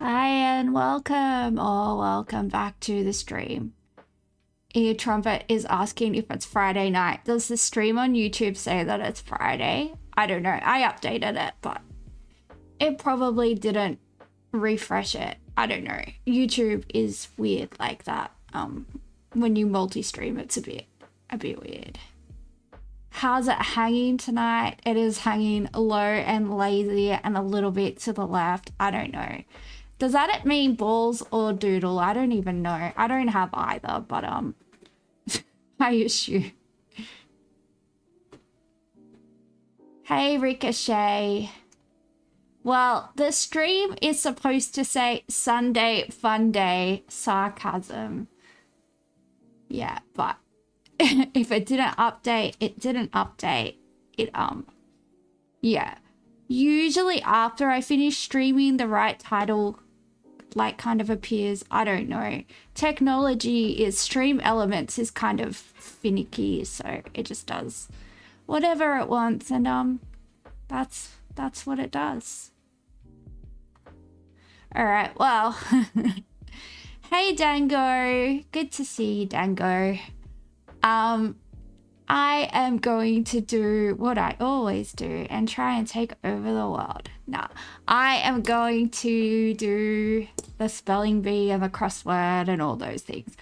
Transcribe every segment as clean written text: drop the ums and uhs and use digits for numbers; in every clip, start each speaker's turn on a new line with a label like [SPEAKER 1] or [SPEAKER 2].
[SPEAKER 1] Hi and welcome or welcome back to the stream. Ear Trumpet is asking if it's Friday night. Does the stream on YouTube say that it's Friday? I don't know. I updated it, but it probably didn't refresh it. I don't know. YouTube is weird like that. When you multi-stream, it's a bit weird. How's it hanging tonight? It is hanging low and lazy and a little bit to the left. I don't know. Does that mean balls or doodle? I don't even know. I don't have either, but I assume. Hey, Ricochet. Well, the stream is supposed to say Sunday Fun Day sarcasm. Yeah, but if it didn't update, it didn't update. Yeah. Usually after I finish streaming, the right title like kind of appears. I don't know. Technology is stream elements is kind of finicky, so it just does whatever it wants, and that's what it does. All right, well, hey Dango, good to see you, Dango. I am going to do what I always do and try and take over the world. Nah, I am going to do the spelling bee and the crossword and all those things.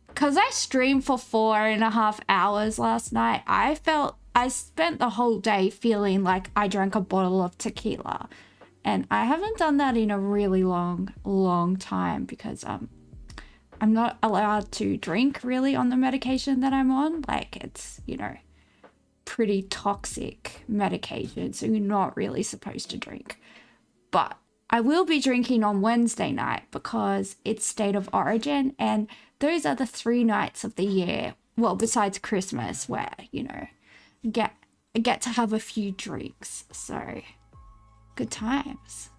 [SPEAKER 1] Because I streamed for 4.5 hours last night, I spent the whole day feeling like I drank a bottle of tequila. And I haven't done that in a really long time because I'm not allowed to drink really on the medication that I'm on. Like, it's, you know, pretty toxic medication, so you're not really supposed to drink. But I will be drinking on Wednesday night because it's State of Origin, and those are the 3 nights of the year, well, besides Christmas, where, you know, I get to have a few drinks. So, good times.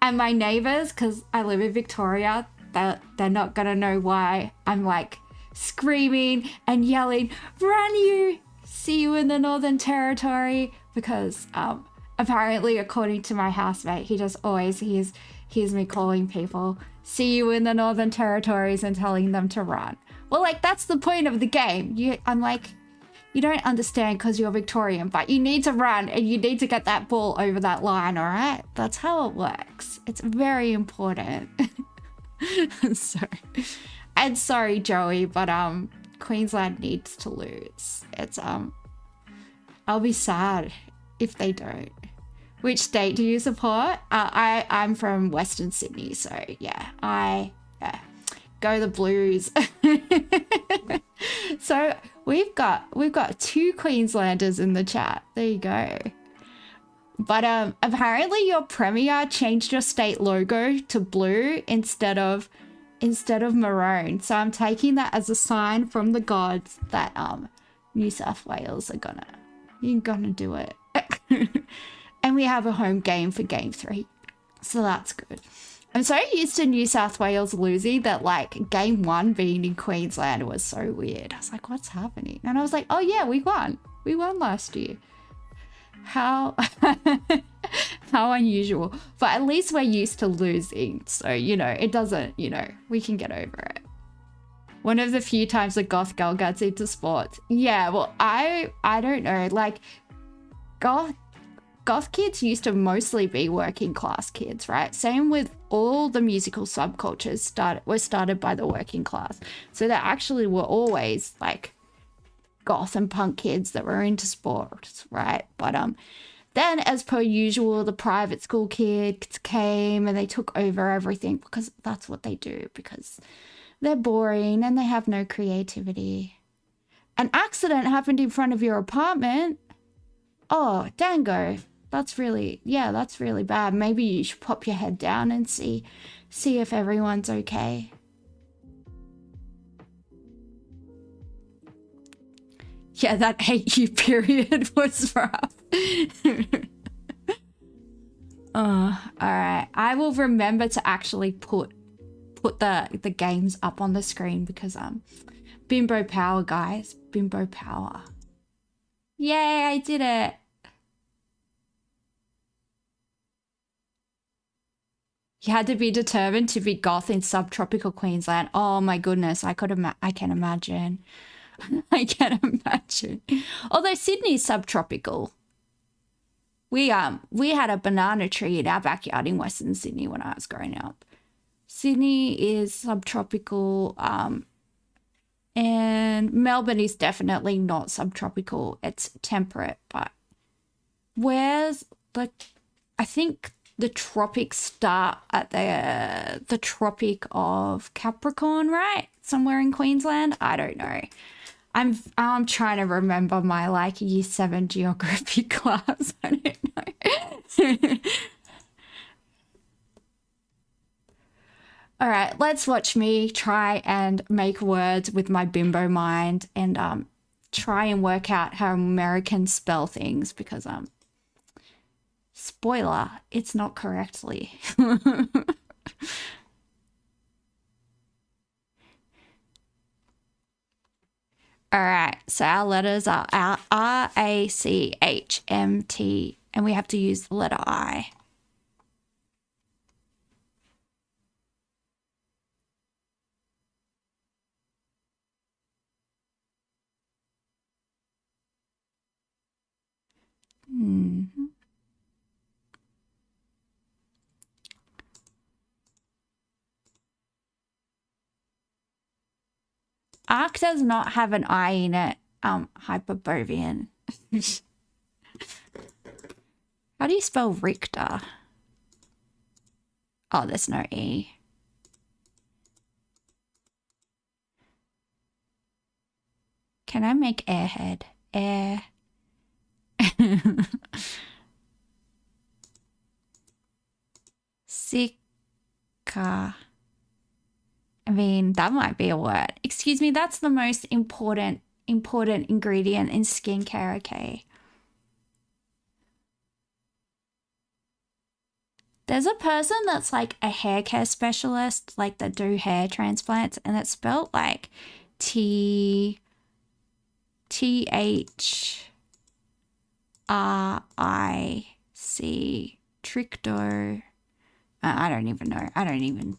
[SPEAKER 1] And my neighbors, because I live in Victoria, they're not gonna know why I'm like screaming and yelling, "Run you! See you in the Northern Territory!" Because apparently, according to my housemate, he just always hears me calling people, "See you in the Northern Territories," and telling them to run. Well, like, that's the point of the game. I'm like, you don't understand because you're Victorian, but you need to run and you need to get that ball over that line, all right? That's how it works. It's very important. Sorry, Joey, but Queensland needs to lose. It's I'll be sad if they don't. Which state do you support? I'm from Western Sydney, so yeah, go the Blues. So we've got 2 Queenslanders in the chat. There you go. But apparently your premier changed your state logo to blue instead of maroon. So I'm taking that as a sign from the gods that New South Wales are gonna do it. And we have a home game for game 3. So that's good. I'm so used to New South Wales losing that, like, game 1 being in Queensland was so weird. I was like, what's happening? And I was like, oh yeah, we won. We won last year. How unusual. But at least we're used to losing. So, you know, it doesn't, you know, we can get over it. One of the few times a goth girl gets into sports. Yeah, well, I don't know. Like, goth kids used to mostly be working class kids, right? Same with all the musical subcultures were started by the working class. So there actually were always, like, goth and punk kids that were into sports, right? But then, as per usual, the private school kids came and they took over everything because that's what they do, because they're boring and they have no creativity. An accident happened in front of your apartment. Oh, Dango, that's really bad. Maybe you should pop your head down and see if everyone's okay. Yeah, that hate you period was rough. All right. I will remember to actually put the games up on the screen because bimbo power, guys. Bimbo power. Yay, I did it. You had to be determined to be goth in subtropical Queensland. Oh my goodness, I can imagine. I can imagine. Although Sydney's subtropical. We had a banana tree in our backyard in Western Sydney when I was growing up. Sydney is subtropical, and Melbourne is definitely not subtropical. It's temperate, but where's I think the tropics start at the Tropic of Capricorn, right? Somewhere in Queensland. I don't know. I'm trying to remember my like year 7 geography class. I don't know. All right, let's watch me try and make words with my bimbo mind and try and work out how Americans spell things because spoiler, it's not correctly. All right, so our letters are RACHMT, and we have to use the letter I. Arc does not have an I in it. Hyperborean. How do you spell Richter? Oh, there's no E. Can I make airhead? Air. Sika. I mean, that might be a word. Excuse me, that's the most important ingredient in skincare, okay? There's a person that's like a hair care specialist, like that do hair transplants, and it's spelled like THRIC. Trictor. I don't even know. I don't even.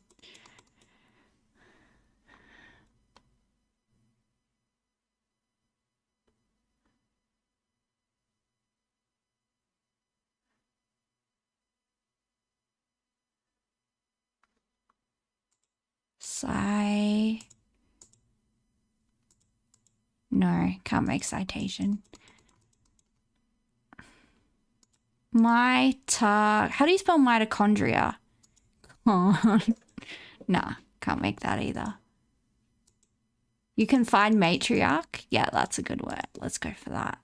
[SPEAKER 1] No, can't make citation. How do you spell mitochondria? Oh, nah, can't make that either. You can find matriarch. Yeah, that's a good word. Let's go for that.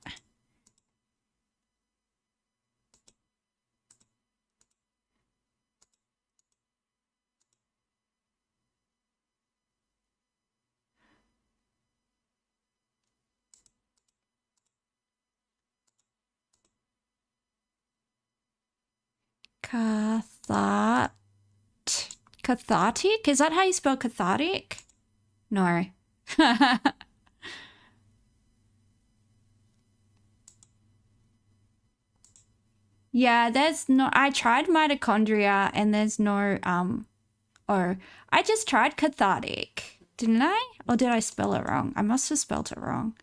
[SPEAKER 1] Cathartic? Is that how you spell cathartic? No. Yeah, there's no. I tried mitochondria and there's no or I just tried cathartic, didn't I? Or did I spell it wrong? I must have spelled it wrong.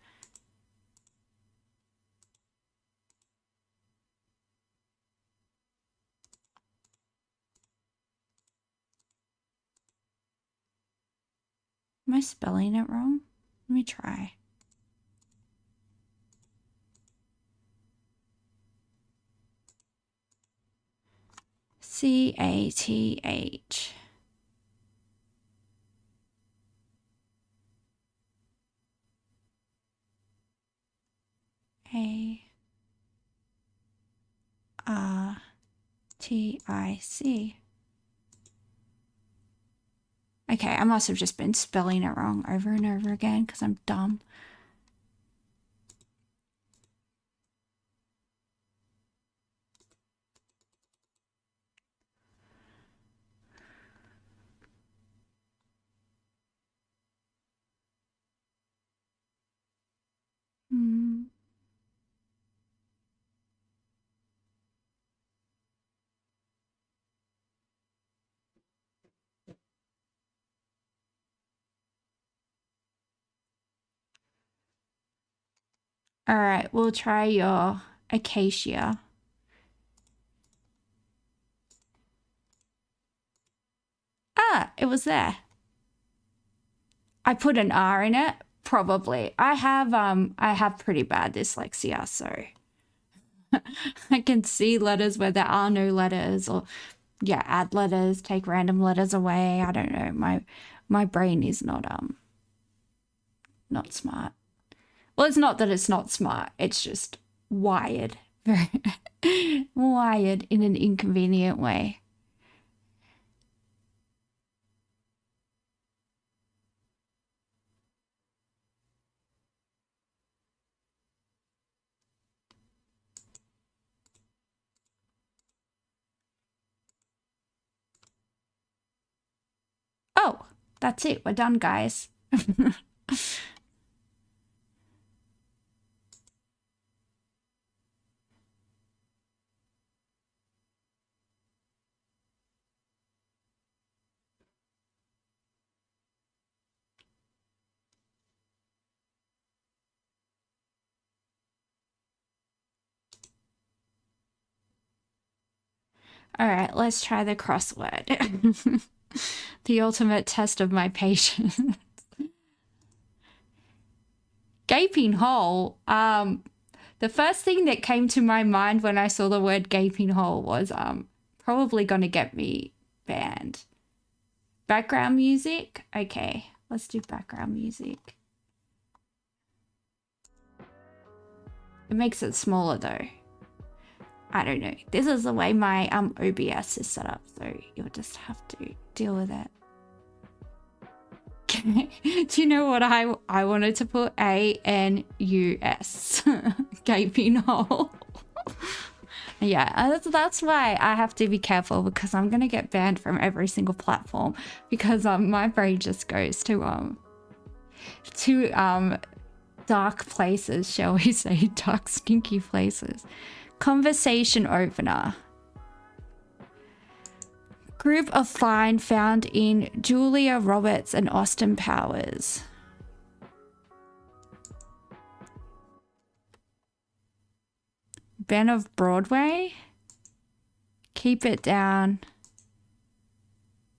[SPEAKER 1] Am I spelling it wrong? Let me try. CATH. ARTIC. Okay, I must have just been spelling it wrong over and over again because I'm dumb. All right, we'll try your acacia. Ah, it was there. I put an R in it, probably. I have pretty bad dyslexia, so I can see letters where there are no letters, or yeah, add letters, take random letters away. I don't know. My brain is not smart. Well, it's not that it's not smart. It's just wired. Very wired in an inconvenient way. Oh, that's it. We're done, guys. All right, let's try the crossword. The ultimate test of my patience. Gaping hole. The first thing that came to my mind when I saw the word gaping hole was probably gonna get me banned. Background music? Okay, let's do background music. It makes it smaller though. I don't know. This is the way my OBS is set up, so you'll just have to deal with it. Do you know what I wanted to put? ANUS. Gaping hole. Yeah, that's why I have to be careful, because I'm gonna get banned from every single platform, because my brain just goes to dark places, shall we say, dark stinky places. Conversation opener. Group of find found in Julia Roberts and Austin Powers. Ben of Broadway. Keep it down.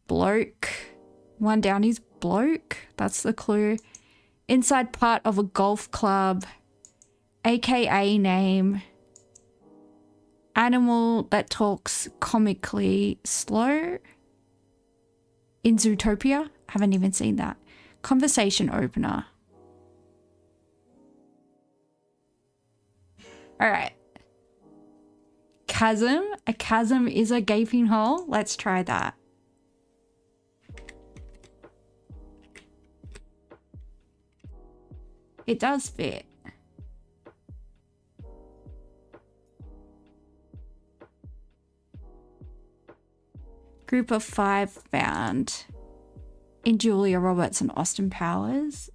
[SPEAKER 1] Bloke. One down is bloke. That's the clue. Inside part of a golf club. AKA name. Animal that talks comically slow. In Zootopia. Haven't even seen that. Conversation opener. All right. Chasm. A chasm is a gaping hole. Let's try that. It does fit. Group of five found in Julia Roberts and Austin Powers.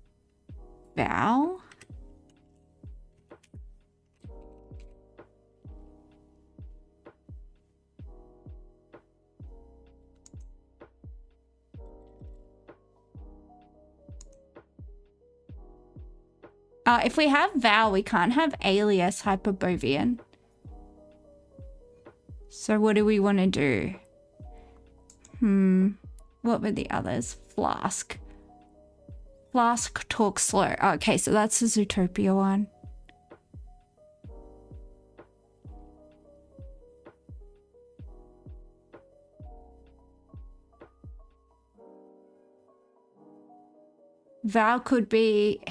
[SPEAKER 1] Val. If we have Val, we can't have alias hyperbovian. So what do we want to do? What were the others? Flask. Flask talk slow. Okay, so that's the Zootopia one. Val could be...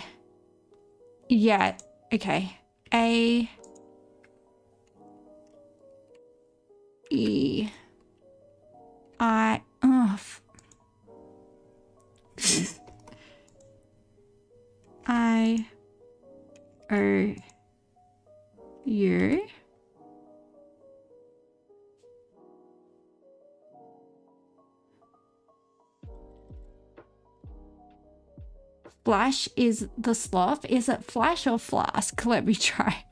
[SPEAKER 1] Yeah, okay. A... E... I... Oh, I... O... U... Flash is the sloth. Is it Flash or Flask? Let me try.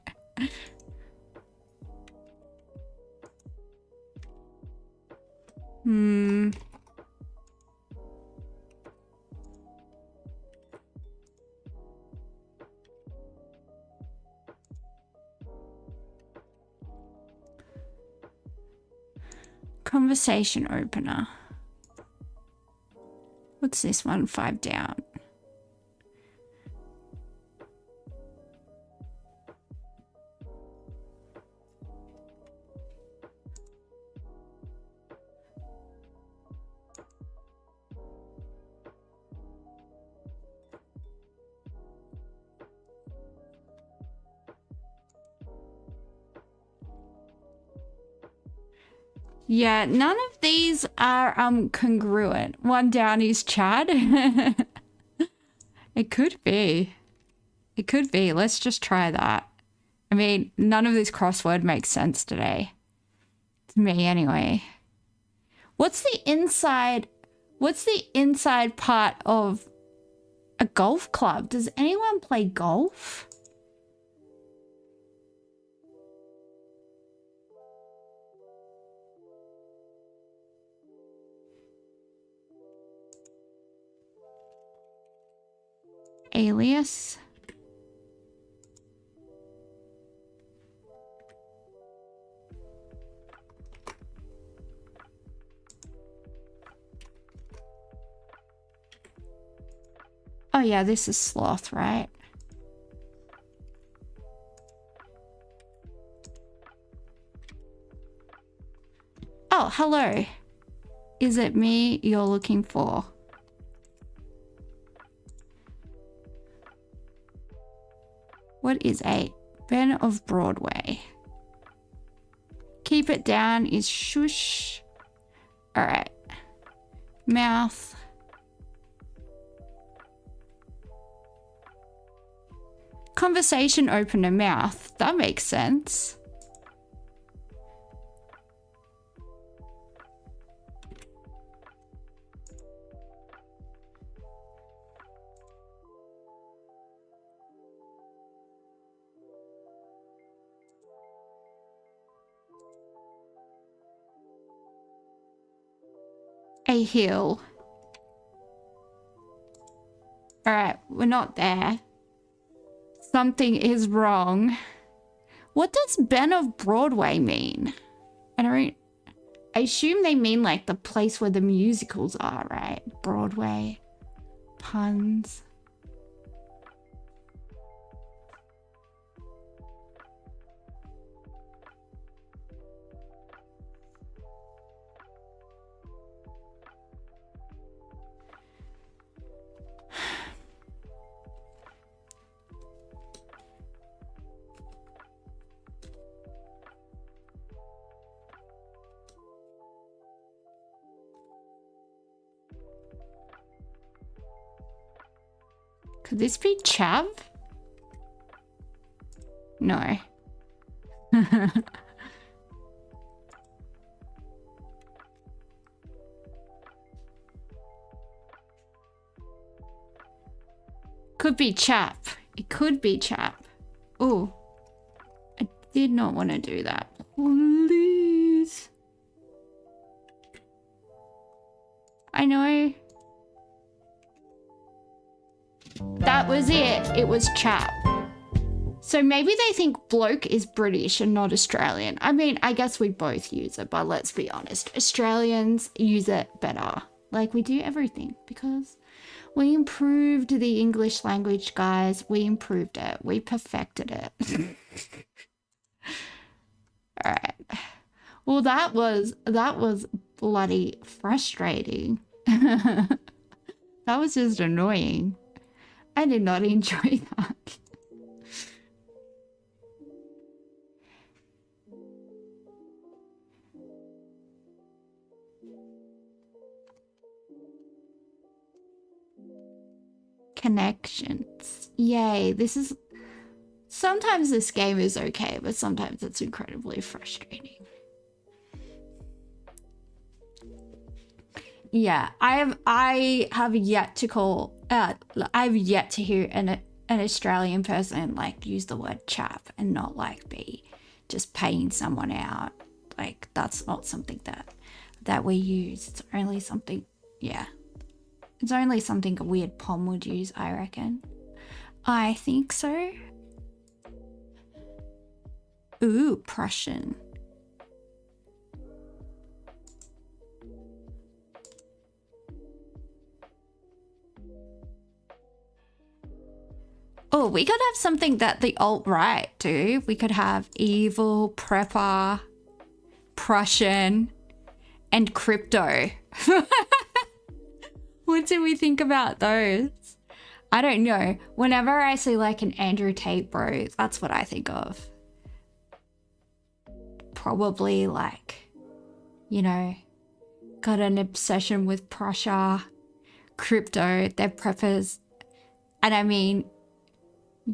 [SPEAKER 1] Conversation opener. What's this one? 5 down. Yeah, none of these are congruent. 1 down is Chad. It could be. It could be. Let's just try that. I mean, none of this crossword makes sense today. To me anyway. What's the inside part of a golf club? Does anyone play golf? Alias. Oh yeah, this is sloth, right? Oh, hello. Is it me you're looking for? What is a Ben of Broadway? Keep it down is shush. All right. Mouth. Conversation opener mouth. That makes sense. A hill. All right, we're not there. Something is wrong. What does Ben of Broadway mean? I assume they mean like the place where the musicals are, right? Broadway. Puns. Could this be chav? No. Could be chap. It could be chap. Oh, I did not want to do that. Please. I know. That was it. It was chap. So maybe they think bloke is British and not Australian. I mean, I guess we both use it, but let's be honest. Australians use it better. Like, we do everything because we improved the English language, guys. We improved it. We perfected it. All right. Well, that was bloody frustrating. That was just annoying. I did not enjoy that. Connections. Yay. Sometimes this game is okay, but sometimes it's incredibly frustrating. Yeah, I have yet to call I've yet to hear an Australian person like use the word chap and not like be just paying someone out. Like, that's not something that we use. It's only something, yeah. It's only something a weird pom would use, I reckon. I think so. Ooh, Prussian. Oh, we could have something that the alt-right do. We could have evil, prepper, Prussian, and crypto. What do we think about those? I don't know. Whenever I see like an Andrew Tate bro, that's what I think of. Probably like, you know, got an obsession with Prussia, crypto, they're preppers. And I mean,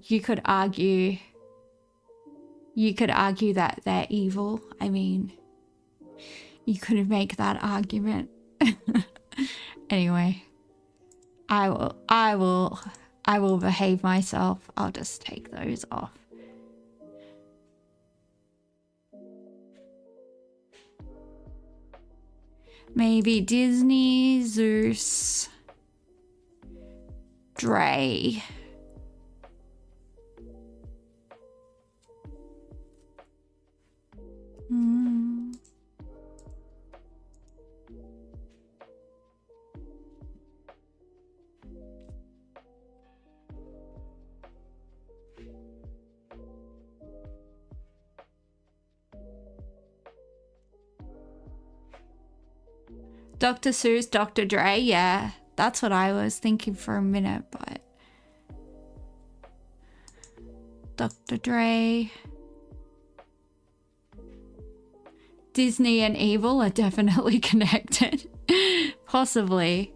[SPEAKER 1] you could argue that they're evil. I mean, you could make that argument. Anyway, I will behave myself. I'll just take those off. Maybe Disney, Zeus, Dre. Dr. Seuss, Dr. Dre, yeah, that's what I was thinking for a minute, but Dr. Dre, Disney and evil are definitely connected. Possibly.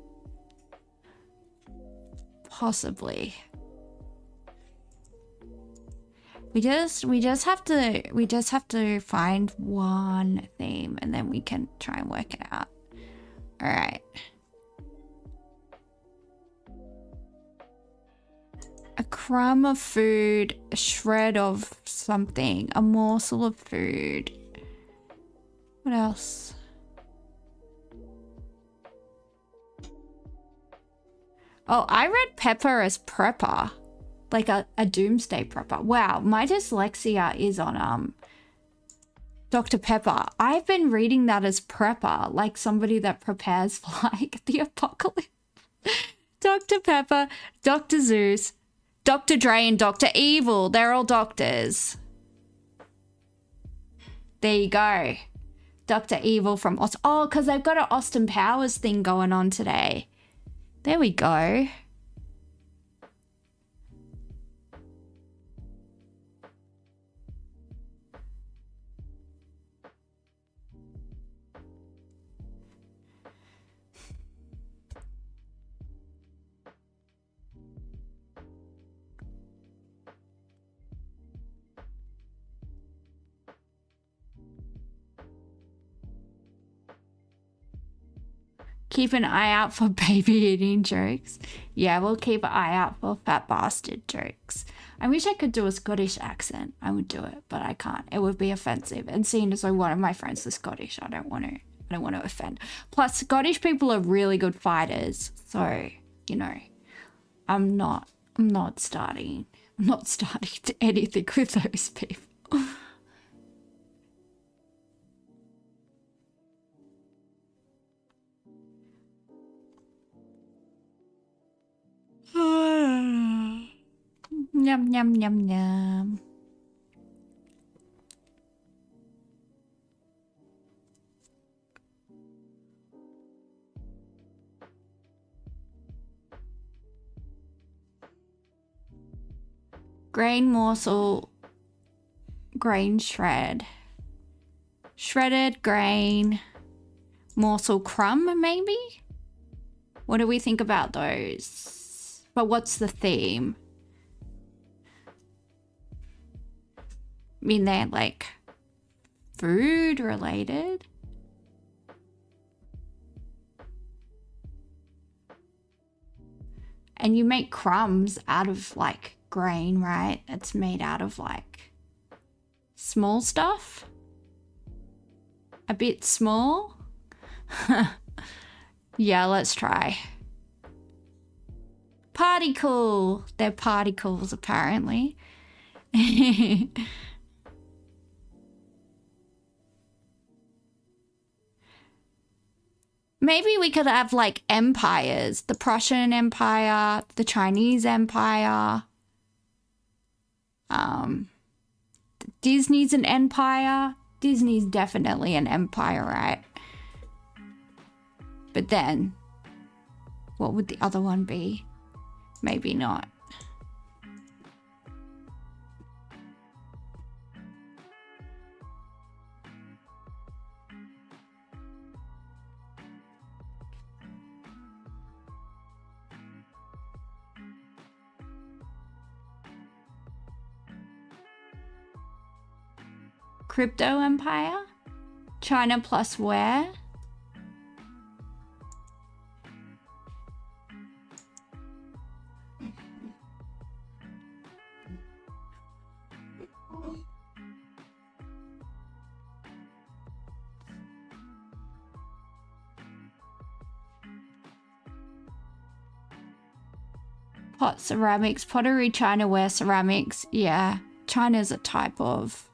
[SPEAKER 1] We just have to find one theme and then we can try and work it out. All right. A crumb of food, a shred of something, a morsel of food. What else? Oh, I read pepper as prepper, like a doomsday prepper. Wow, my dyslexia is on Dr. Pepper. I've been reading that as prepper, like somebody that prepares for like the apocalypse. Dr. Pepper, Dr. Zeus, Dr. Dre, and Dr. Evil. They're all doctors. There you go. Dr. Evil from Austin. Oh, because they've got an Austin Powers thing going on today. There we go. Keep an eye out for baby eating jokes. Yeah, we'll keep an eye out for fat bastard jokes. I wish I could do a Scottish accent. I would do it, but I can't. It would be offensive. And seeing as though one of my friends is Scottish, I don't want to offend. Plus, Scottish people are really good fighters. So, you know, I'm not starting to anything with those people. Yum, yum, yum, yum. Grain morsel, grain shred. Shredded grain, morsel crumb, maybe? What do we think about those? But what's the theme? I mean, they're like food related. And you make crumbs out of like grain, right? It's made out of like small stuff. A bit small. Yeah, let's try. Particle. They're particles apparently. Maybe we could have like empires, the Prussian Empire, the Chinese Empire. Disney's an empire. Disney's definitely an empire, right? But then, what would the other one be? Maybe not. Crypto empire? China plus where? Pot ceramics, pottery, Chinaware, ceramics. Yeah, China's a type of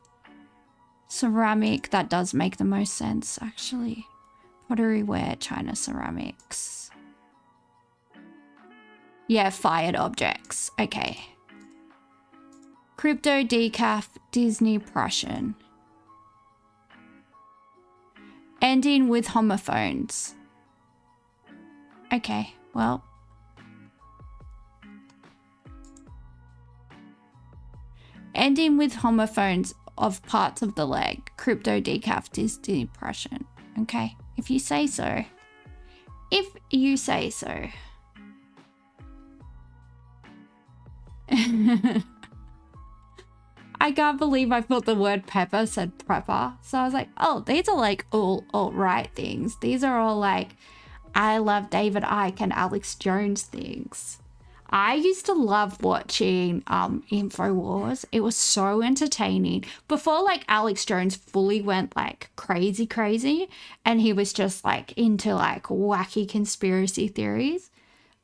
[SPEAKER 1] ceramic. That does make the most sense, actually. Pottery ware, China ceramics. Yeah, fired objects. Okay. Crypto, decaf, Disney, Prussian. Ending with homophones. Okay, well. Ending with homophones of parts of the leg. Crypto, decaf, Disney, Prussian. Okay, if you say so. If you say so. I can't believe I thought the word pepper said prepper. So I was like, oh, these are like all alt-right things. These are all like, I love David Icke and Alex Jones things. I used to love watching InfoWars. It was so entertaining. Before like Alex Jones fully went like crazy and he was just like into like wacky conspiracy theories.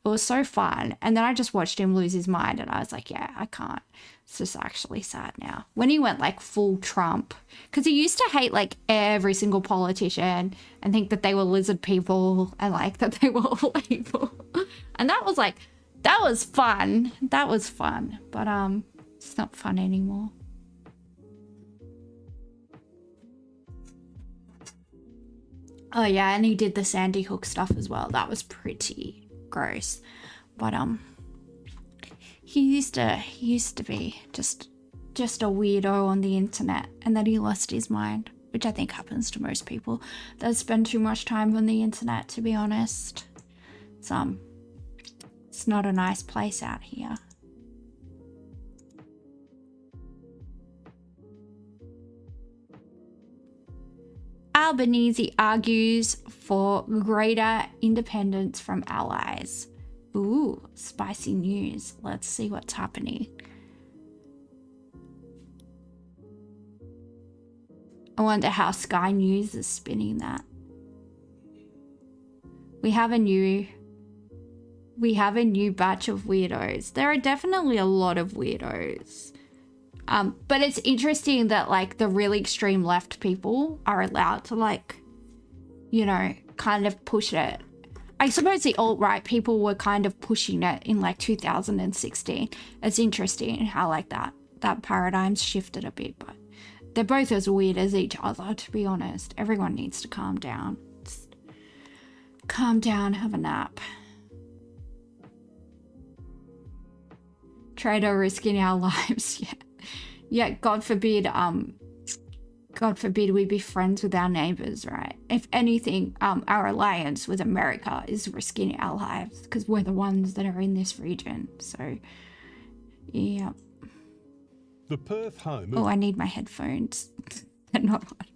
[SPEAKER 1] It was so fun. And then I just watched him lose his mind and I was like, yeah, I can't. It's just actually sad now. When he went like full Trump, because he used to hate like every single politician and think that they were lizard people and like that they were all evil. And that was like, that was fun. That was fun. But it's not fun anymore. Oh yeah, and he did the Sandy Hook stuff as well. That was pretty gross. But he used to be just a weirdo on the internet, and then he lost his mind, which I think happens to most people that spend too much time on the internet, to be honest. It's not a nice place out here. Albanese argues for greater independence from allies. Ooh, spicy news. Let's see what's happening. I wonder how Sky News is spinning that. We have a new batch of weirdos. There are definitely a lot of weirdos. But it's interesting that like the really extreme left people are allowed to like, you know, kind of push it. I suppose the alt-right people were kind of pushing it in like 2016. It's interesting how like that paradigm's shifted a bit, but they're both as weird as each other, to be honest. Everyone needs to calm down. Just calm down, have a nap. Trader risking our lives, yeah. Yeah, God forbid we be friends with our neighbors, right? If anything, our alliance with America is risking our lives because we're the ones that are in this region. So, yeah.
[SPEAKER 2] The Perth home.
[SPEAKER 1] Oh, I need my headphones. They're not on.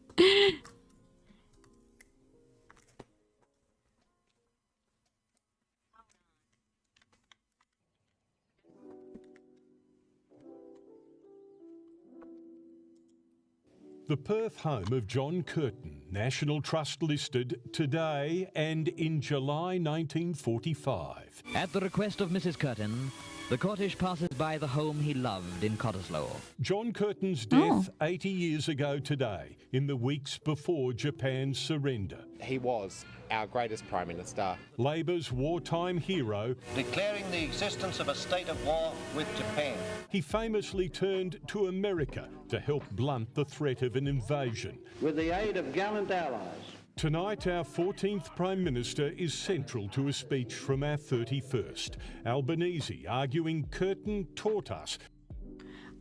[SPEAKER 2] The Perth home of John Curtin, National Trust listed today and in July 1945.
[SPEAKER 3] At the request of Mrs. Curtin, The courtish passes by the home he loved in Cottesloe.
[SPEAKER 2] John Curtin's death 80 years ago today, in the weeks before Japan's surrender.
[SPEAKER 4] He was our greatest Prime Minister.
[SPEAKER 2] Labour's wartime hero,
[SPEAKER 5] declaring the existence of a state of war with Japan.
[SPEAKER 2] He famously turned to America to help blunt the threat of an invasion.
[SPEAKER 6] With the aid of gallant allies.
[SPEAKER 2] Tonight, our 14th Prime Minister is central to a speech from our 31st. Albanese arguing Curtin taught us.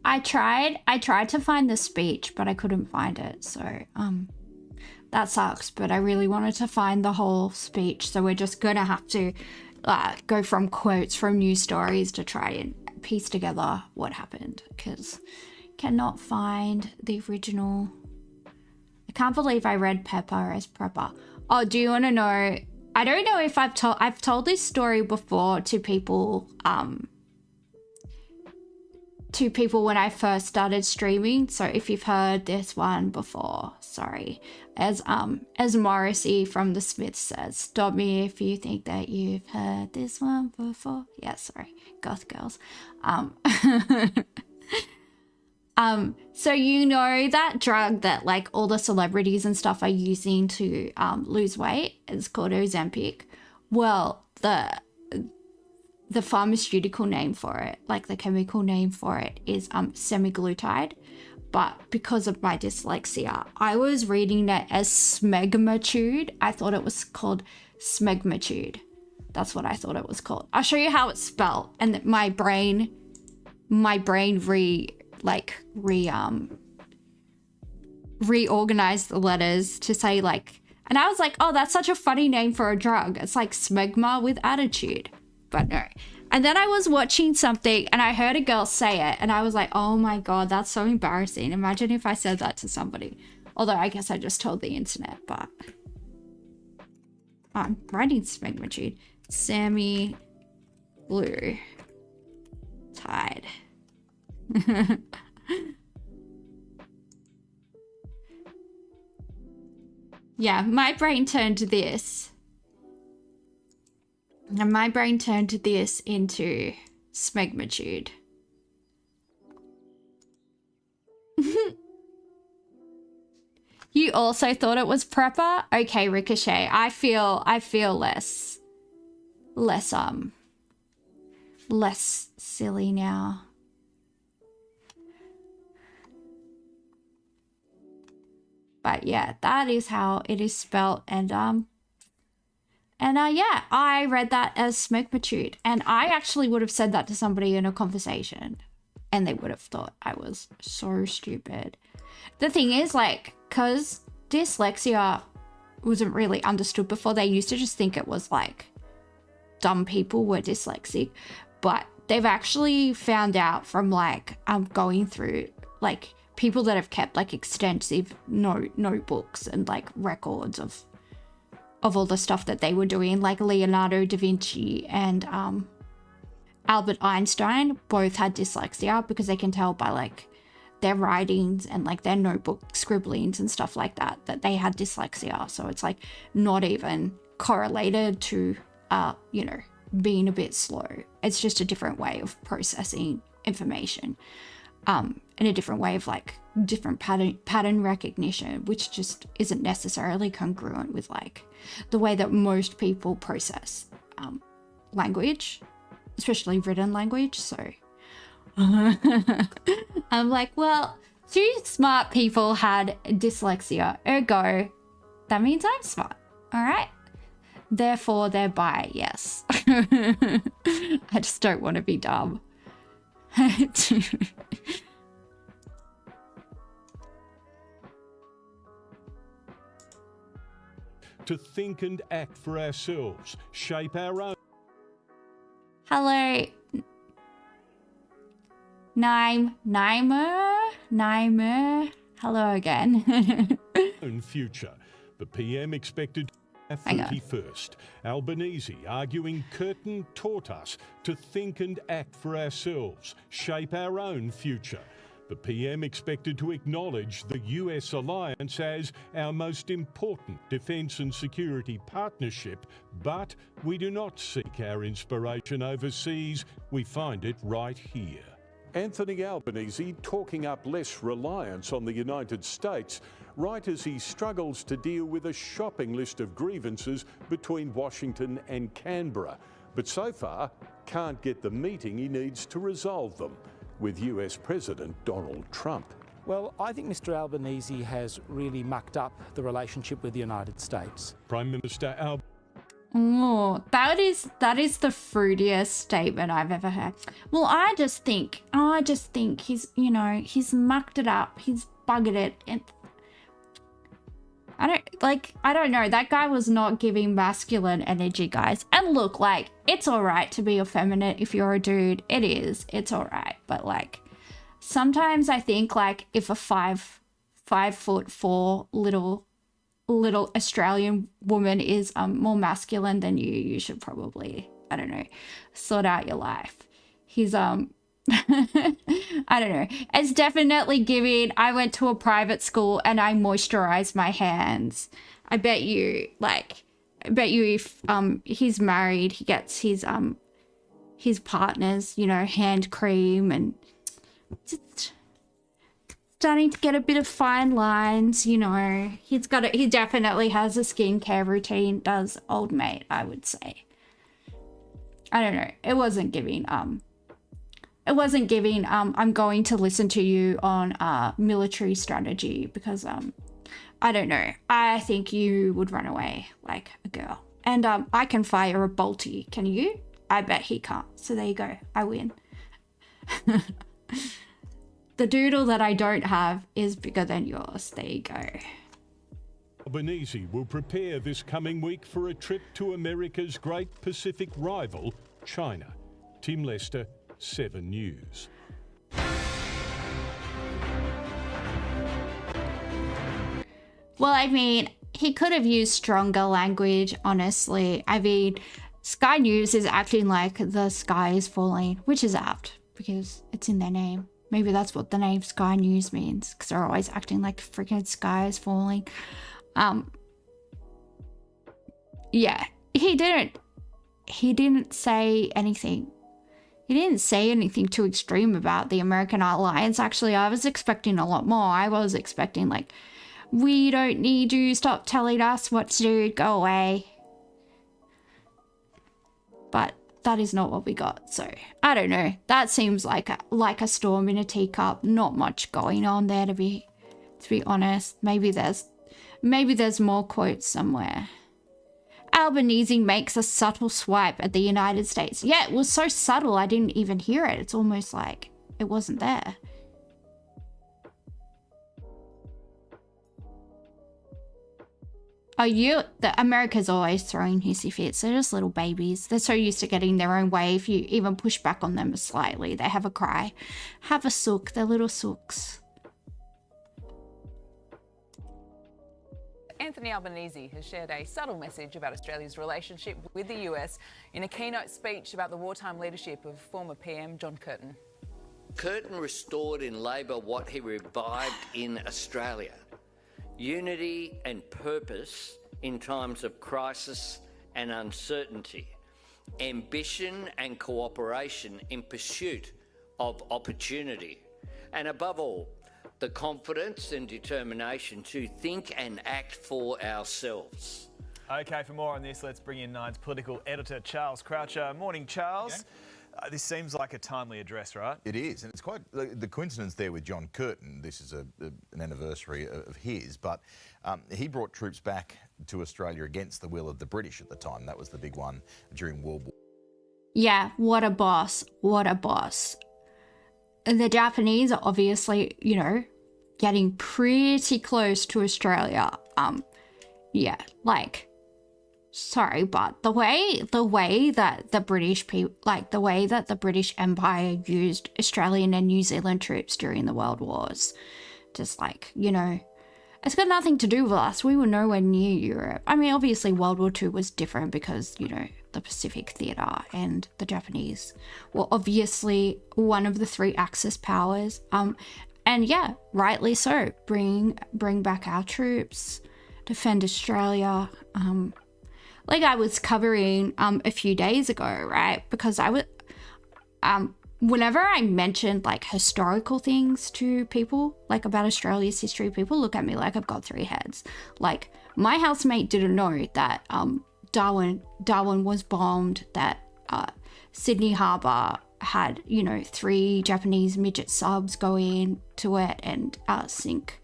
[SPEAKER 1] I tried to find the speech, but I couldn't find it. So, that sucks. But I really wanted to find the whole speech. So we're just going to have to go from quotes from news stories to try and piece together what happened. Because cannot find the original. I can't believe I read Pepper as Prepper. Oh, do you want to know? I don't know if I've told this story before to people when I first started streaming. So if you've heard this one before, sorry. As Morrissey from The Smiths says, stop me if you think that you've heard this one before. Yeah, sorry, goth girls. So you know that drug that like all the celebrities and stuff are using to lose weight? It's called Ozempic. Well, the pharmaceutical name for it, like the chemical name for it, is semaglutide. But because of my dyslexia, I was reading it as smegmatude. I thought it was called smegmatude. That's what I thought it was called. I'll show you how it's spelled, and my brain reorganized the letters to say like, and I was like, oh, that's such a funny name for a drug. It's like smegma with attitude, but no. And then I was watching something and I heard a girl say it and I was like, oh my God, that's so embarrassing. Imagine if I said that to somebody. Although I guess I just told the internet, but I'm writing smegmatude. Sammy Blue Tide. Yeah, my brain turned this. And my brain turned this into smegmatude. You also thought it was Prepper? Okay, Ricochet. I feel less silly now. But yeah, that is how it is spelled, and yeah, I read that as smegmatude, and I actually would have said that to somebody in a conversation, and they would have thought I was so stupid. The thing is, like, because dyslexia wasn't really understood before, they used to just think it was like dumb people were dyslexic, but they've actually found out from like going through like people that have kept like extensive notebooks and like records of all the stuff that they were doing, like Leonardo da Vinci and Albert Einstein both had dyslexia, because they can tell by like their writings and like their notebook scribblings and stuff like that they had dyslexia. So it's like not even correlated to you know, being a bit slow. It's just a different way of processing information. And a different way of like different pattern recognition, which just isn't necessarily congruent with like the way that most people process language, especially written language. So I'm like, well, 2 smart people had dyslexia, ergo that means I'm smart. All right, therefore thereby, yes. I just don't want to be dumb.
[SPEAKER 2] To think and act for ourselves, shape our own.
[SPEAKER 1] Hello, Naimer. Hello again.
[SPEAKER 2] Own future. The PM expected our
[SPEAKER 1] Hang on.
[SPEAKER 2] 31st. Albanese arguing Curtin taught us to think and act for ourselves, shape our own future. The PM expected to acknowledge the US alliance as our most important defence and security partnership, but we do not seek our inspiration overseas, we find it right here. Anthony Albanese talking up less reliance on the United States, right as he struggles to deal with a shopping list of grievances between Washington and Canberra, but so far can't get the meeting he needs to resolve them with US President Donald Trump.
[SPEAKER 7] Well, I think Mr Albanese has really mucked up the relationship with the United States.
[SPEAKER 2] Prime Minister Albanese.
[SPEAKER 1] Oh, that is the fruitiest statement I've ever heard. Well, I just think he's, you know, he's mucked it up, he's buggered it, and I don't know, that guy was not giving masculine energy, guys. And look, like, it's alright to be effeminate if you're a dude, it's alright, but like, sometimes I think, like, if a 5'4" little Australian woman is more masculine than you should probably, I don't know, sort out your life. He's I don't know. It's definitely giving, I went to a private school and I moisturized my hands. I bet you if he's married, he gets his partner's, you know, hand cream and just starting to get a bit of fine lines, you know. He definitely has a skincare routine, does old mate, I would say. I don't know. It wasn't giving I'm going to listen to you on military strategy, because I don't know. I think you would run away like a girl. And I can fire a bolty. Can you? I bet he can't. So there you go. I win. The doodle that I don't have is bigger than yours. There you go.
[SPEAKER 2] Albanese will prepare this coming week for a trip to America's great Pacific rival, China. Tim Lester, 7 News.
[SPEAKER 1] Well, I mean, he could have used stronger language, honestly. I mean, Sky News is acting like the sky is falling, which is apt because it's in their name. Maybe that's what the name Sky News means, because they're always acting like freaking sky is falling. Yeah, he didn't say anything. He didn't say anything too extreme about the American alliance. Actually, I was expecting a lot more. I was expecting, like, we don't need you, stop telling us what to do, go away. But that is not what we got, so I don't know. That seems like a storm in a teacup. Not much going on there, to be honest. Maybe there's more quotes somewhere. Albanese makes a subtle swipe at the United States. Yeah, it was so subtle I didn't even hear it. It's almost like it wasn't there. America's always throwing hissy fits. They're just little babies. They're so used to getting their own way. If you even push back on them slightly, they have a cry. Have a sook. They're little sooks.
[SPEAKER 8] Anthony Albanese has shared a subtle message about Australia's relationship with the US in a keynote speech about the wartime leadership of former PM John Curtin.
[SPEAKER 9] Curtin restored in Labor what he revived in Australia: unity and purpose in times of crisis and uncertainty, ambition and cooperation in pursuit of opportunity, and above all, the confidence and determination to think and act for ourselves.
[SPEAKER 10] Okay, for more on this, let's bring in Nine's political editor, Charles Croucher. Morning, Charles. This seems like a timely address, right?
[SPEAKER 11] It is, and it's quite the coincidence there with John Curtin. This is an anniversary of his, but he brought troops back to Australia against the will of the British at the time. That was the big one during World War.
[SPEAKER 1] Yeah, what a boss. What a boss. The Japanese are obviously, you know, getting pretty close to Australia. Yeah, like, sorry, but the way that the British people, like the way that the British Empire used Australian and New Zealand troops during the World Wars, just like, you know, it's got nothing to do with us. We were nowhere near Europe. I mean, obviously World War II was different because, you know, the Pacific Theatre and the Japanese were obviously one of the three Axis powers. And yeah, rightly so. Bring back our troops, defend Australia. Like I was covering a few days ago, right? Because I would whenever I mentioned like historical things to people, like about Australia's history, people look at me like I've got 3 heads. Like my housemate didn't know that Darwin was bombed, that Sydney Harbour had, you know, 3 Japanese midget subs go into it and sink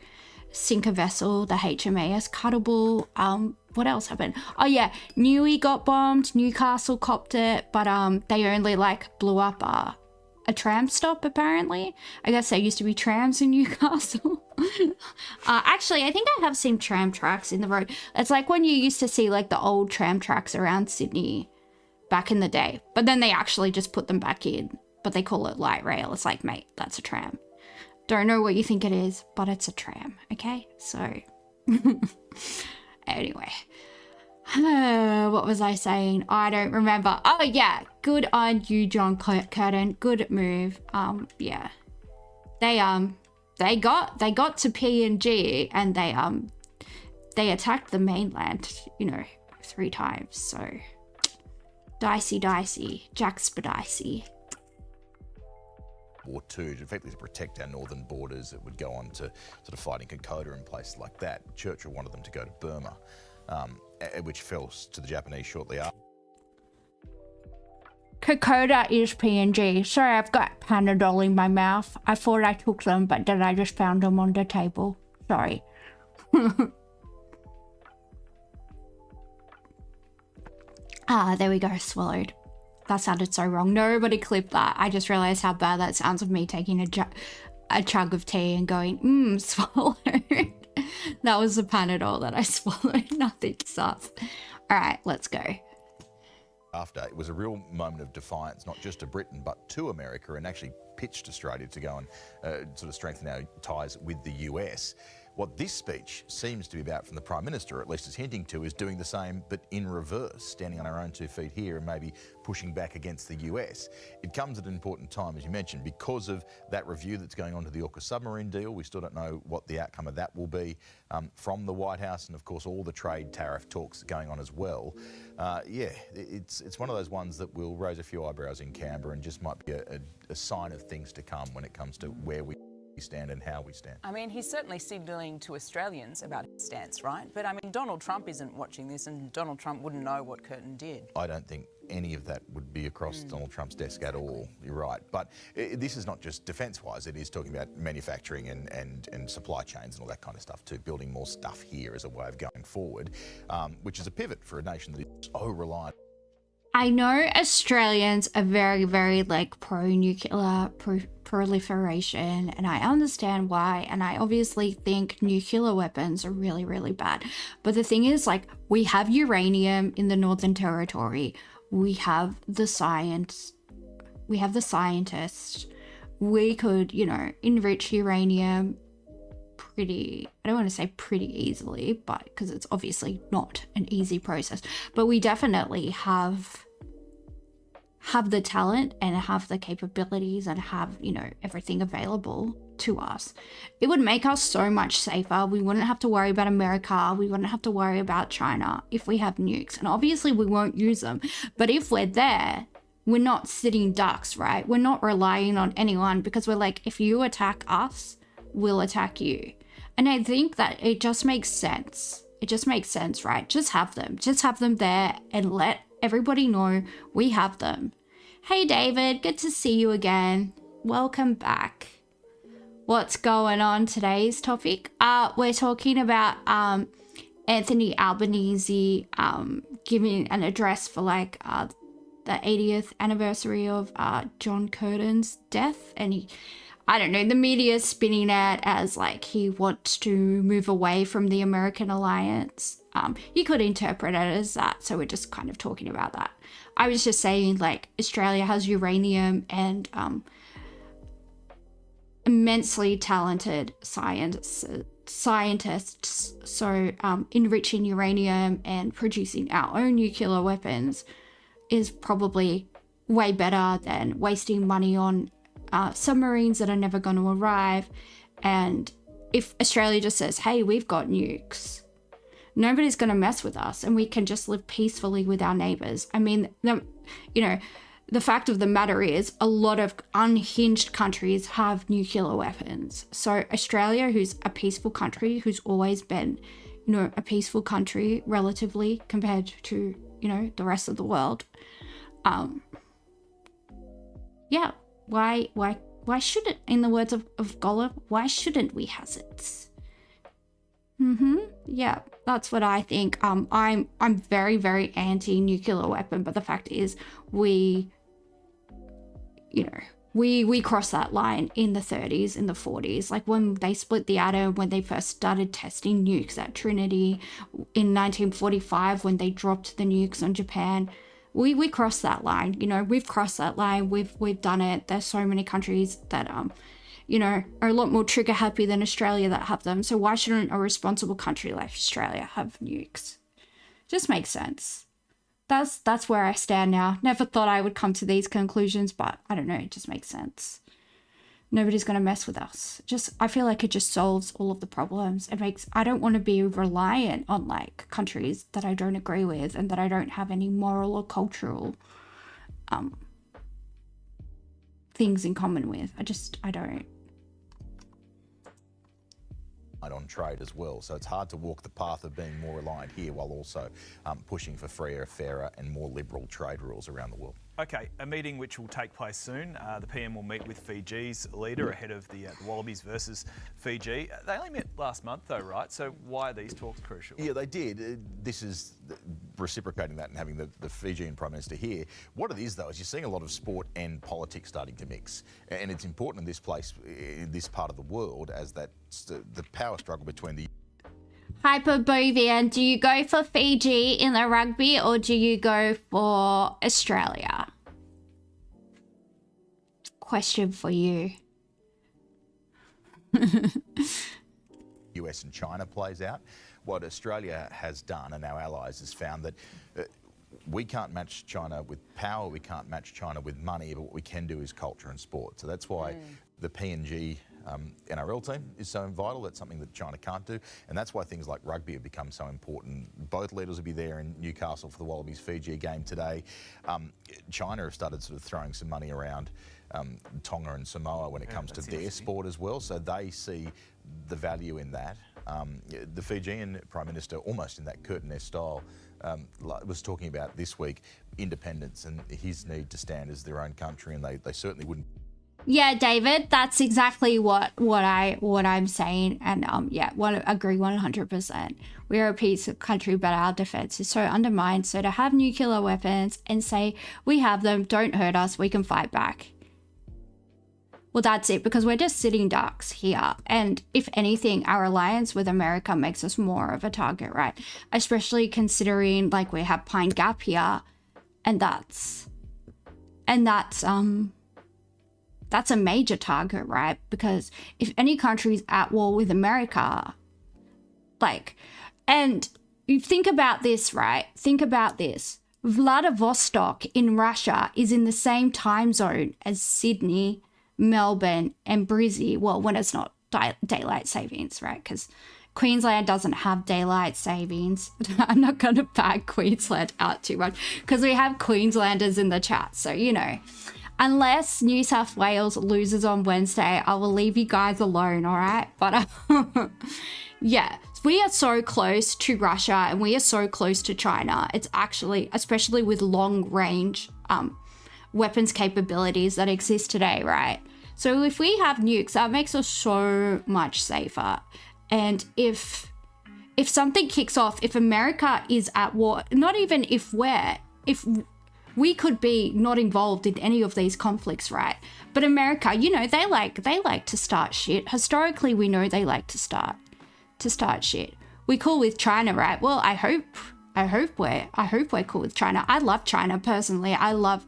[SPEAKER 1] a vessel, the HMAS Cuttable. What else happened? Oh yeah, Newey got bombed, Newcastle copped it, but they only like blew up a tram stop apparently. I guess there used to be trams in Newcastle. Actually, I think I have seen tram tracks in the road. It's like when you used to see like the old tram tracks around Sydney back in the day, but then they actually just put them back in, but they call it light rail. It's like, mate, that's a tram. Don't know what you think it is, but it's a tram, okay? So, anyway. What was I saying? I don't remember. Oh yeah, good on you, John Curtin. Good move. Yeah. They got to PNG and they attacked the mainland, you know, 3 times. So dicey, Jack Spadicy.
[SPEAKER 11] War II, effectively to protect our northern borders. It would go on to sort of fight in Kokoda and places like that. Churchill wanted them to go to Burma, which fell to the Japanese shortly after.
[SPEAKER 1] Kokoda is PNG. Sorry, I've got Panadol in my mouth. I thought I took them, but then I just found them on the table. Sorry. There we go, swallowed. That sounded so wrong. Nobody clipped that. I just realized how bad that sounds of me taking a chug of tea and going, swallowed. That was the Panadol that I swallowed. Nothing sus. All right, let's go.
[SPEAKER 11] After, it was a real moment of defiance, not just to Britain, but to America, and actually pitched Australia to go and sort of strengthen our ties with the US. What this speech seems to be about from the Prime Minister, or at least is hinting to, is doing the same, but in reverse, standing on our own 2 feet here and maybe pushing back against the US. It comes at an important time, as you mentioned, because of that review that's going on to the AUKUS submarine deal. We still don't know what the outcome of that will be from the White House, and of course all the trade tariff talks going on as well. Yeah, it's one of those ones that will raise a few eyebrows in Canberra and just might be a sign of things to come when it comes to where we stand and how we stand.
[SPEAKER 8] I mean, he's certainly signalling to Australians about his stance, right? But I mean, Donald Trump isn't watching this, and Donald Trump wouldn't know what Curtin did.
[SPEAKER 11] I don't think any of that would be across Donald Trump's desk at all. You're right. But this is not just defence-wise. It is talking about manufacturing and supply chains and all that kind of stuff too, building more stuff here as a way of going forward, which is a pivot for a nation that is so reliant.
[SPEAKER 1] I know Australians are very, very like pro-nuclear proliferation, and I understand why, and I obviously think nuclear weapons are really, really bad. But the thing is, like, we have uranium in the Northern Territory. We have the science. We have the scientists. We could, you know, enrich uranium pretty, I don't want to say pretty easily, but because it's obviously not an easy process, but we definitely have the talent and have the capabilities and have, you know, everything available to us. It would make us so much safer. We wouldn't have to worry about America. We wouldn't have to worry about China if we have nukes. And obviously we won't use them. But if we're there, we're not sitting ducks, right? We're not relying on anyone, because we're like, if you attack us, we'll attack you. And I think that it just makes sense. It just makes sense, right? Just have them. Just have them there and let everybody know we have them. Hey, David, good to see you again. Welcome back. What's going on today's topic? We're talking about Anthony Albanese giving an address for like the 80th anniversary of John Curtin's death, and I don't know, the media is spinning it as like he wants to move away from the American alliance. You could interpret it as that, so we're just kind of talking about that. I was just saying, like, Australia has uranium and immensely talented scientists, so enriching uranium and producing our own nuclear weapons is probably way better than wasting money on submarines that are never going to arrive And if Australia just says, hey, we've got nukes, nobody's going to mess with us and we can just live peacefully with our neighbors. I mean, you know, the fact of the matter is a lot of unhinged countries have nuclear weapons. So Australia, who's a peaceful country, who's always been, you know, a peaceful country relatively compared to, you know, the rest of the world. Yeah, why shouldn't, in the words of Gollum, why shouldn't we hazards? Yeah, that's what I think. I'm very, very anti-nuclear weapon, but the fact is we crossed that line in the 30s, in the 40s, like when they split the atom, when they first started testing nukes at Trinity in 1945, when they dropped the nukes on Japan. We crossed that line, you know, we've crossed that line, we've done it. There's so many countries that you know, are a lot more trigger happy than Australia that have them. So why shouldn't a responsible country like Australia have nukes? Just makes sense. That's where I stand now. Never thought I would come to these conclusions, but I don't know, it just makes sense. Nobody's going to mess with us. I feel like it just solves all of the problems. I don't want to be reliant on like countries that I don't agree with and that I don't have any moral or cultural things in common with. I don't.
[SPEAKER 11] On trade as well, so it's hard to walk the path of being more reliant here while also pushing for freer, fairer and more liberal trade rules around the world.
[SPEAKER 10] Okay, a meeting which will take place soon. The PM will meet with Fiji's leader ahead of the Wallabies versus Fiji. They only met last month though, right? So why are these talks crucial?
[SPEAKER 11] Yeah, they did. This is reciprocating that and having the Fijian Prime Minister here. What it is though is you're seeing a lot of sport and politics starting to mix. And it's important in this place, in this part of the world, as that's the power struggle between the
[SPEAKER 1] Hyperbovian, do you go for Fiji in the rugby or do you go for Australia? Question for you.
[SPEAKER 11] US and China plays out. What Australia has done and our allies has found that we can't match China with power, we can't match China with money, but what we can do is culture and sport. So that's why the PNG NRL team is so vital. That's something that China can't do, and that's why things like rugby have become so important. Both leaders will be there in Newcastle for the Wallabies-Fiji game today. China have started sort of throwing some money around Tonga and Samoa when it comes to their sport as well, so they see the value in that. The Fijian Prime Minister, almost in that Curtin-esque style, was talking about this week independence and his need to stand as their own country, and they certainly wouldn't.
[SPEAKER 1] Yeah, David, that's exactly what I'm saying, and agree 100%. We are a peaceful country, but our defense is so undermined. So to have nuclear weapons and say we have them, don't hurt us, we can fight back. Well, that's it, because we're just sitting ducks here. And if anything, our alliance with America makes us more of a target, right? Especially considering like we have Pine Gap here, and that's a major target, right? Because if any country's at war with America, like, and you think about this, right? Think about this. Vladivostok in Russia is in the same time zone as Sydney, Melbourne, and Brizzy. Well, when it's not daylight savings, right? Because Queensland doesn't have daylight savings. I'm not going to bag Queensland out too much because we have Queenslanders in the chat. So, you know, unless New South Wales loses on Wednesday, I will leave you guys alone, all right? But yeah, we are so close to Russia and we are so close to China. It's actually, especially with long range weapons capabilities that exist today, right? So if we have nukes, that makes us so much safer. And if something kicks off, if America is at war, not even if we could be not involved in any of these conflicts, right? But America, you know, they like to start shit. Historically, we know they like to start shit. We cool with China, right? Well, I hope we're cool with China. I love China personally. I love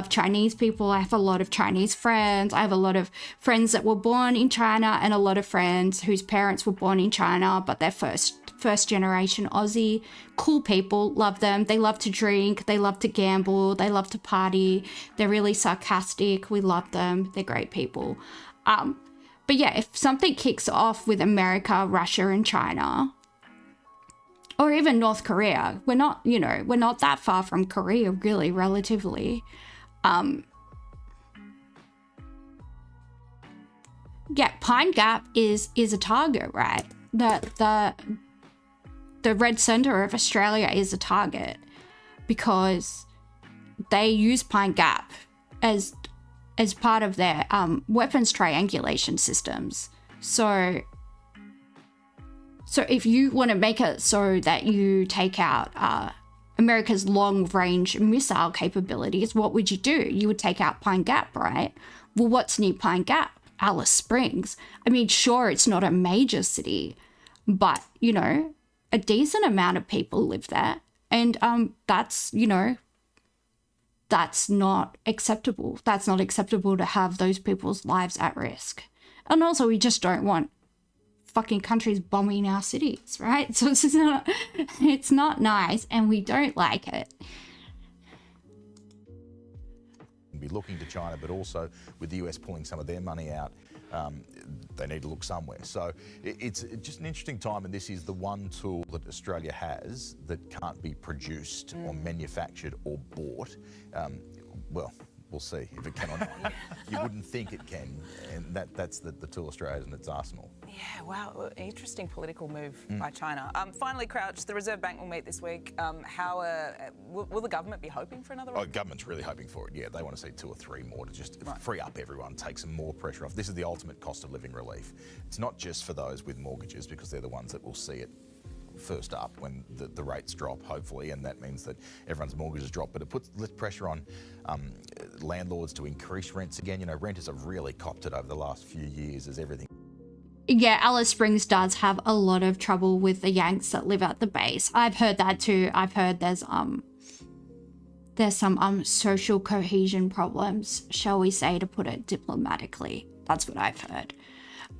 [SPEAKER 1] Chinese people. I have a lot of Chinese friends. I have a lot of friends that were born in China and a lot of friends whose parents were born in China, but they're first generation Aussie. Cool people, love them. They love to drink, they love to gamble, they love to party. They're really sarcastic. We love them. They're great people. But yeah, if something kicks off with America, Russia, and China, or even North Korea, we're not, you know, we're not that far from Korea, really, relatively. Yeah, Pine Gap is a target, right? The red centre of Australia is a target because they use Pine Gap as part of their weapons triangulation systems. So if you want to make it so that you take out America's long-range missile capabilities, what would you do? You would take out Pine Gap, right? Well, what's near Pine Gap? Alice Springs. I mean, sure, it's not a major city, but, you know, a decent amount of people live there. And that's, you know, that's not acceptable. That's not acceptable to have those people's lives at risk. And also, we just don't want fucking countries bombing our cities, right? So it's not nice, and we don't like it.
[SPEAKER 11] Be looking to China, but also with the US pulling some of their money out, they need to look somewhere. So it's just an interesting time, and this is the one tool that Australia has that can't be produced or manufactured or bought. Well, we'll see if it can or not. You wouldn't think it can, and that's the tool Australia has in its arsenal.
[SPEAKER 8] Yeah, wow, interesting political move by China. Finally, Crouch, the Reserve Bank will meet this week. Will the government be hoping for another?
[SPEAKER 11] Oh, government's really hoping for it. Yeah, they want to see 2 or 3 more to just free up everyone, take some more pressure off. This is the ultimate cost of living relief. It's not just for those with mortgages, because they're the ones that will see it first up when the rates drop, hopefully, and that means that everyone's mortgages drop. But it puts less pressure on landlords to increase rents again. You know, renters have really copped it over the last few years as everything.
[SPEAKER 1] Yeah, Alice Springs does have a lot of trouble with the Yanks that live at the base. I've heard that too. I've heard there's some social cohesion problems, shall we say, to put it diplomatically. That's what I've heard.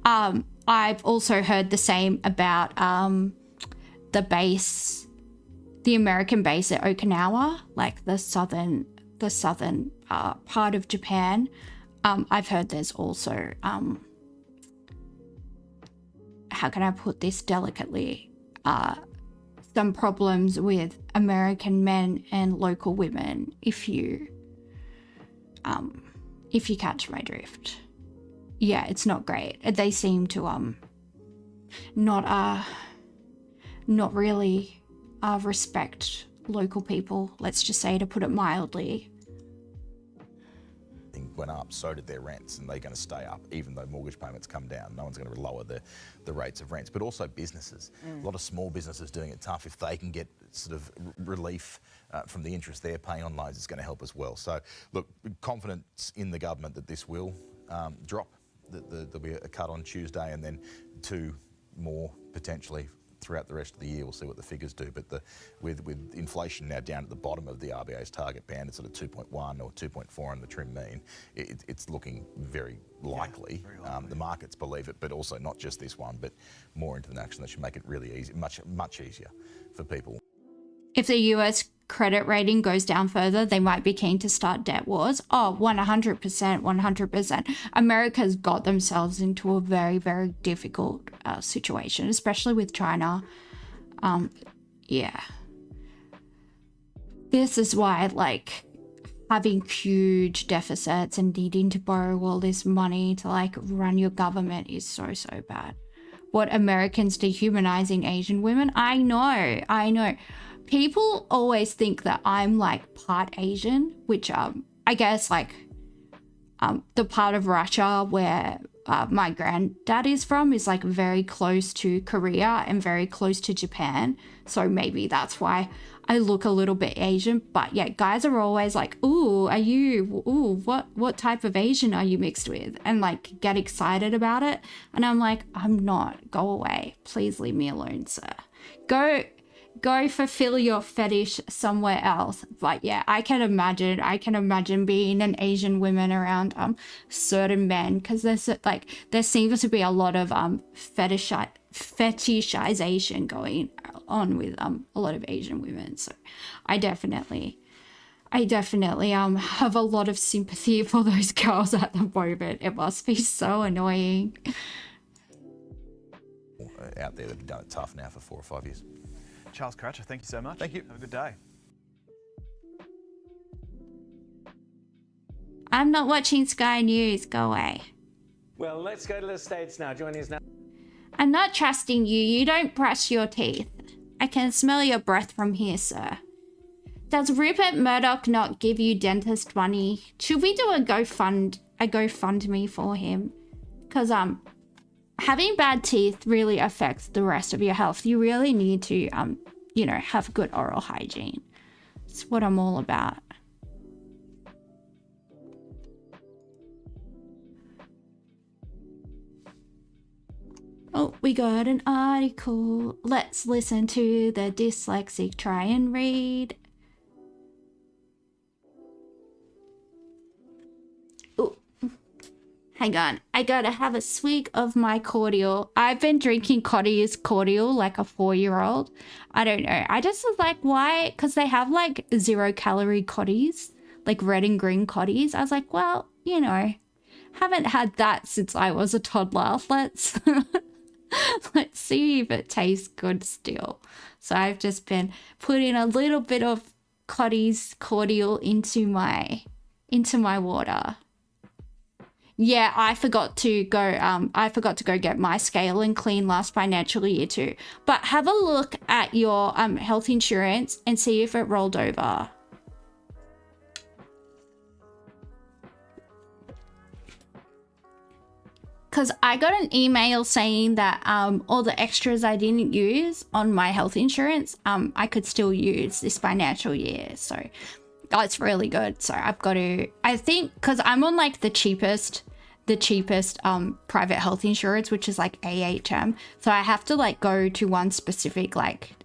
[SPEAKER 1] I've also heard the same about the base, the American base at Okinawa, like the southern part of Japan. I've heard there's also how can I put this delicately? Some problems with American men and local women, if you catch my drift. Yeah, it's not great. They seem to not really respect local people, let's just say, to put it mildly.
[SPEAKER 11] Went up, so did their rents, and they're going to stay up even though mortgage payments come down. No one's going to lower the rates of rents, but also businesses. A lot of small businesses doing it tough. If they can get sort of relief from the interest they're paying on loans, it's going to help as well. So look, confidence in the government that this will drop. There'll be a cut on Tuesday, and then 2 more potentially throughout the rest of the year. We'll see what the figures do, but with inflation now down at the bottom of the RBA's target band, it's at a 2.1 or 2.4 on the trim mean, it's looking very likely. Yeah, very likely. The markets believe it, but also not just this one, but more into the action that should make it really easy, much easier for people.
[SPEAKER 1] If the US credit rating goes down further, they might be keen to start debt wars. Oh, 100%, 100%. America's got themselves into a very, very difficult situation, especially with China. Yeah. This is why, like, having huge deficits and needing to borrow all this money to, like, run your government is so, so bad. What, Americans dehumanizing Asian women? I know. People always think that I'm like part Asian, which I guess like the part of Russia where my granddad is from is like very close to Korea and very close to Japan. So maybe that's why I look a little bit Asian. But yeah, guys are always like, what type of Asian are you mixed with? And like get excited about it. And I'm like, I'm not. Go away. Please leave me alone, sir. Go fulfill your fetish somewhere else. But yeah, I can imagine being an Asian woman around certain men, because there seems to be a lot of fetishization going on with a lot of Asian women. So I definitely I definitely have a lot of sympathy for those girls at the moment. It must be so annoying.
[SPEAKER 11] Out there that have done it tough now for 4 or 5 years.
[SPEAKER 10] Charles Cratcher, thank you so much.
[SPEAKER 11] Thank you.
[SPEAKER 10] Have a good day.
[SPEAKER 1] I'm not watching Sky News. Go away.
[SPEAKER 6] Well, let's go to the States now. Joining us now.
[SPEAKER 1] I'm not trusting you. You don't brush your teeth. I can smell your breath from here, sir. Does Rupert Murdoch not give you dentist money? Should we do a GoFundMe for him? Because having bad teeth really affects the rest of your health. You really need to you know, have good oral hygiene. It's what I'm all about. Oh, we got an article. Let's listen to the dyslexic try and read. Oh, hang on. I gotta have a swig of my cordial. I've been drinking Cotty's cordial like a 4-year-old. I don't know. I just was like, why? Because they have like 0-calorie Cotties, like red and green Cotties. I was like, well, you know, haven't had that since I was a toddler. Let's see if it tastes good still. So I've just been putting a little bit of Cotty's cordial into my water. Yeah, I forgot to go get my scale and clean last financial year too. But have a look at your health insurance and see if it rolled over. Because I got an email saying that all the extras I didn't use on my health insurance, I could still use this financial year. So that's really good. So I've got to, I think, because I'm on like the cheapest private health insurance, which is like AHM. So I have to like go to one specific like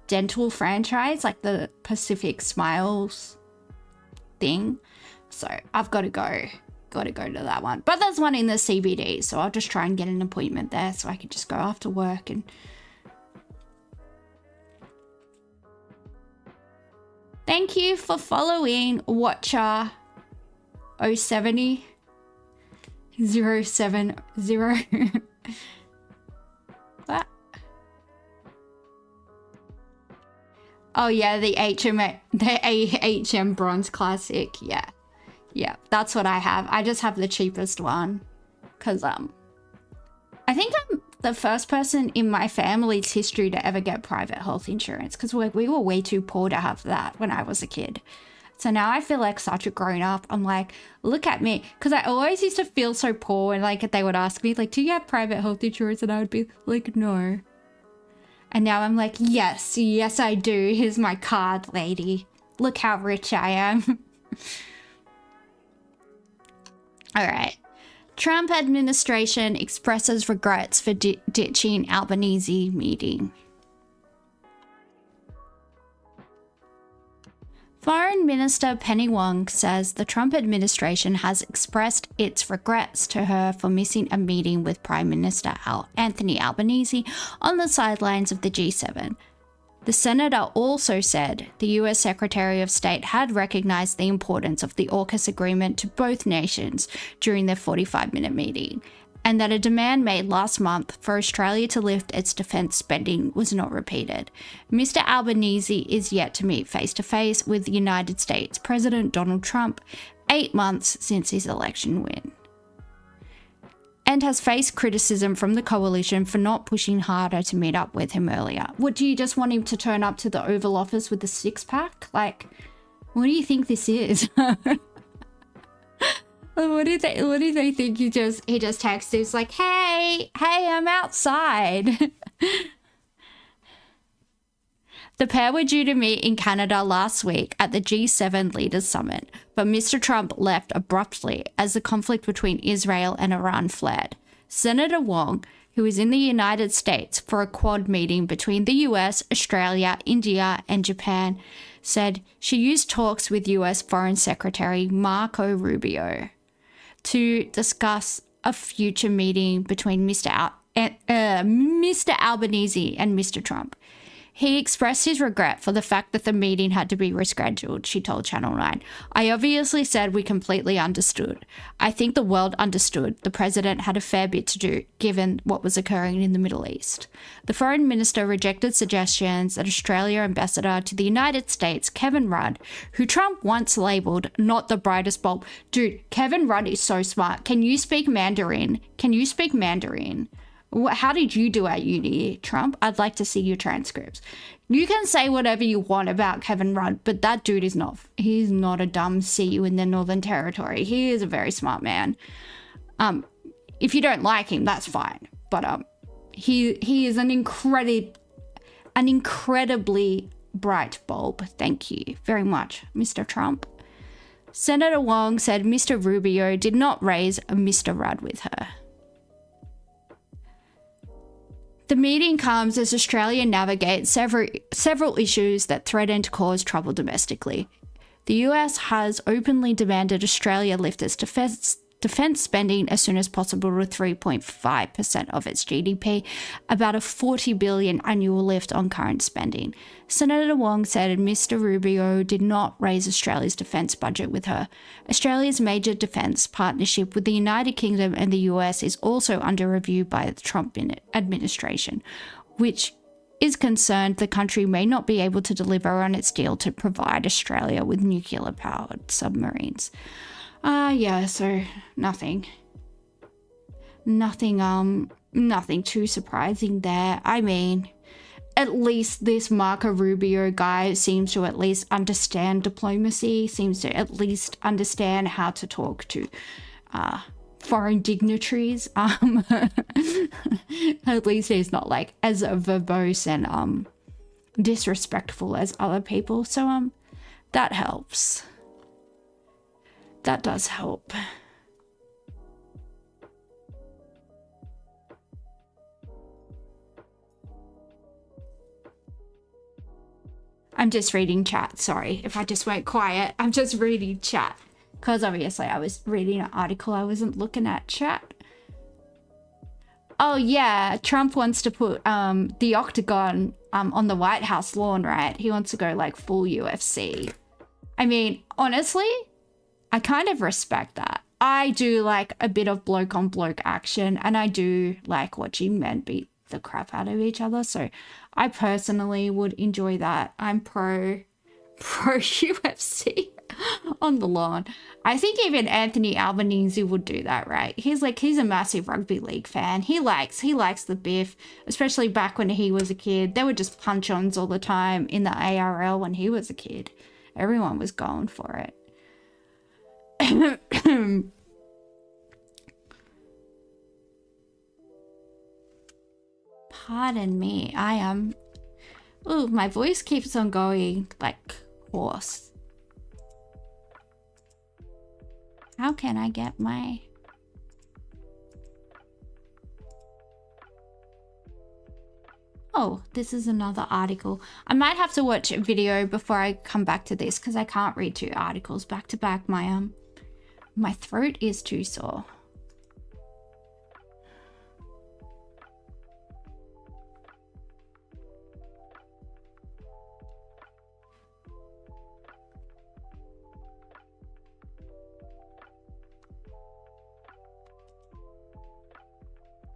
[SPEAKER 1] dental franchise, like the Pacific Smiles thing. So I've got to go to that one. But there's one in the CBD, so I'll just try and get an appointment there so I can just go after work. And thank you for following Watcher 070 070. What? Oh yeah, the AHM Bronze Classic. Yeah, that's what I have. I just have the cheapest one because I think I'm the first person in my family's history to ever get private health insurance because we were way too poor to have that when I was a kid. So now I feel like such a grown up. I'm like, look at me. Because I always used to feel so poor and like they would ask me like, do you have private health insurance? And I would be like, no. And now I'm like, yes, I do. Here's my card, lady. Look how rich I am. All right. Trump administration expresses regrets for ditching Albanese meeting. Foreign Minister Penny Wong says the Trump administration has expressed its regrets to her for missing a meeting with Prime Minister Anthony Albanese on the sidelines of the G7. The senator also said the US Secretary of State had recognized the importance of the AUKUS agreement to both nations during their 45-minute meeting, and that a demand made last month for Australia to lift its defence spending was not repeated. Mr. Albanese is yet to meet face-to-face with the United States President Donald Trump 8 months since his election win, and has faced criticism from the coalition for not pushing harder to meet up with him earlier. What, do you just want him to turn up to the Oval Office with the six-pack? Like, what do you think this is? What do they think he just texts? He's like, hey, I'm outside. The pair were due to meet in Canada last week at the G7 Leaders Summit, but Mr. Trump left abruptly as the conflict between Israel and Iran flared. Senator Wong, who is in the United States for a Quad meeting between the US, Australia, India, and Japan, said she used talks with US Foreign Secretary Marco Rubio to discuss a future meeting between Mr. Albanese and Mr. Trump. He expressed his regret for the fact that the meeting had to be rescheduled, she told Channel 9. I obviously said we completely understood. I think the world understood the president had a fair bit to do, given what was occurring in the Middle East. The foreign minister rejected suggestions that Australia ambassador to the United States, Kevin Rudd, who Trump once labelled not the brightest bulb. Dude, Kevin Rudd is so smart. Can you speak Mandarin? Can you speak Mandarin? How did you do at uni, Trump? I'd like to see your transcripts. You can say whatever you want about Kevin Rudd, but that dude is not, he's not a dumb CU in the Northern Territory. He is a very smart man. If you don't like him, that's fine. But he is an incredibly bright bulb. Thank you very much, Mr. Trump. Senator Wong said Mr. Rubio did not raise Mr. Rudd with her. The meeting comes as Australia navigates several issues that threaten to cause trouble domestically. The US has openly demanded Australia lift its defence spending as soon as possible to 3.5% of its GDP, about a $40 billion annual lift on current spending. Senator Wong said Mr. Rubio did not raise Australia's defence budget with her. Australia's major defence partnership with the United Kingdom and the US is also under review by the Trump administration, which is concerned the country may not be able to deliver on its deal to provide Australia with nuclear-powered submarines. Yeah, so nothing too surprising there. I mean, at least this Marco Rubio guy seems to at least understand diplomacy, seems to at least understand how to talk to foreign dignitaries. At least he's not like as verbose and disrespectful as other people. So that helps. That does help. I'm just reading chat. Sorry if I just went quiet. I'm just reading chat. Because obviously I was reading an article. I wasn't looking at chat. Oh yeah, Trump wants to put the octagon on the White House lawn, right? He wants to go like full UFC. I mean, honestly, I kind of respect that. I do like a bit of bloke on bloke action, and I do like watching men beat the crap out of each other. So I personally would enjoy that. I'm pro UFC on the lawn. I think even Anthony Albanese would do that, right? He's a massive rugby league fan. He likes the biff, especially back when he was a kid. There were just punch-ons all the time in the ARL when he was a kid. Everyone was going for it. Pardon me, I am... Ooh, my voice keeps on going like hoarse. How can I get my... Oh, this is another article. I might have to watch a video before I come back to this because I can't read 2 articles back to back. My throat is too sore.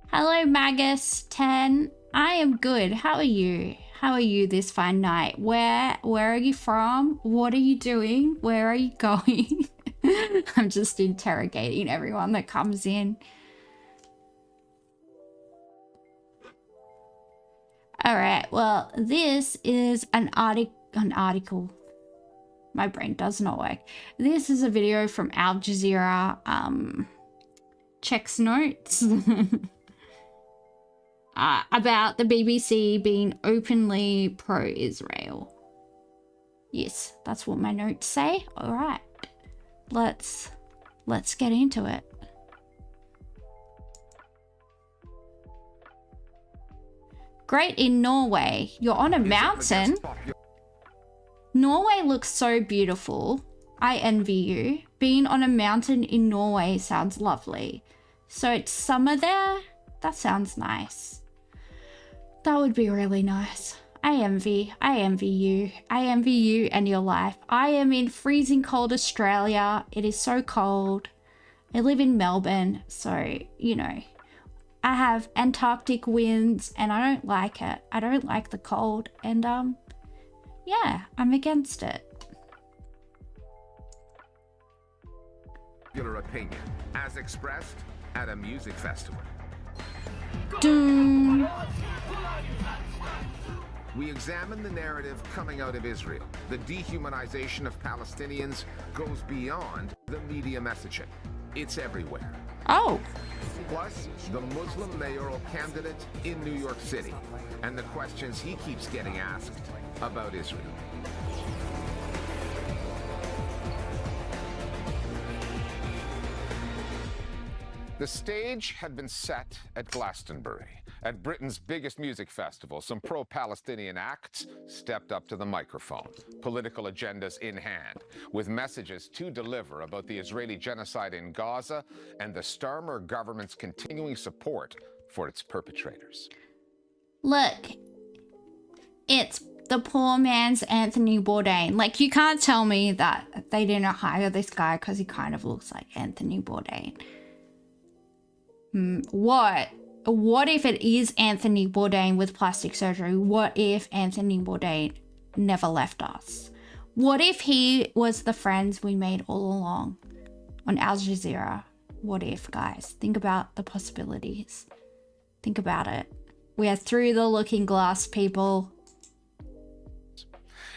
[SPEAKER 1] Hello, Magus10. I am good. How are you? How are you this fine night? Where are you from? What are you doing? Where are you going? I'm just interrogating everyone that comes in. All right. Well, this is an article. My brain does not work. This is a video from Al Jazeera. Checks notes. About the BBC being openly pro-Israel. Yes, that's what my notes say. All right, let's get into it. Great in Norway. You're on a mountain. Norway looks so beautiful. I envy you. Being on a mountain in Norway sounds lovely. So it's summer there? That sounds nice. That would be really nice. I envy you. I envy you and your life. I am in freezing cold Australia. It is so cold. I live in Melbourne, so, you know, I have Antarctic winds and I don't like it. I don't like the cold and, yeah, I'm against it.
[SPEAKER 12] Popular opinion, as expressed at a music festival.
[SPEAKER 1] Doom.
[SPEAKER 12] We examine the narrative coming out of Israel. The dehumanization of Palestinians goes beyond the media messaging. It's everywhere.
[SPEAKER 1] Oh.
[SPEAKER 12] Plus, the Muslim mayoral candidate in New York City and the questions he keeps getting asked about Israel. The stage had been set at Glastonbury. At Britain's biggest music festival, some pro-Palestinian acts stepped up to the microphone, political agendas in hand, with messages to deliver about the Israeli genocide in Gaza and the Starmer government's continuing support for its perpetrators.
[SPEAKER 1] Look, it's the poor man's Anthony Bourdain. Like, you can't tell me that they didn't hire this guy because he kind of looks like Anthony Bourdain. What if it is Anthony Bourdain with plastic surgery? What if Anthony Bourdain never left us? What if he was the friends we made all along on Al Jazeera? What if, guys? Think about the possibilities. Think about it. We are through the looking glass, people.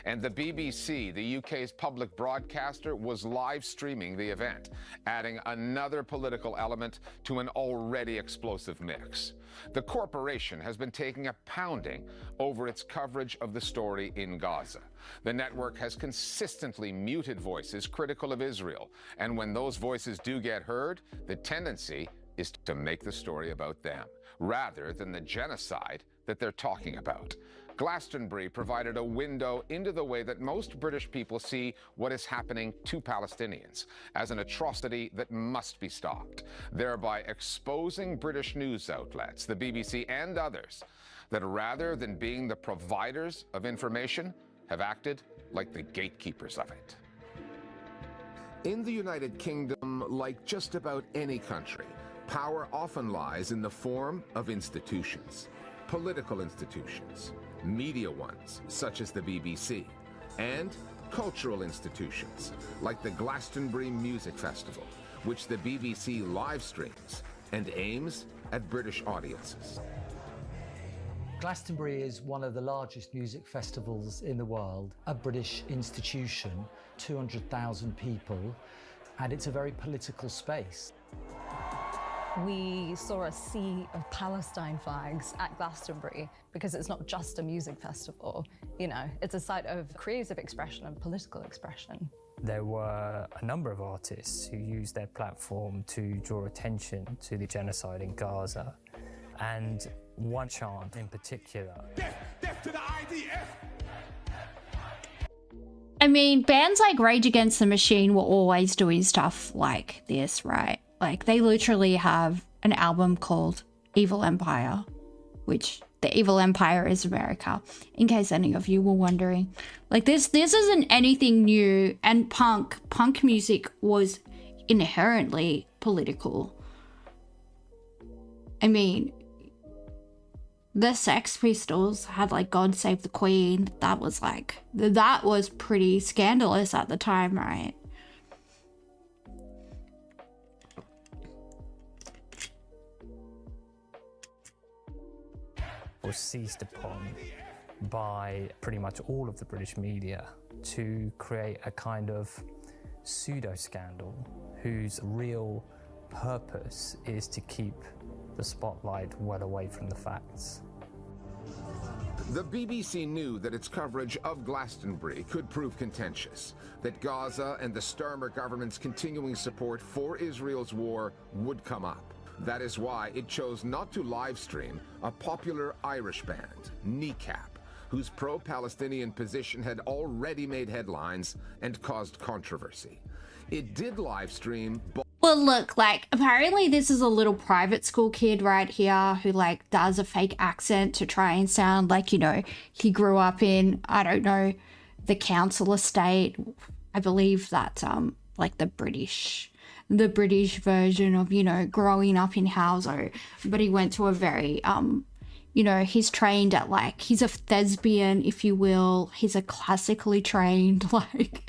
[SPEAKER 12] And the BBC, the UK's public broadcaster, was live streaming the event, adding another political element to an already explosive mix. The corporation has been taking a pounding over its coverage of the story in Gaza. The network has consistently muted voices critical of Israel, and when those voices do get heard, the tendency is to make the story about them, rather than the genocide that they're talking about. Glastonbury provided a window into the way that most British people see what is happening to Palestinians as an atrocity that must be stopped, thereby exposing British news outlets, the BBC and others, that rather than being the providers of information, have acted like the gatekeepers of it. In the United Kingdom, like just about any country, power often lies in the form of institutions. Political institutions, media ones, such as the BBC, and cultural institutions, like the Glastonbury Music Festival, which the BBC live streams and aims at British audiences.
[SPEAKER 13] Glastonbury is one of the largest music festivals in the world, a British institution, 200,000 people, and it's a very political space.
[SPEAKER 14] We saw a sea of Palestine flags at Glastonbury because it's not just a music festival. You know, it's a site of creative expression and political expression.
[SPEAKER 15] There were a number of artists who used their platform to draw attention to the genocide in Gaza, and one chant in particular.
[SPEAKER 12] Death to the IDF!
[SPEAKER 1] I mean, bands like Rage Against the Machine were always doing stuff like this, right? Like, they literally have an album called Evil Empire, which the Evil Empire is America, in case any of you were wondering. Like, this isn't anything new, and punk music was inherently political. I mean, the Sex Pistols had, like, God Save the Queen. That was pretty scandalous at the time, right?
[SPEAKER 15] Was seized upon by pretty much all of the British media to create a kind of pseudo-scandal whose real purpose is to keep the spotlight well away from the facts.
[SPEAKER 12] The BBC knew that its coverage of Glastonbury could prove contentious, that Gaza and the Starmer government's continuing support for Israel's war would come up. That is why it chose not to live stream a popular Irish band, Kneecap, whose pro-Palestinian position had already made headlines and caused controversy. It did live stream...
[SPEAKER 1] Well, look, like, apparently this is a little private school kid right here who, like, does a fake accent to try and sound like, you know, he grew up in, I don't know, the council estate. I believe that's, like, the British version of, you know, growing up in Hauso. But he went to a very, you know, he's trained at, like, he's a thespian, if you will. He's a classically trained, like,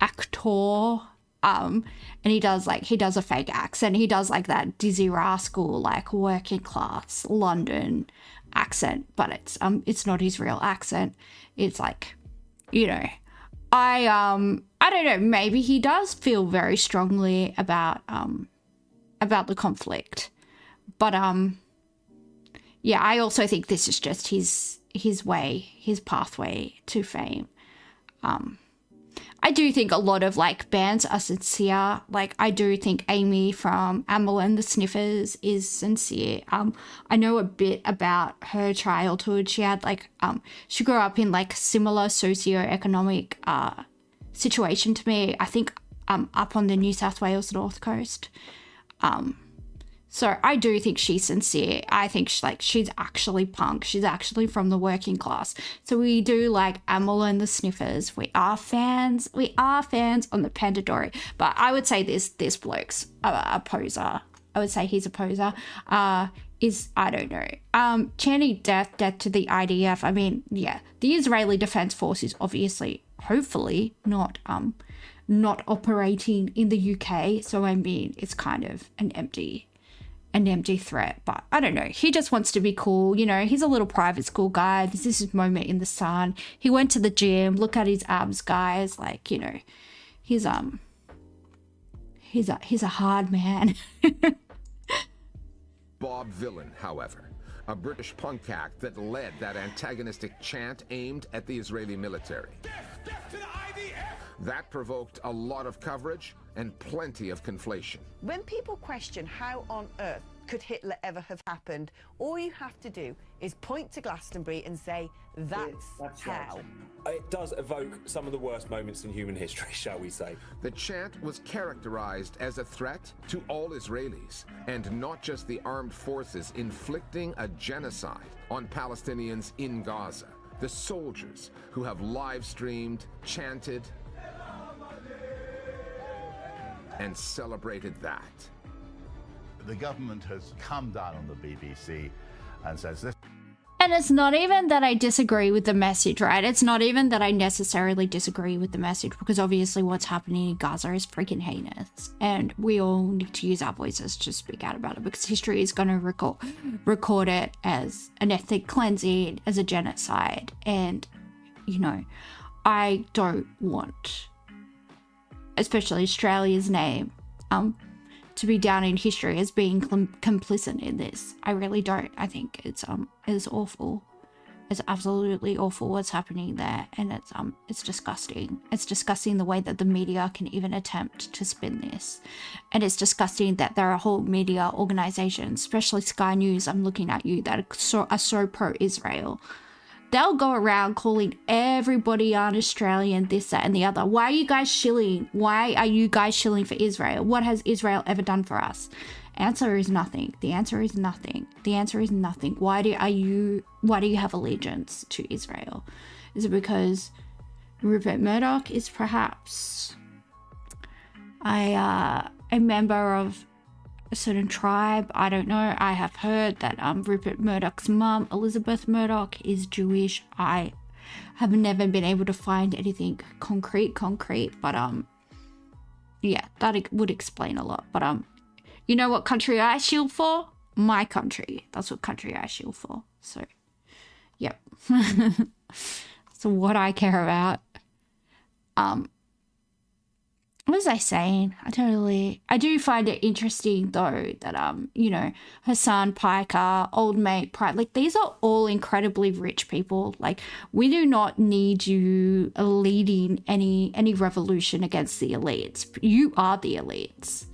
[SPEAKER 1] actor. And he does a fake accent. He does like that Dizzy Rascal, like working class London accent, but it's not his real accent. It's like, you know, I don't know, maybe he does feel very strongly about the conflict. But yeah, I also think this is just his way, his pathway to fame. I do think a lot of, like, bands are sincere. Like, I do think Amy from Amel and the Sniffers is sincere. I know a bit about her childhood. She had, like, she grew up in, like, similar socioeconomic situation to me. I think up on the New South Wales North Coast. So I do think she's sincere. I think she's actually punk. She's actually from the working class. So we do like Amel and the Sniffers. We are fans. We are fans on the Pandadori. But I would say this bloke's a poser. I would say he's a poser. I don't know. Chanting death to the IDF. I mean, yeah, the Israeli Defense Force is obviously, hopefully, not operating in the UK. So I mean, it's kind of an empty threat. But I don't know, he just wants to be cool, you know. He's a little private school guy. This is his moment in the sun. He went to the gym. Look at his abs, guys. Like, you know, he's a hard man.
[SPEAKER 12] Bob Villain, however, a British punk act that led that antagonistic chant aimed at the Israeli military. That provoked a lot of coverage and plenty of conflation.
[SPEAKER 16] When people question how on earth could Hitler ever have happened, all you have to do is point to Glastonbury and say, that's how.
[SPEAKER 6] Right. It does evoke some of the worst moments in human history, shall we say.
[SPEAKER 12] The chant was characterized as a threat to all Israelis, and not just the armed forces inflicting a genocide on Palestinians in Gaza. The soldiers who have live-streamed, chanted, and celebrated that.
[SPEAKER 17] The government has come down on the BBC and says this.
[SPEAKER 1] And it's not even that I disagree with the message, right? It's not even that I necessarily disagree with the message, because obviously what's happening in Gaza is freaking heinous. And we all need to use our voices to speak out about it, because history is going to record it as an ethnic cleansing, as a genocide. And, you know, I don't want, especially Australia's name, to be down in history as being complicit in this. I really don't. I think it's awful. It's absolutely awful what's happening there, and it's disgusting. It's disgusting the way that the media can even attempt to spin this, and it's disgusting that there are whole media organizations, especially Sky News. I'm looking at you, that are so pro-Israel. They'll go around calling everybody on Australian this, that, and the other. Why are you guys shilling? Why are you guys shilling for Israel? What has Israel ever done for us? Answer is nothing. The answer is nothing. The answer is nothing. Why do you have allegiance to Israel? Is it because Rupert Murdoch is perhaps a member of a certain tribe? I don't know. I have heard that Rupert Murdoch's mum, Elizabeth Murdoch, is Jewish. I have never been able to find anything concrete, but yeah, that would explain a lot. But you know what country I shield for? My country. That's what country I shield for. So, yep. So what I care about. What was I saying? I do find it interesting though that you know, Hassan Piker, old mate Pride, like these are all incredibly rich people. Like, we do not need you leading any revolution against the elites. You are the elites.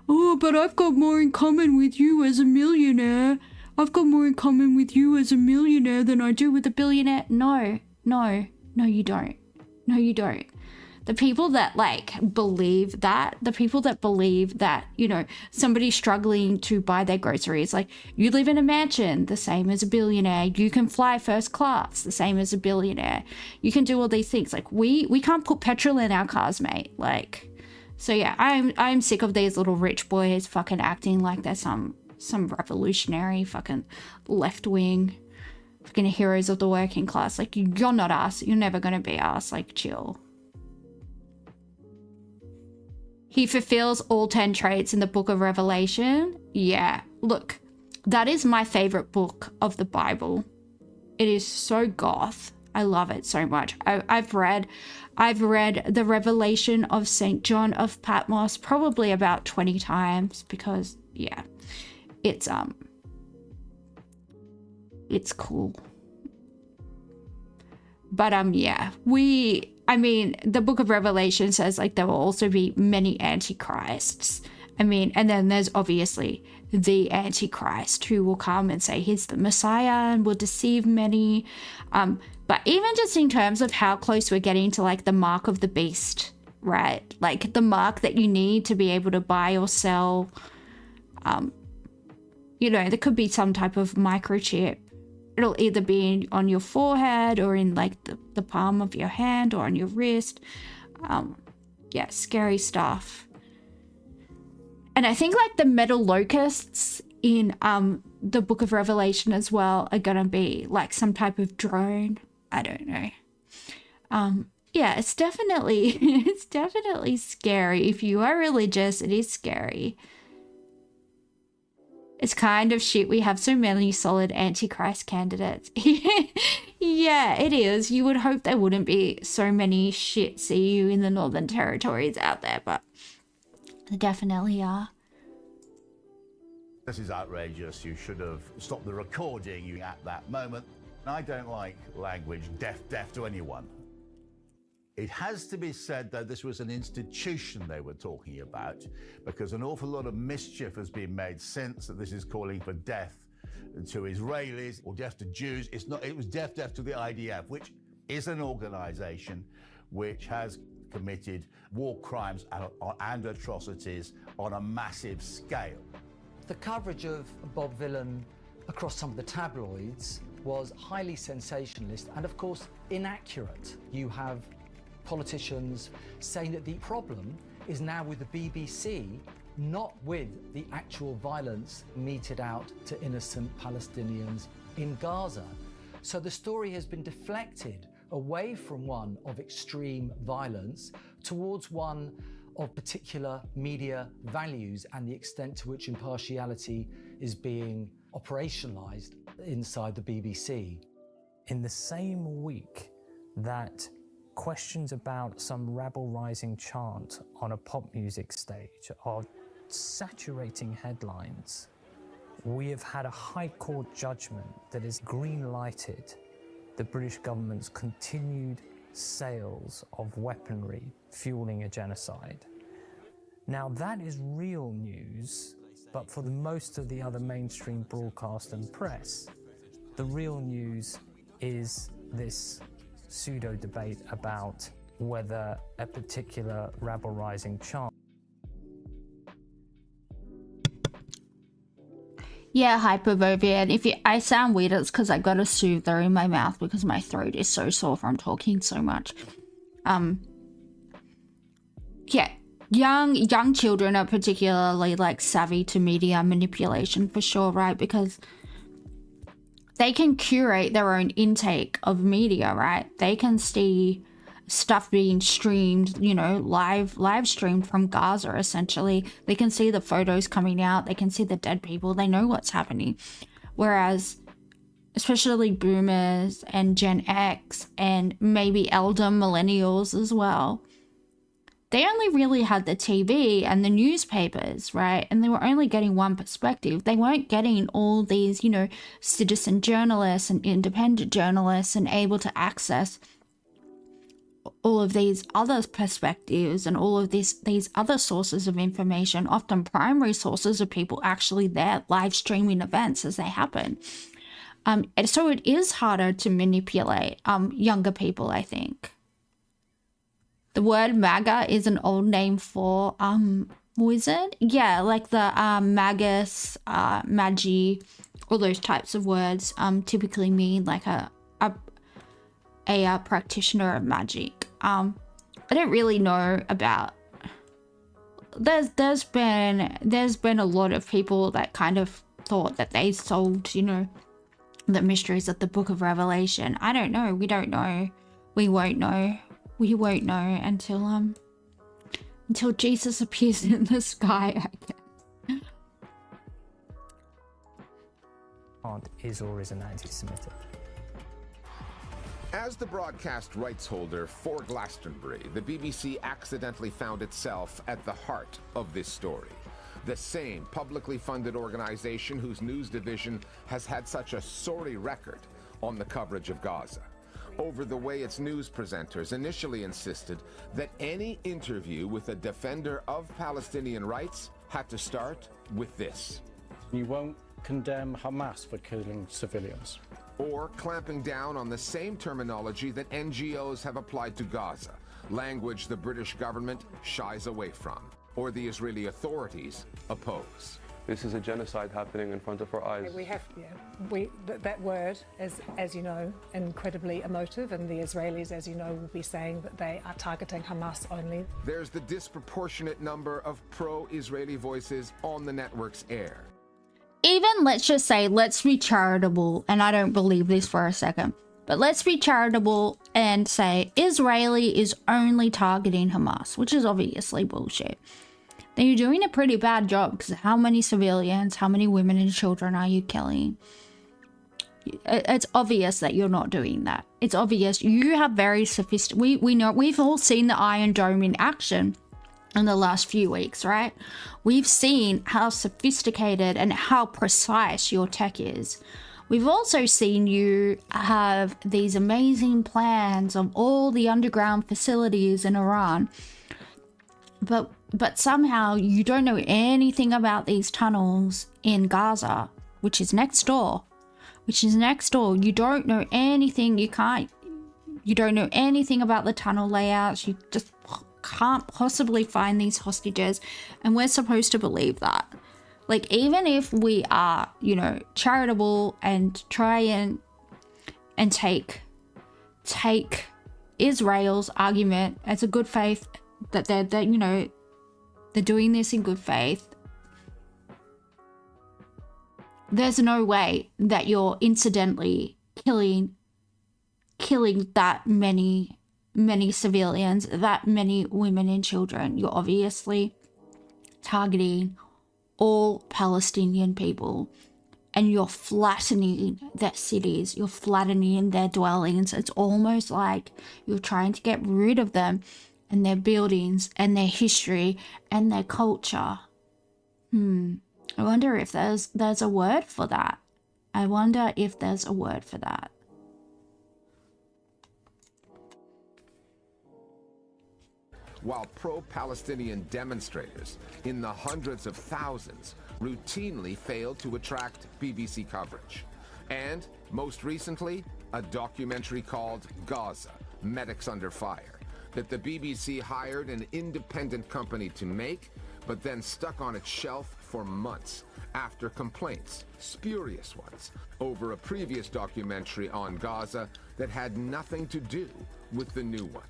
[SPEAKER 1] Oh, but I've got more in common with you as a millionaire. I've got more in common with you as a millionaire than I do with a billionaire. No, you don't. No, you don't. The people that like believe that, you know, somebody struggling to buy their groceries, like you live in a mansion, the same as a billionaire. You can fly first class, the same as a billionaire. You can do all these things. Like we can't put petrol in our cars, mate. Like, so yeah, I'm sick of these little rich boys fucking acting like they're some revolutionary fucking left wing fucking heroes of the working class. Like, you're not us. You're never gonna be us. Like, chill. He fulfills all 10 traits in the book of Revelation. Yeah, look, that is my favorite book of the Bible. It is so goth. I love it so much. I've read the Revelation of St. John of Patmos probably about 20 times because, yeah, it's cool. But yeah, I mean, the book of Revelation says like there will also be many antichrists. I mean, and then there's obviously the Antichrist who will come and say he's the Messiah and will deceive many. But even just in terms of how close we're getting to like the mark of the beast, right? Like the mark that you need to be able to buy or sell. You know, there could be some type of microchip. It'll either be on your forehead or in like the palm of your hand or on your wrist. Yeah, scary stuff. And I think like the metal locusts in the book of Revelation as well are gonna be like some type of drone. I don't know. Yeah, it's definitely scary. If you are religious, it is scary. It's kind of shit we have so many solid Antichrist candidates. Yeah, it is. You would hope there wouldn't be so many shit CU in the Northern Territories out there, but there definitely are.
[SPEAKER 17] This is outrageous. You should have stopped the recording at that moment. I don't like language deaf to anyone. It has to be said that this was an institution they were talking about, because an awful lot of mischief has been made since that this is calling for death to Israelis or death to Jews. It's not. It was death to the IDF, which is an organization which has committed war crimes and atrocities on a massive scale.
[SPEAKER 13] The coverage of Bob Vylan across some of the tabloids was highly sensationalist and, of course, inaccurate. You have politicians saying that the problem is now with the BBC, not with the actual violence meted out to innocent Palestinians in Gaza. So the story has been deflected away from one of extreme violence towards one of particular media values and the extent to which impartiality is being operationalized inside the BBC.
[SPEAKER 15] In the same week that questions about some rabble-rising chant on a pop music stage are saturating headlines, we have had a High Court judgment that has green-lighted the British government's continued sales of weaponry fueling a genocide. Now that is real news, but for most of the other mainstream broadcast and press, the real news is this pseudo debate about whether a particular rabble-rising chant.
[SPEAKER 1] Yeah, Hyperbovian. I sound weird, it's because I got a soother in my mouth because my throat is so sore from talking so much. Yeah, young children are particularly like savvy to media manipulation for sure, right? Because they can curate their own intake of media, right? They can see stuff being streamed, you know, live streamed from Gaza, essentially. They can see the photos coming out. They can see the dead people. They know what's happening. Whereas, especially boomers and Gen X and maybe elder millennials as well, they only really had the TV and the newspapers, right? And they were only getting one perspective. They weren't getting all these, you know, citizen journalists and independent journalists and able to access all of these other perspectives and all of these other sources of information, often primary sources of people actually there live streaming events as they happen. And so it is harder to manipulate younger people, I think. The word MAGA is an old name for wizard. Yeah, like the magus, magi, all those types of words typically mean like a practitioner of magic. I don't really know about. There's been a lot of people that kind of thought that they solved, you know, the mysteries of the Book of Revelation. I don't know. We don't know. We won't know. We won't know until Jesus appears in the sky, I guess.
[SPEAKER 15] Is or isn't anti-Semitic.
[SPEAKER 12] As the broadcast rights holder for Glastonbury, the BBC accidentally found itself at the heart of this story. The same publicly funded organization whose news division has had such a sorry record on the coverage of Gaza, over the way its news presenters initially insisted that any interview with a defender of Palestinian rights had to start with this.
[SPEAKER 7] You won't condemn Hamas for killing civilians.
[SPEAKER 12] Or clamping down on the same terminology that NGOs have applied to Gaza, language the British government shies away from, or the Israeli authorities oppose.
[SPEAKER 18] This is a genocide happening in front of our eyes.
[SPEAKER 19] We have, that word is, as you know, incredibly emotive, and the Israelis, as you know, will be saying that they are targeting Hamas only.
[SPEAKER 12] There's the disproportionate number of pro-Israeli voices on the network's air.
[SPEAKER 1] Even, let's just say, let's be charitable, and I don't believe this for a second, but let's be charitable and say Israeli is only targeting Hamas, which is obviously bullshit. Then you're doing a pretty bad job, because how many civilians, how many women and children are you killing? It's obvious that you're not doing that. It's obvious you have very sophisticated. We know, we've all seen the Iron Dome in action in the last few weeks, right? We've seen how sophisticated and how precise your tech is. We've also seen you have these amazing plans of all the underground facilities in Iran. But somehow you don't know anything about these tunnels in Gaza, which is next door. You don't know anything. You don't know anything about the tunnel layouts. You just can't possibly find these hostages. And we're supposed to believe that. Like, even if we are, you know, charitable and try and take Israel's argument as a good faith, that they're you know, they're doing this in good faith, there's no way that you're incidentally killing that many civilians, that many women and children. You're obviously targeting all Palestinian people, and you're flattening their cities, you're flattening their dwellings. It's almost like you're trying to get rid of them and their buildings and their history and their culture. I wonder if there's a word for that. I wonder if there's a word for that.
[SPEAKER 12] While pro-Palestinian demonstrators in the hundreds of thousands routinely failed to attract BBC coverage. And, most recently, a documentary called Gaza, Medics Under Fire, that the BBC hired an independent company to make, but then stuck on its shelf for months after complaints, spurious ones, over a previous documentary on Gaza that had nothing to do with the new one.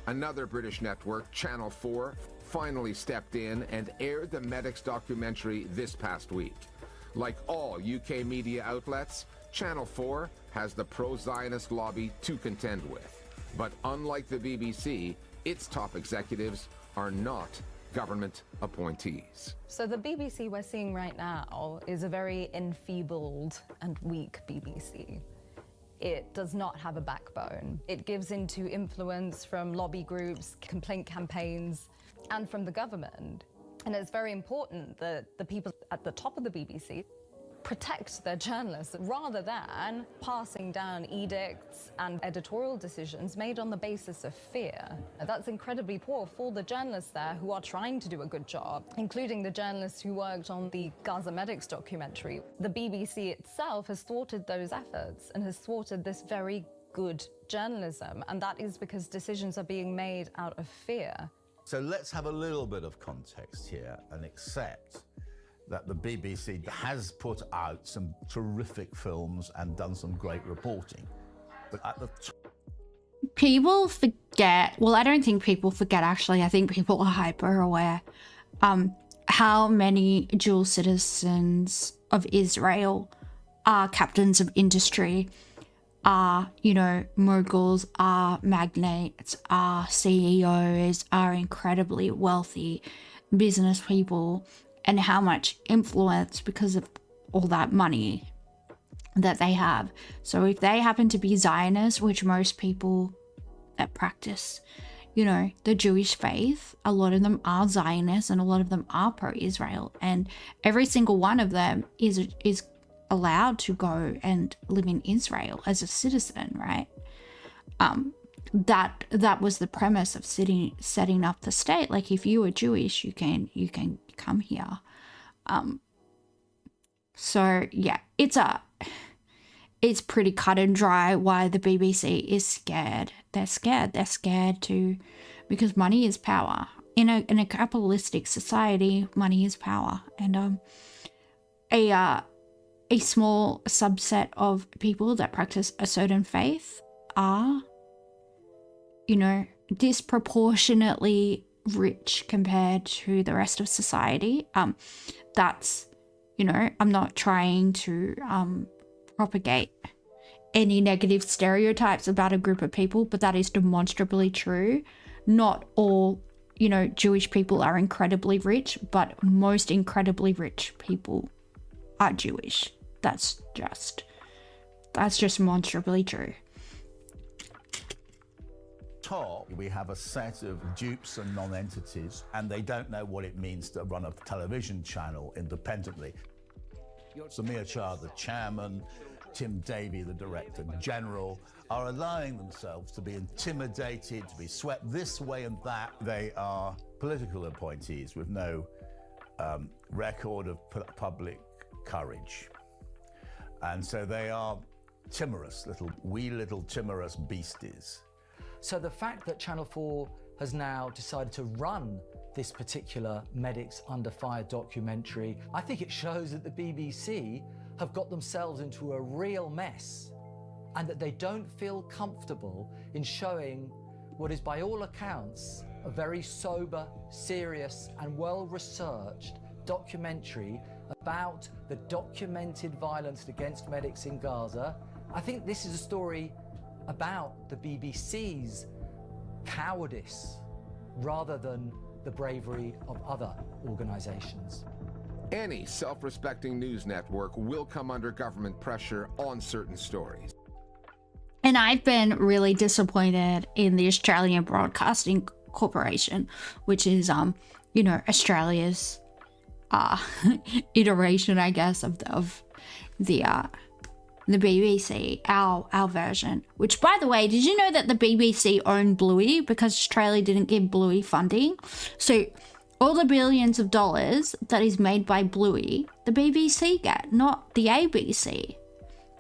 [SPEAKER 12] Another British network, Channel 4, finally stepped in and aired the Medics documentary this past week. Like all UK media outlets, Channel 4 has the pro-Zionist lobby to contend with. But unlike the BBC, its top executives are not government appointees.
[SPEAKER 14] So the BBC we're seeing right now is a very enfeebled and weak BBC. It does not have a backbone. It gives into influence from lobby groups, complaint campaigns, and from the government. And it's very important that the people at the top of the BBC protect their journalists rather than passing down edicts and editorial decisions made on the basis of fear. That's incredibly poor for the journalists there who are trying to do a good job, including the journalists who worked on the Gaza Medics documentary. The BBC itself has thwarted those efforts and has thwarted this very good journalism, and that is because decisions are being made out of fear.
[SPEAKER 17] So let's have a little bit of context here and accept that the BBC has put out some terrific films and done some great reporting. But at the
[SPEAKER 1] People forget, well, I don't think people forget actually, I think people are hyper aware how many dual citizens of Israel are captains of industry, are, you know, moguls, are magnates, are CEOs, are incredibly wealthy business people, and how much influence because of all that money that they have. So if they happen to be Zionists, which most people that practice, you know, the Jewish faith, a lot of them are Zionists and a lot of them are pro-Israel, and every single one of them is allowed to go and live in Israel as a citizen, right? That was the premise of setting up the state. Like, if you are Jewish, you can come here. So yeah, it's pretty cut and dry why the BBC is scared. They're scared too, because money is power. In a capitalistic society, money is power, and a small subset of people that practice a certain faith are, you know, disproportionately rich compared to the rest of society. That's, you know, I'm not trying to propagate any negative stereotypes about a group of people, but that is demonstrably true. Not all, you know, Jewish people are incredibly rich, but most incredibly rich people are Jewish. That's just demonstrably true.
[SPEAKER 17] Top, we have a set of dupes and non-entities, and they don't know what it means to run a television channel independently. Samir Shah, the chairman, Tim Davie, the director general, are allowing themselves to be intimidated, to be swept this way and that. They are political appointees with no record of public courage. And so they are timorous, little timorous beasties.
[SPEAKER 13] So the fact that Channel 4 has now decided to run this particular Medics Under Fire documentary, I think it shows that the BBC have got themselves into a real mess, and that they don't feel comfortable in showing what is, by all accounts, a very sober, serious and well-researched documentary about the documented violence against medics in Gaza. I think this is a story about the BBC's cowardice rather than the bravery of other organisations.
[SPEAKER 12] Any self-respecting news network will come under government pressure on certain stories.
[SPEAKER 1] And I've been really disappointed in the Australian Broadcasting Corporation, which is, you know, Australia's iteration, I guess, of the BBC, our version. Which, by the way, did you know that the BBC owned Bluey because Australia didn't give Bluey funding? So all the billions of dollars that is made by Bluey, the BBC get, not the ABC.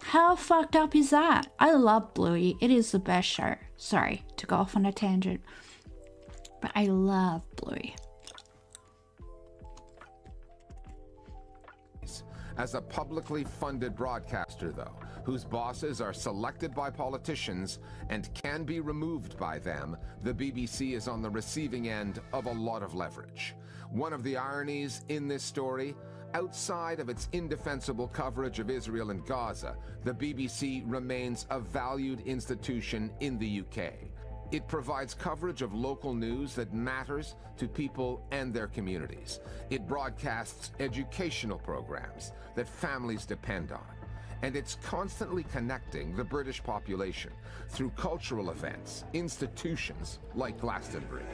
[SPEAKER 1] How fucked up is that? I love Bluey. It is the best show. Sorry to go off on a tangent, but I love Bluey.
[SPEAKER 12] As a publicly funded broadcaster, though, whose bosses are selected by politicians and can be removed by them, the BBC is on the receiving end of a lot of leverage. One of the ironies in this story, outside of its indefensible coverage of Israel and Gaza, the BBC remains a valued institution in the UK. It provides coverage of local news that matters to people and their communities. It broadcasts educational programs that families depend on. And it's constantly connecting the British population through cultural events, institutions like Glastonbury.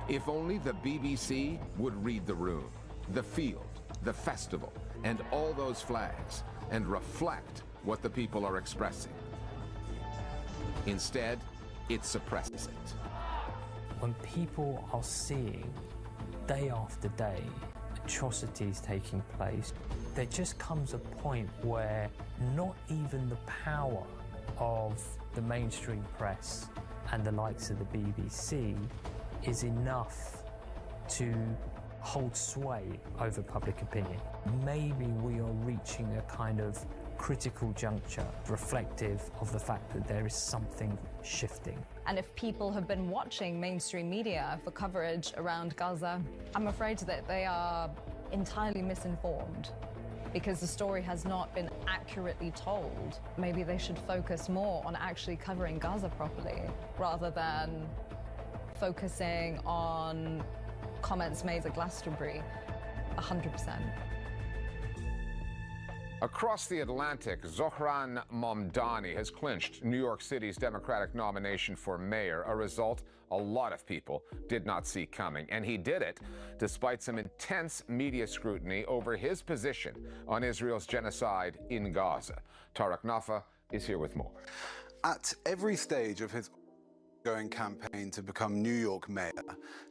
[SPEAKER 12] If only the BBC would read the room, the field, the festival, and all those flags, and reflect what the people are expressing. Instead, it suppresses it.
[SPEAKER 15] When people are seeing day after day atrocities taking place, there just comes a point where not even the power of the mainstream press and the likes of the BBC is enough to hold sway over public opinion. Maybe we are reaching a kind of critical juncture reflective of the fact that there is something shifting.
[SPEAKER 14] And if people have been watching mainstream media for coverage around Gaza, I'm afraid that they are entirely misinformed because the story has not been accurately told. Maybe they should focus more on actually covering Gaza properly rather than focusing on comments made at Glastonbury. 100%.
[SPEAKER 12] Across the Atlantic, Zohran Mamdani has clinched New York City's Democratic nomination for mayor, a result a lot of people did not see coming. And he did it despite some intense media scrutiny over his position on Israel's genocide in Gaza. Tarek Nafa is here with more.
[SPEAKER 20] At every stage of his ongoing campaign to become New York mayor,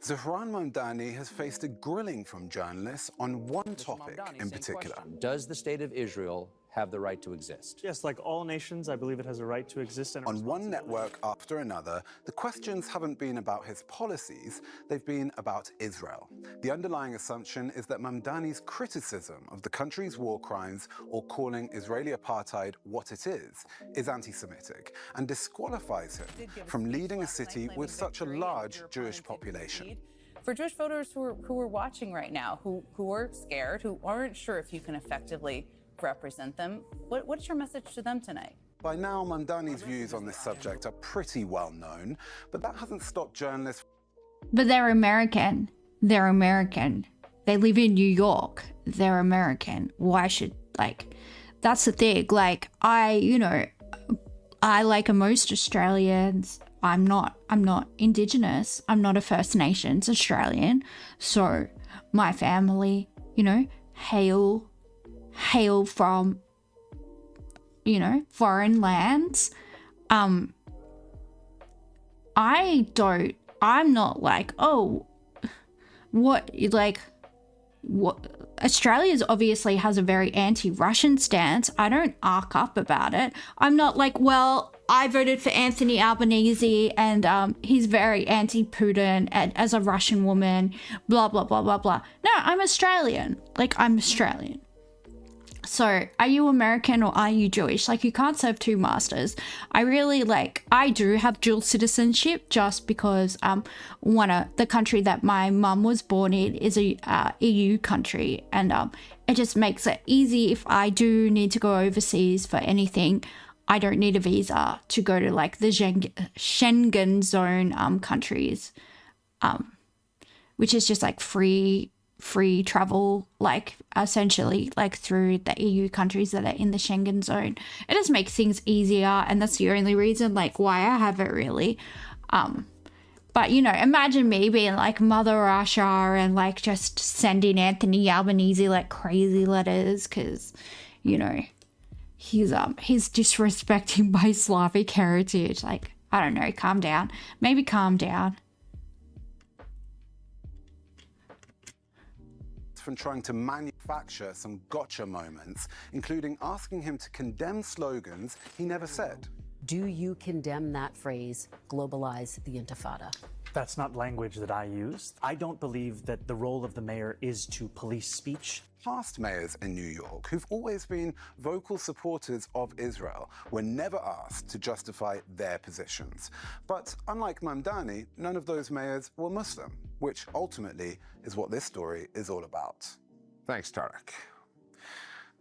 [SPEAKER 20] Zohran Mamdani has faced a grilling from journalists on one topic in particular.
[SPEAKER 21] Does the state of Israel have the right to exist?
[SPEAKER 22] Yes, like all nations, I believe it has a right to exist. And
[SPEAKER 20] on one network after another, the questions haven't been about his policies, they've been about Israel. The underlying assumption is that Mamdani's criticism of the country's war crimes, or calling Israeli apartheid what it is anti-Semitic and disqualifies him from leading a city with such a large Jewish population.
[SPEAKER 23] For Jewish voters who are watching right now, who are scared, who aren't sure if you can effectively represent them, what's your message to them tonight?
[SPEAKER 20] By now, Mamdani's views on this subject are pretty well known, but that hasn't stopped journalists.
[SPEAKER 1] But they're American. They're American. They live in New York. They're American. Why should, like, that's the thing. Like, I like most Australians, I'm not Indigenous. I'm not a First Nations Australian. So my family, hail from, foreign lands. I'm not like, what Australia's obviously has a very anti-Russian stance. I don't arc up about it. I'm not like, well, I voted for Anthony Albanese and he's very anti-Putin and as a Russian woman, blah, blah, blah, blah, blah. No, I'm Australian. Like, I'm Australian. So, are you American or are you Jewish? Like, you can't serve two masters. I do have dual citizenship just because the country that my mum was born in is a EU country, and it just makes it easy if I do need to go overseas for anything. I don't need a visa to go to like the Schengen zone countries, which is just like free travel, like essentially like through the EU countries that are in the Schengen zone. It just makes things easier, and that's the only reason like why I have it really. But imagine me being like Mother Russia and like just sending Anthony Albanese like crazy letters because he's disrespecting my Slavic heritage. Like, I don't know, calm down. Maybe calm down.
[SPEAKER 20] From trying to manufacture some gotcha moments, including asking him to condemn slogans he never said.
[SPEAKER 24] Do you condemn that phrase, globalize the Intifada?
[SPEAKER 22] That's not language that I use. I don't believe that the role of the mayor is to police speech.
[SPEAKER 20] Past mayors in New York, who've always been vocal supporters of Israel, were never asked to justify their positions. But unlike Mamdani, none of those mayors were Muslim, which ultimately is what this story is all about.
[SPEAKER 12] Thanks, Tarek.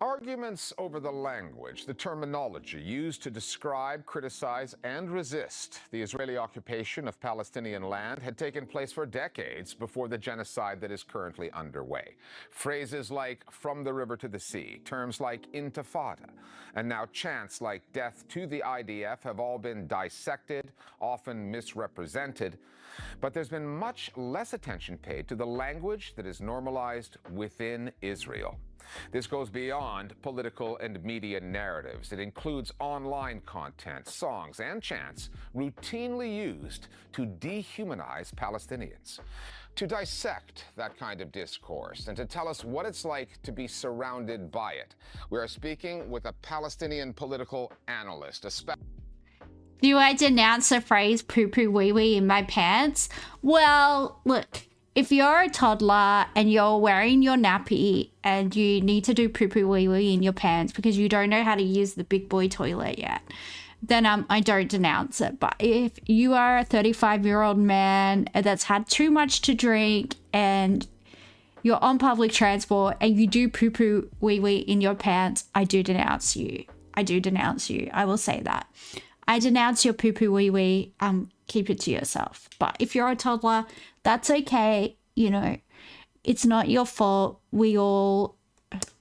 [SPEAKER 12] Arguments over the language, the terminology used to describe, criticize, and resist the Israeli occupation of Palestinian land had taken place for decades before the genocide that is currently underway. Phrases like from the river to the sea, terms like intifada, and now chants like death to the IDF have all been dissected, often misrepresented. But there's been much less attention paid to the language that is normalized within Israel. This goes beyond political and media narratives. It includes online content, songs, and chants routinely used to dehumanize Palestinians. To dissect that kind of discourse and to tell us what it's like to be surrounded by it, we are speaking with a Palestinian political analyst,
[SPEAKER 1] Do I denounce the phrase poo poo wee wee in my pants? Well, look, if you're a toddler and you're wearing your nappy and you need to do poo poo wee wee in your pants because you don't know how to use the big boy toilet yet, then I don't denounce it. But if you are a 35-year-old man that's had too much to drink and you're on public transport and you do poo poo wee wee in your pants, I do denounce you. I do denounce you. I will say that. I denounce your poo poo wee wee. Keep it to yourself. But if you're a toddler, that's okay. You know, it's not your fault. We all,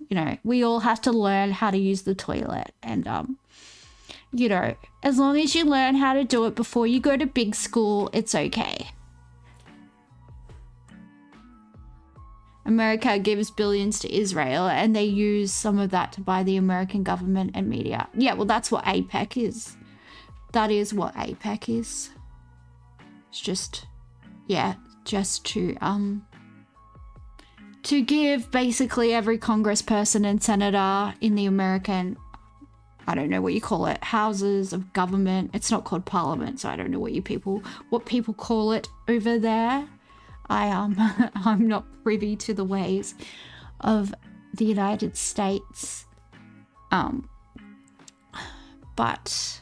[SPEAKER 1] you know, we all have to learn how to use the toilet. And, you know, as long as you learn how to do it before you go to big school, it's okay. America gives billions to Israel and they use some of that to buy the American government and media. Yeah, well, that's what APEC is. That is what APEC is. It's just, yeah, just to give basically every congressperson and senator in the American, I don't know what you call it, houses of government. It's not called parliament, so I don't know what people call it over there. I'm not privy to the ways of the United States. But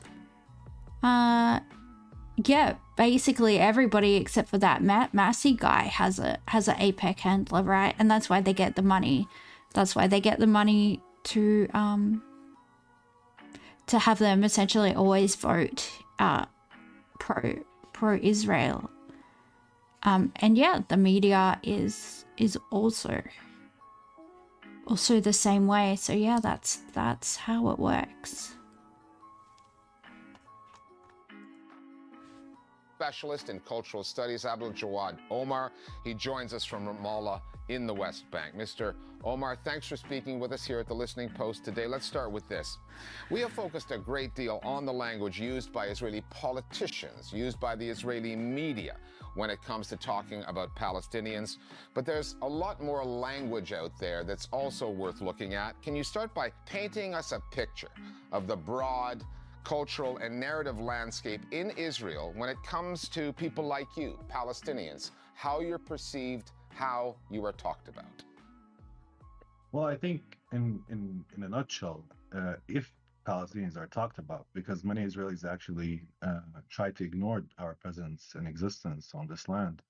[SPEAKER 1] yeah, basically everybody except for that Massey guy has an APEC handler, right? And that's why they get the money. That's why they get the money to have them essentially always vote pro Israel. And yeah, the media is also the same way. So yeah, that's how it works.
[SPEAKER 12] Specialist in cultural studies, Abdul Jawad Omar. He joins us from Ramallah in the West Bank. Mr. Omar, thanks for speaking with us here at the Listening Post today. Let's start with this. We have focused a great deal on the language used by Israeli politicians, used by the Israeli media when it comes to talking about Palestinians. But there's a lot more language out there that's also worth looking at. Can you start by painting us a picture of the broad cultural and narrative landscape in Israel when it comes to people like you, Palestinians, how you're perceived, how you are talked about?
[SPEAKER 2] Well, I think in a nutshell, if Palestinians are talked about, because many Israelis actually try to ignore our presence and existence on this land,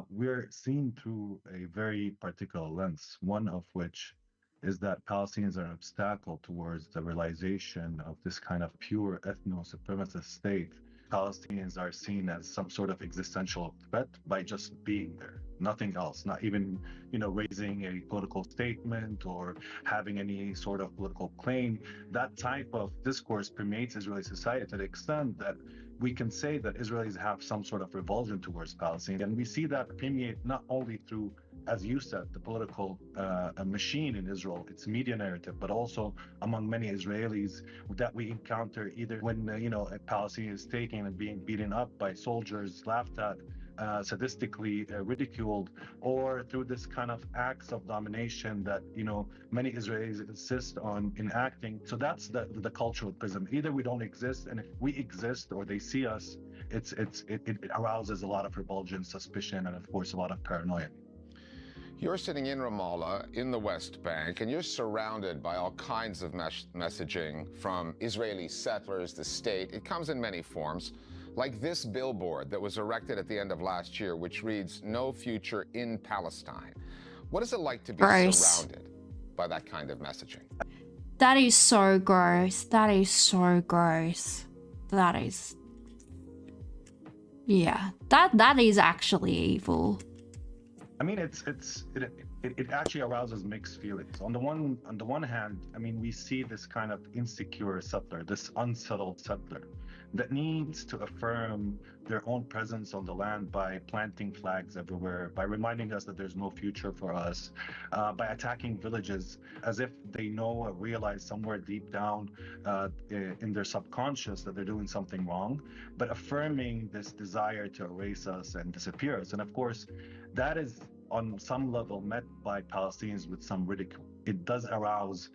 [SPEAKER 2] we're seen through a very particular lens, one of which is that Palestinians are an obstacle towards the realization of this kind of pure ethno-supremacist state. Palestinians are seen as some sort of existential threat by just being there, nothing else, not even, raising a political statement or having any sort of political claim. That type of discourse permeates Israeli society to the extent that we can say that Israelis have some sort of revulsion towards Palestine. And we see that permeate not only through, as you said, the political machine in Israel, its media narrative, but also among many Israelis that we encounter either when, a Palestinian is taken and being beaten up by soldiers, laughed at, sadistically ridiculed, or through this kind of acts of domination that, many Israelis insist on enacting. So that's the cultural prism. Either we don't exist, and if we exist or they see us, it arouses a lot of revulsion, suspicion, and of course a lot of paranoia.
[SPEAKER 12] You're sitting in Ramallah in the West Bank, and you're surrounded by all kinds of messaging from Israeli settlers, the state. It comes in many forms, like this billboard that was erected at the end of last year, which reads, "No future in Palestine." What is it like to be surrounded by that kind of messaging?
[SPEAKER 1] That is so gross. That is so gross. That is... Yeah, that is actually evil.
[SPEAKER 2] I mean, it actually arouses mixed feelings. On the one hand, I mean, we see this kind of insecure settler, this unsettled settler that needs to affirm their own presence on the land by planting flags everywhere, by reminding us that there's no future for us, by attacking villages as if they know or realize somewhere deep down in their subconscious that they're doing something wrong, but affirming this desire to erase us and disappear us. And of course, that is on some level met by Palestinians with some ridicule. It does arouse,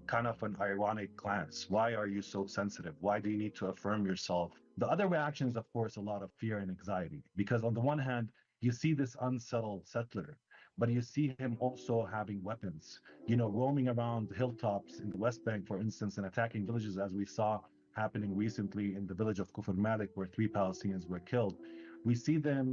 [SPEAKER 2] kind of an ironic glance. Why are you so sensitive? Why do you need to affirm yourself? The other reaction is, of course, a lot of fear and anxiety, because on the one hand, you see this unsettled settler, but you see him also having weapons, roaming around hilltops in the West Bank, for instance, and attacking villages, as we saw happening recently in the village of Kufr Malik, where 3 Palestinians were killed. We see them,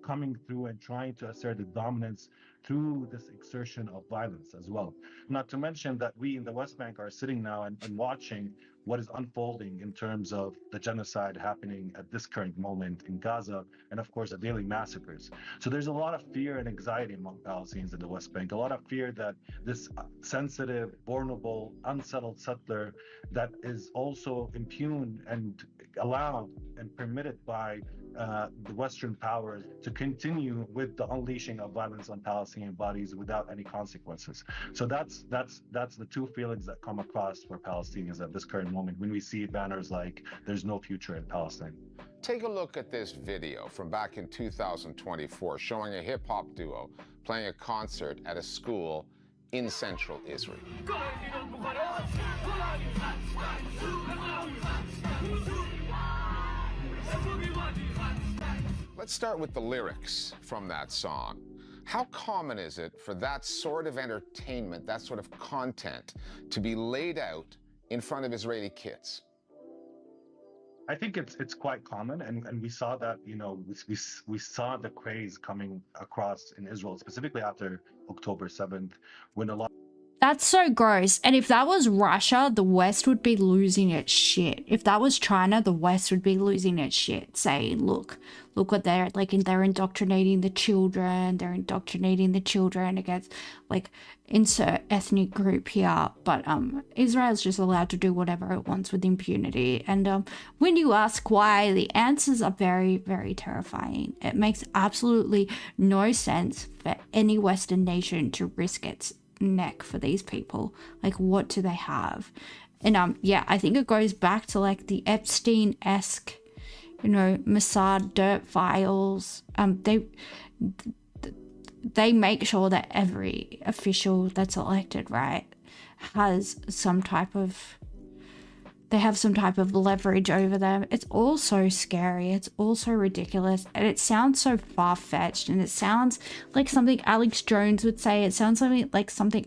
[SPEAKER 2] coming through and trying to assert the dominance through this exertion of violence as well. Not to mention that we in the West Bank are sitting now and watching what is unfolding in terms of the genocide happening at this current moment in Gaza, and of course the daily massacres. So there's a lot of fear and anxiety among Palestinians in the West Bank, a lot of fear that this sensitive, vulnerable, unsettled settler that is also impugned and allowed and permitted by the Western powers to continue with the unleashing of violence on Palestinian bodies without any consequences. So that's the two feelings that come across for Palestinians at this current moment when we see banners like "There's no future in Palestine."
[SPEAKER 12] Take a look at this video from back in 2024 showing a hip-hop duo playing a concert at a school in central Israel. Let's start with the lyrics from that song. How common is it for that sort of entertainment, that sort of content, to be laid out in front of Israeli kids?
[SPEAKER 2] I think it's quite common, and we saw that, we saw the craze coming across in Israel, specifically after October 7th, when a lot.
[SPEAKER 1] That's so gross. And if that was Russia, the West would be losing its shit. If that was China, the West would be losing its shit, saying, look what they're like, and they're indoctrinating the children. They're indoctrinating the children against, like, insert ethnic group here. But Israel's just allowed to do whatever it wants with impunity. And when you ask why, the answers are very, very terrifying. It makes absolutely no sense for any Western nation to risk its neck for these people. Like, what do they have? And yeah, I think it goes back to like the Epstein-esque, Mossad dirt files. They make sure that every official that's elected, right, has some type of, they have some type of leverage over them. It's all so scary. It's all so ridiculous. And it sounds so far-fetched. And it sounds like something Alex Jones would say. It sounds like something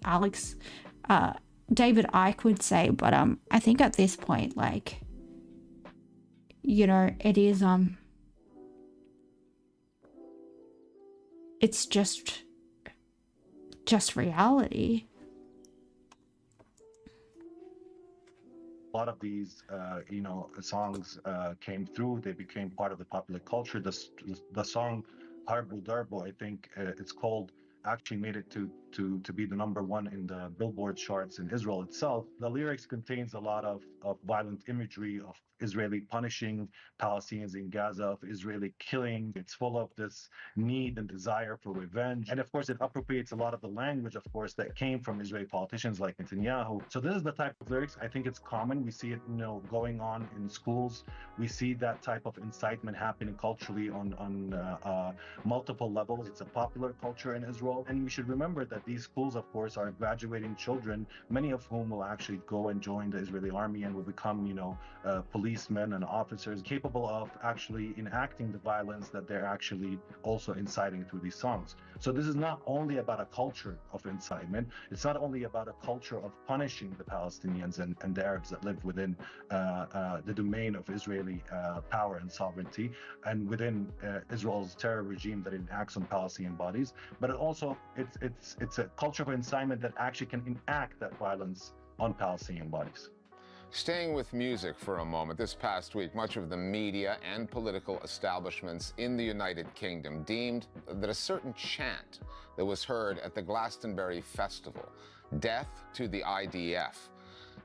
[SPEAKER 1] David Icke would say. But I think at this point, like, it is, it's just reality.
[SPEAKER 2] A lot of these, songs came through. They became part of the popular culture. The song "Harbu Darbo," I think it's called, actually made it to be the #1 in the Billboard charts in Israel itself. The lyrics contains a lot of violent imagery of Israeli punishing Palestinians in Gaza, of Israeli killing. It's full of this need and desire for revenge. And of course, it appropriates a lot of the language, of course, that came from Israeli politicians like Netanyahu. So this is the type of lyrics, I think it's common. We see it, going on in schools. We see that type of incitement happening culturally on multiple levels. It's a popular culture in Israel. And we should remember that these schools, of course, are graduating children, many of whom will actually go and join the Israeli army and will become, policemen and officers capable of actually enacting the violence that they're actually also inciting through these songs. So this is not only about a culture of incitement. It's not only about a culture of punishing the Palestinians and the Arabs that live within the domain of Israeli power and sovereignty, and within Israel's terror regime that enacts on Palestinian bodies, but it also it's a culture of incitement that actually can enact that violence on Palestinian bodies.
[SPEAKER 12] Staying with music for a moment, this past week, much of the media and political establishments in the United Kingdom deemed that a certain chant that was heard at the Glastonbury Festival, "Death to the IDF,"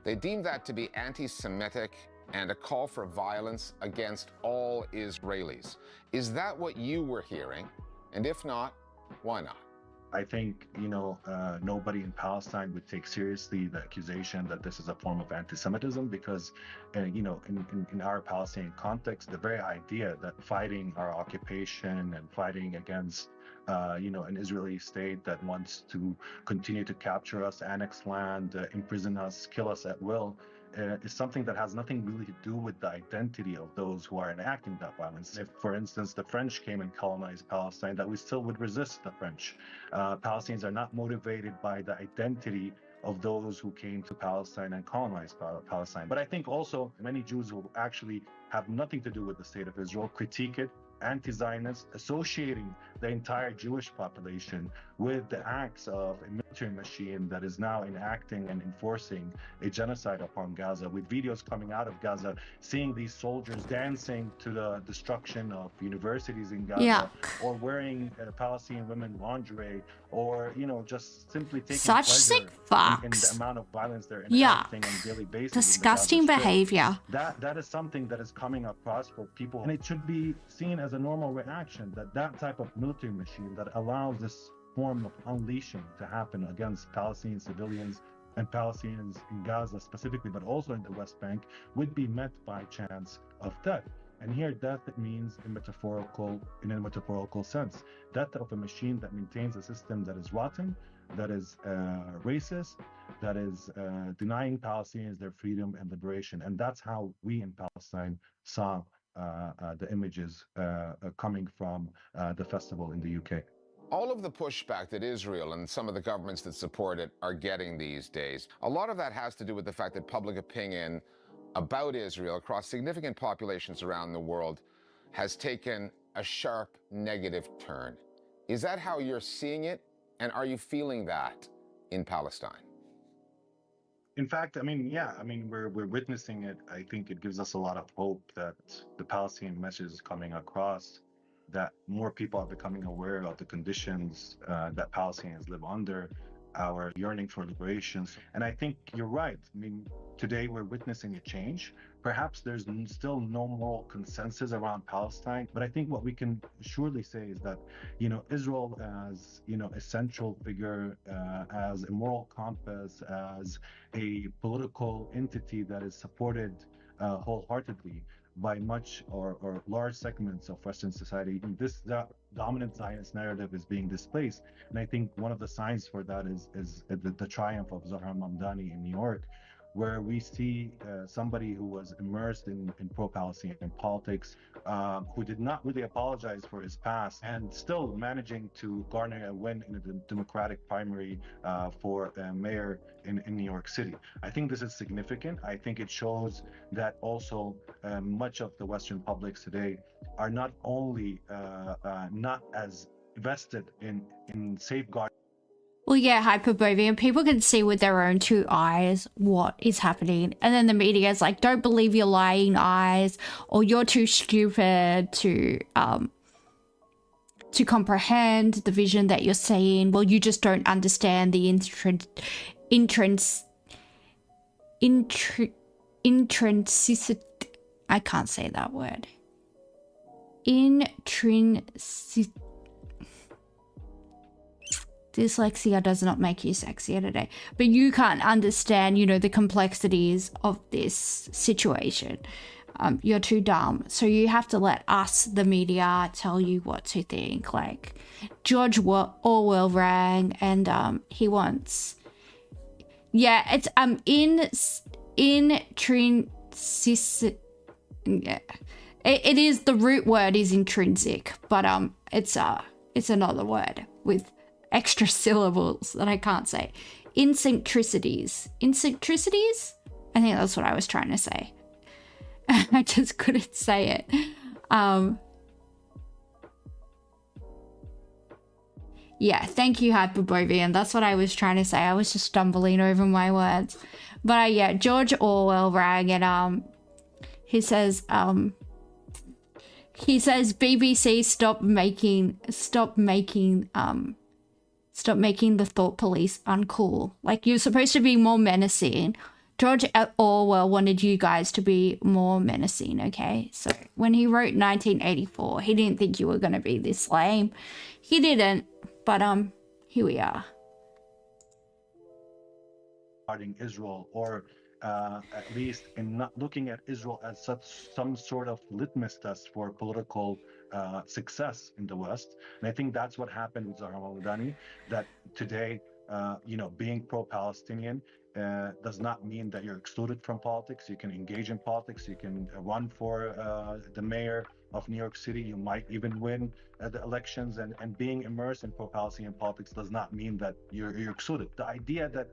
[SPEAKER 12] they deemed that to be anti-Semitic and a call for violence against all Israelis. Is that what you were hearing? And if not, why not?
[SPEAKER 2] I think, nobody in Palestine would take seriously the accusation that this is a form of anti-Semitism because, in our Palestinian context, the very idea that fighting our occupation and fighting against, an Israeli state that wants to continue to capture us, annex land, imprison us, kill us at will, is something that has nothing really to do with the identity of those who are enacting that violence. If, for instance, the French came and colonized Palestine, that we still would resist the French. Palestinians are not motivated by the identity of those who came to Palestine and colonized Palestine. But I think also many Jews who actually have nothing to do with the state of Israel critique it, anti-Zionist, associating the entire Jewish population with the acts of a military machine that is now enacting and enforcing a genocide upon Gaza, with videos coming out of Gaza, seeing these soldiers dancing to the destruction of universities in Gaza, or wearing Palestinian women lingerie, or, just simply taking
[SPEAKER 1] Such
[SPEAKER 2] pleasure
[SPEAKER 1] sick
[SPEAKER 2] in
[SPEAKER 1] fucks.
[SPEAKER 2] the amount of violence they're enacting on a daily basis.
[SPEAKER 1] Disgusting behavior.
[SPEAKER 2] That is something that is coming across for people, and it should be seen as a normal reaction that type of military machine that allows this form of unleashing to happen against Palestinian civilians and Palestinians in Gaza specifically, but also in the West Bank, would be met by chance of death. And here, death means in a metaphorical sense, death of a machine that maintains a system that is rotten, that is racist, that is denying Palestinians their freedom and liberation. And that's how we in Palestine saw the images coming from the festival in the UK.
[SPEAKER 12] All of the pushback that Israel and some of the governments that support it are getting these days, a lot of that has to do with the fact that public opinion about Israel across significant populations around the world has taken a sharp negative turn. Is that how you're seeing it? And are you feeling that in Palestine?
[SPEAKER 2] In fact, we're witnessing it. I think it gives us a lot of hope that the Palestinian message is coming across, that more people are becoming aware of the conditions that Palestinians live under, our yearning for liberation. And I think you're right. Today we're witnessing a change. Perhaps there's still no moral consensus around Palestine, but I think what we can surely say is that, Israel as, a central figure, as a moral compass, as a political entity that is supported wholeheartedly by much or large segments of Western society, this dominant Zionist narrative is being displaced. And I think one of the signs for that is the triumph of Zohran Mamdani in New York, where we see somebody who was immersed in pro-Palestinian politics, who did not really apologize for his past, and still managing to garner a win in a Democratic primary for mayor in New York City. I think this is significant. I think it shows that also much of the Western publics today are not only not as vested in safeguarding.
[SPEAKER 1] Well, yeah, Hyperbovian, people can see with their own two eyes what is happening. And then the media is like, don't believe your lying eyes, or you're too stupid to comprehend the vision that you're seeing. Well, you just don't understand the intrinsicity. I can't say that word. Intrinsic. Dyslexia does not make you sexier today, but you can't understand, the complexities of this situation. You're too dumb. So you have to let us, the media, tell you what to think. Like George Orwell rang, and he wants, it's intrinsic. Yeah, it is, the root word is intrinsic, but it's another word with extra syllables that I can't say. Incentricities. Incentricities? I think that's what I was trying to say. I just couldn't say it. Yeah, thank you, Hyperbovian. That's what I was trying to say. I was just stumbling over my words. But yeah, George Orwell rang, and he says BBC stop making the thought police uncool. Like, you're supposed to be more menacing. George Orwell wanted you guys to be more menacing, okay? So when he wrote 1984, he didn't think you were going to be this lame. He didn't, but here we are.
[SPEAKER 2] Regarding Israel, or at least in not looking at Israel as some sort of litmus test for political success in the West. And I think that's what happened with Zahra Mamdani, that today, being pro-Palestinian does not mean that you're excluded from politics. You can engage in politics. You can run for the mayor of New York City. You might even win the elections. And being immersed in pro-Palestinian politics does not mean that you're excluded. The idea that,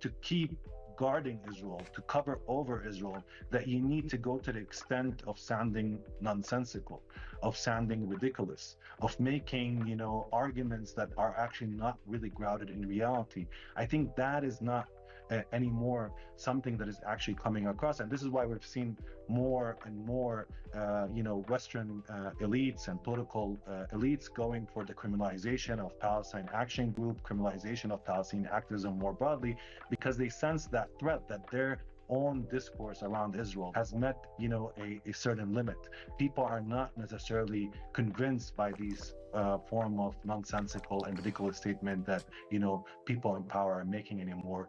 [SPEAKER 2] to keep guarding Israel, to cover over Israel, that you need to go to the extent of sounding nonsensical, of sounding ridiculous, of making, arguments that are actually not really grounded in reality. I think that is not anymore something that is actually coming across. And this is why we've seen more and more Western elites and political elites going for the criminalization of Palestine Action Group, criminalization of Palestinian activism more broadly, because they sense that threat, that their own discourse around Israel has met a certain limit. People are not necessarily convinced by these form of nonsensical and ridiculous statement that people in power are making anymore,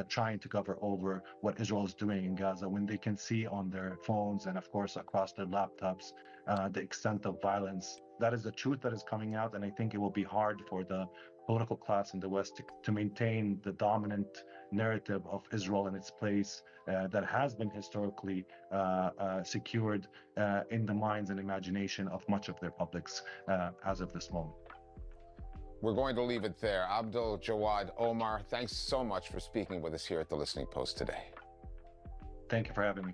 [SPEAKER 2] trying to cover over what Israel is doing in Gaza, when they can see on their phones and of course across their laptops the extent of violence. That is the truth that is coming out, and I think it will be hard for the political class in the West to maintain the dominant narrative of Israel in its place that has been historically secured in the minds and imagination of much of their publics as of this moment.
[SPEAKER 12] We're going to leave it there. Abdul Jawad Omar, thanks so much for speaking with us here at the Listening Post today.
[SPEAKER 2] Thank you for having me.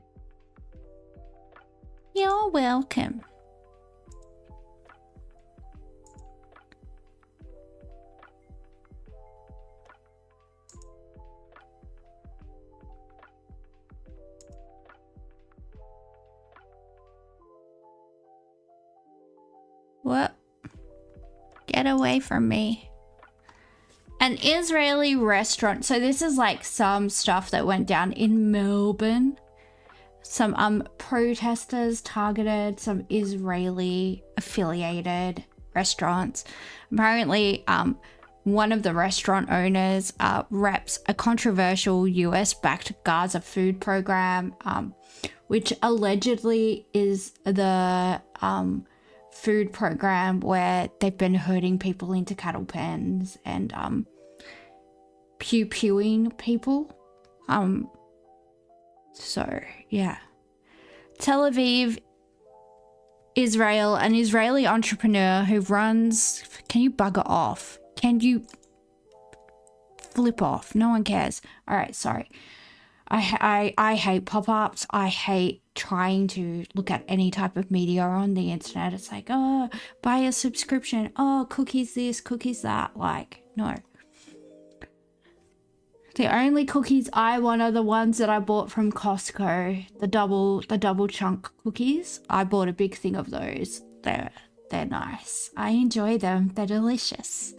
[SPEAKER 1] You're welcome. What? Get away from me. An Israeli restaurant. So this is like some stuff that went down in Melbourne. Some protesters targeted some Israeli affiliated restaurants. Apparently, one of the restaurant owners reps a controversial US-backed Gaza food program, which allegedly is the food program where they've been herding people into cattle pens and pew-pewing people. So yeah, Tel Aviv, Israel. An Israeli entrepreneur who runs, can you bugger off? Can you flip off? No one cares. All right, sorry. I hate pop-ups. I hate trying to look at any type of media on the internet. It's like, oh, buy a subscription. Oh, cookies this, cookies that. Like, no. The only cookies I want are the ones that I bought from Costco. The double chunk cookies. I bought a big thing of those. They're nice. I enjoy them. They're delicious.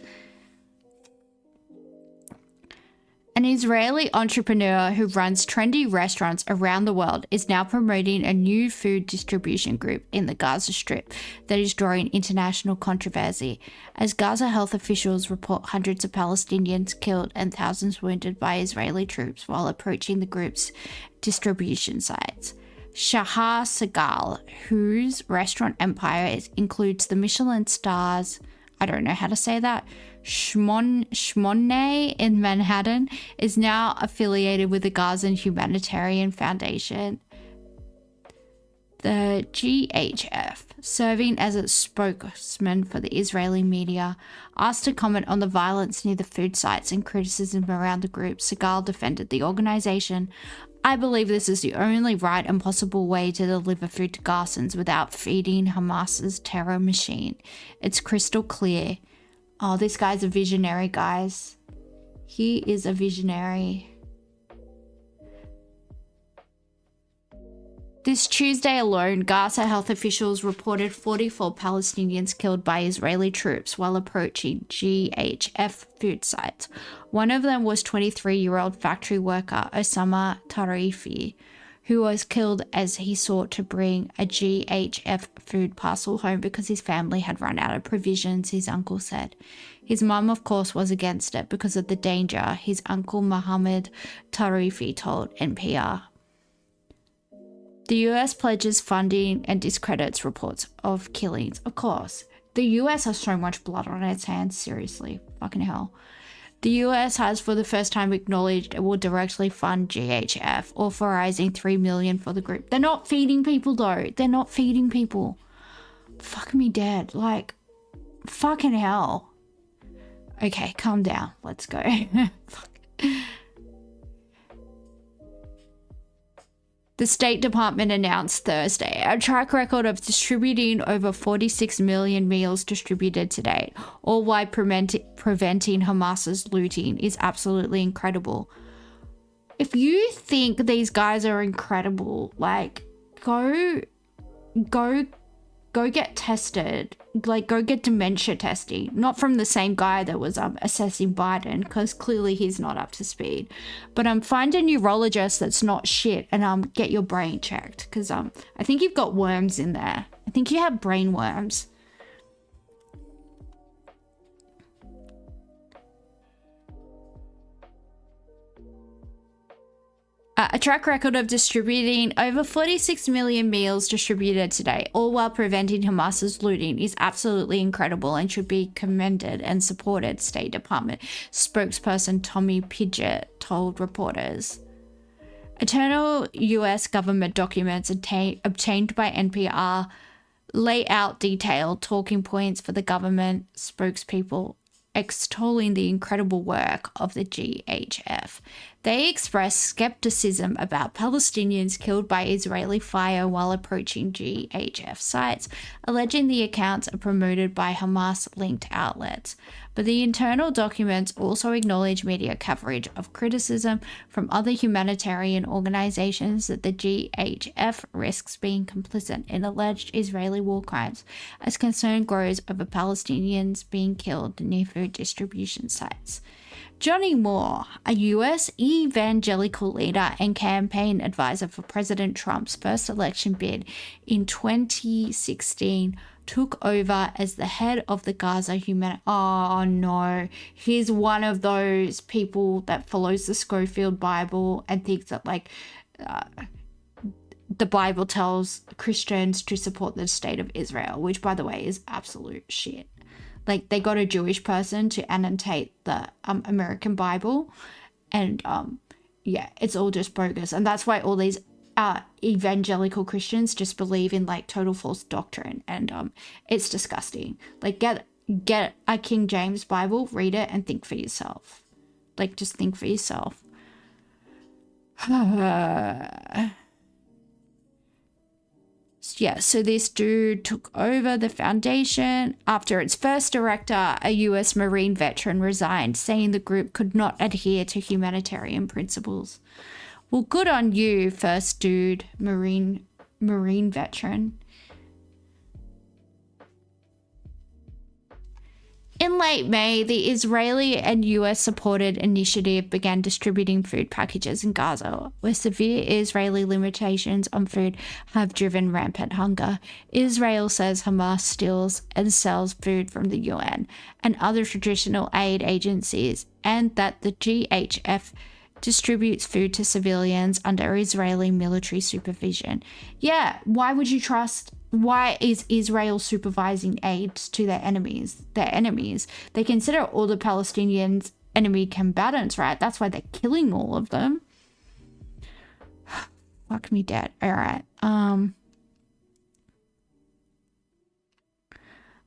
[SPEAKER 1] An Israeli entrepreneur who runs trendy restaurants around the world is now promoting a new food distribution group in the Gaza Strip that is drawing international controversy, as Gaza health officials report hundreds of Palestinians killed and thousands wounded by Israeli troops while approaching the group's distribution sites. Shahar Segal, whose restaurant empire includes the Michelin stars, I don't know how to say that, Shmoneh in Manhattan, is now affiliated with the Gazan Humanitarian Foundation, the GHF, serving as its spokesman for the Israeli media. Asked to comment on the violence near the food sites and criticism around the group, Segal defended the organization. I believe this is the only right and possible way to deliver food to Gazans without feeding Hamas's terror machine. It's crystal clear. Oh, this guy's a visionary, guys. He is a visionary. This Tuesday alone, Gaza health officials reported 44 Palestinians killed by Israeli troops while approaching GHF food sites. One of them was 23-year-old factory worker Osama Tarifi, who was killed as he sought to bring a GHF food parcel home because his family had run out of provisions, his uncle said. His mum, of course, was against it because of the danger, his uncle Mohammed Tarifi told NPR. The US pledges funding and discredits reports of killings. Of course. The US has so much blood on its hands, seriously. Fucking hell. The US has for the first time acknowledged it will directly fund GHF, authorizing $3 million for the group. They're not feeding people though. They're not feeding people. Fuck me dead. Like, fucking hell. Okay, calm down. Let's go. The State Department announced Thursday a track record of distributing over 46 million meals distributed to date, all while preventing Hamas's looting, is absolutely incredible. If you think these guys are incredible, like, go get tested. Like, go get dementia testing. Not from the same guy that was assessing Biden, because clearly he's not up to speed. But find a neurologist that's not shit and get your brain checked, because I think you've got worms in there. I think you have brain worms. A track record of distributing over 46 million meals distributed today, all while preventing Hamas's looting, is absolutely incredible and should be commended and supported, State Department spokesperson Tommy Pidgett told reporters. Internal US government documents obtained by NPR lay out detailed talking points for the government spokespeople, extolling the incredible work of the GHF. They expressed skepticism about Palestinians killed by Israeli fire while approaching GHF sites, alleging the accounts are promoted by Hamas-linked outlets. But the internal documents also acknowledge media coverage of criticism from other humanitarian organizations that the GHF risks being complicit in alleged Israeli war crimes, as concern grows over Palestinians being killed near food distribution sites. Johnny Moore, a US evangelical leader and campaign advisor for President Trump's first election bid in 2016, took over as the head of the Gaza Oh no, he's one of those people that follows the Schofield Bible and thinks that the Bible tells Christians to support the state of Israel, which by the way is absolute shit. Like, they got a Jewish person to annotate the American Bible, and yeah, it's all just bogus. And that's why all these evangelical Christians just believe in like total false doctrine, and it's disgusting. Like, get a King James Bible, read it, and think for yourself. Like, just think for yourself. Yeah, so this dude took over the foundation after its first director, a US Marine veteran, resigned, saying the group could not adhere to humanitarian principles. Well, good on you, first dude, Marine veteran. In late May, the Israeli and US-supported initiative began distributing food packages in Gaza, where severe Israeli limitations on food have driven rampant hunger. Israel says Hamas steals and sells food from the UN and other traditional aid agencies, and that the GHF distributes food to civilians under Israeli military supervision. Yeah, why would you trust... Why is Israel supervising aid to their enemies? They consider all the Palestinians enemy combatants, right? That's why they're killing all of them. Fuck me dead. All right.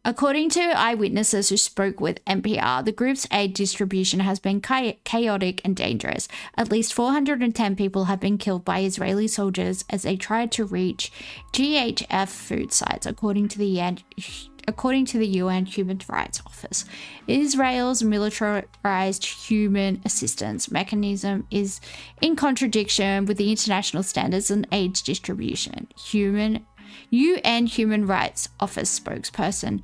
[SPEAKER 1] According to eyewitnesses who spoke with NPR, the group's aid distribution has been chaotic and dangerous. At least 410 people have been killed by Israeli soldiers as they tried to reach GHF food sites, according to the UN Human Rights Office. Israel's militarized human assistance mechanism is in contradiction with the international standards on aid distribution. UN Human Rights Office spokesperson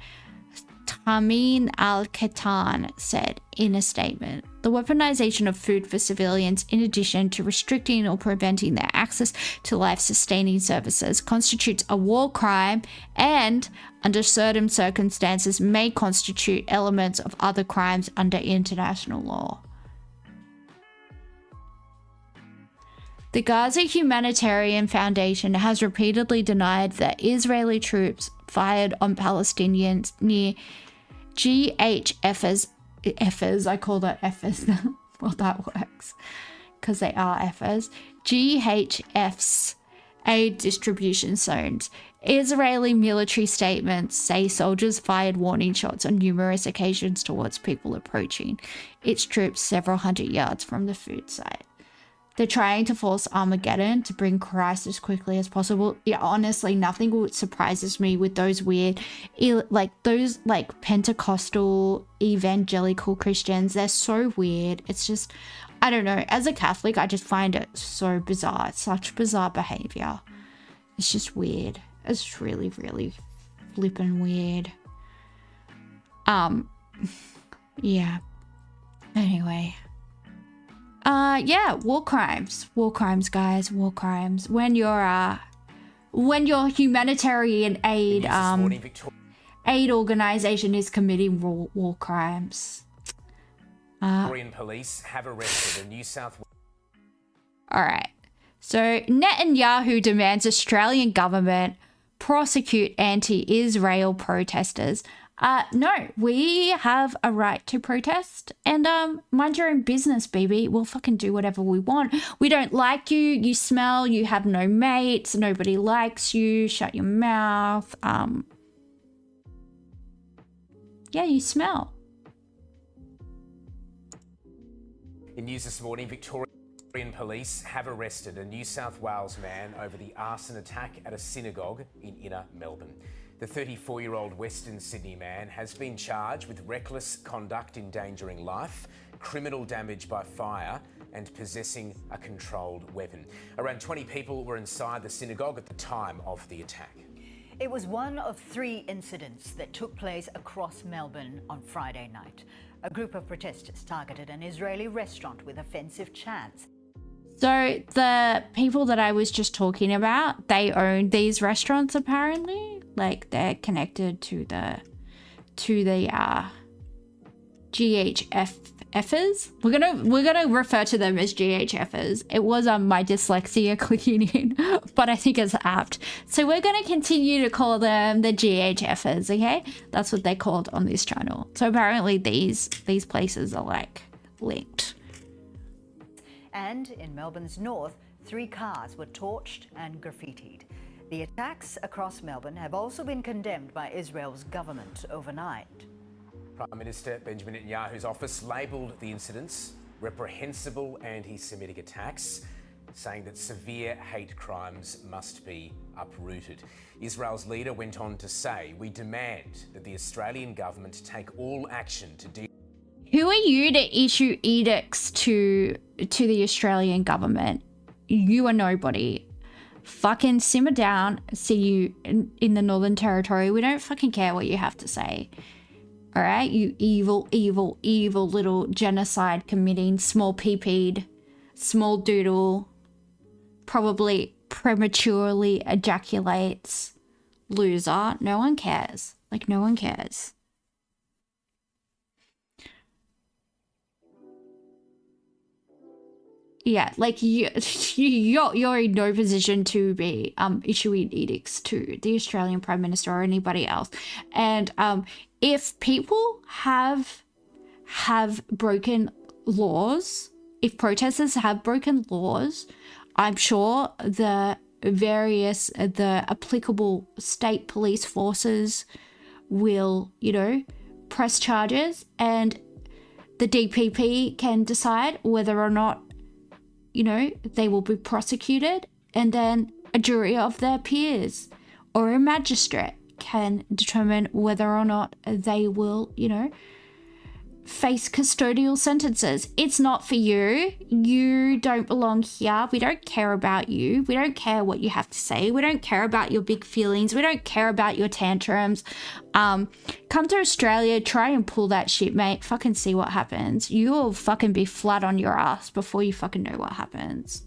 [SPEAKER 1] Tamim Al-Katan said in a statement, the weaponization of food for civilians, in addition to restricting or preventing their access to life-sustaining services, constitutes a war crime and, under certain circumstances, may constitute elements of other crimes under international law. The Gaza Humanitarian Foundation has repeatedly denied that Israeli troops fired on Palestinians near G.Jesters, I call that F's now. Well, that works because they are F's. GHF's aid distribution zones. Israeli military statements say soldiers fired warning shots on numerous occasions towards people approaching its troops several hundred yards from the food site. They're trying to force Armageddon to bring Christ as quickly as possible. Yeah, honestly, nothing surprises me with those weird, those Pentecostal evangelical Christians. They're so weird. It's just, I don't know. As a Catholic, I just find it so bizarre. It's such bizarre behavior. It's just weird. It's really, really flippin' weird. Yeah. Anyway. Yeah, war crimes, guys, war crimes. When your humanitarian aid organization is committing war crimes.
[SPEAKER 3] Korean police have arrested a New South Wales.
[SPEAKER 1] All right. So Netanyahu demands Australian government prosecute anti-Israel protesters. No, we have a right to protest and mind your own business, baby. We'll fucking do whatever we want. We don't like you. You smell. You have no mates. Nobody likes you. Shut your mouth. Yeah, you smell.
[SPEAKER 3] In news this morning, Victorian police have arrested a New South Wales man over the arson attack at a synagogue in inner Melbourne. The 34-year-old Western Sydney man has been charged with reckless conduct endangering life, criminal damage by fire, and possessing a controlled weapon. Around 20 people were inside the synagogue at the time of the attack.
[SPEAKER 4] It was one of 3 incidents that took place across Melbourne on Friday night. A group of protesters targeted an Israeli restaurant with offensive chants.
[SPEAKER 1] So the people that I was just talking about, they own these restaurants apparently. Like they're connected to the GHFers. We're gonna refer to them as GHFers. It was my dyslexia clicking in, but I think it's apt. So we're gonna continue to call them the GHFers, okay? That's what they're called on this channel. So apparently these places are like linked.
[SPEAKER 4] And in Melbourne's north, 3 cars were torched and graffitied. The attacks across Melbourne have also been condemned by Israel's government overnight.
[SPEAKER 3] Prime Minister Benjamin Netanyahu's office labelled the incidents reprehensible anti-Semitic attacks, saying that severe hate crimes must be uprooted. Israel's leader went on to say, "We demand that the Australian government take all action to deal."
[SPEAKER 1] Who are you to issue edicts to the Australian government? You are nobody. Fucking simmer down. See you in the Northern Territory. We don't fucking care what you have to say. All right, you evil, evil, evil little genocide committing small pee-peed, small doodle, probably prematurely ejaculates loser. No one cares. Like, no one cares. Yeah, like you're in no position to be issuing edicts to the Australian Prime Minister or anybody else. And if people have broken laws, if protesters have broken laws, I'm sure the applicable state police forces will, press charges, and the DPP can decide whether or not they will be prosecuted, and then a jury of their peers or a magistrate can determine whether or not they will, face custodial sentences. It's not for you. You don't belong here. We don't care about you. We don't care what you have to say. We don't care about your big feelings. We don't care about your tantrums. Come to Australia, try and pull that shit, mate. Fucking see what happens. You'll fucking be flat on your ass before you fucking know what happens.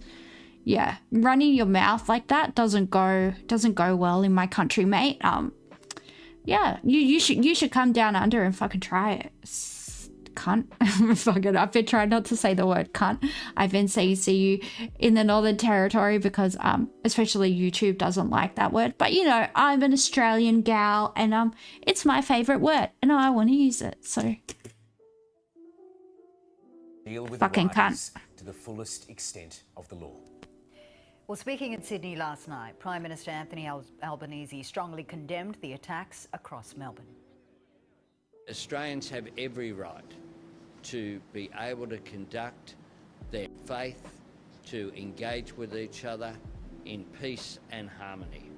[SPEAKER 1] Yeah, running your mouth like that doesn't go well in my country, mate. Yeah, you should come down under and fucking try it. Cunt. Fucking, I've been trying not to say the word cunt. I've been saying see you in the Northern Territory because especially YouTube doesn't like that word. But you know, I'm an Australian gal and it's my favourite word and I want to use it. So
[SPEAKER 3] Deal with
[SPEAKER 1] fucking
[SPEAKER 3] the
[SPEAKER 1] cunt.
[SPEAKER 3] to the fullest extent of the law.
[SPEAKER 4] Well, speaking in Sydney last night, Prime Minister Anthony Albanese strongly condemned the attacks across Melbourne.
[SPEAKER 5] Australians have every right to be able to conduct their faith, to engage with each other in peace and harmony.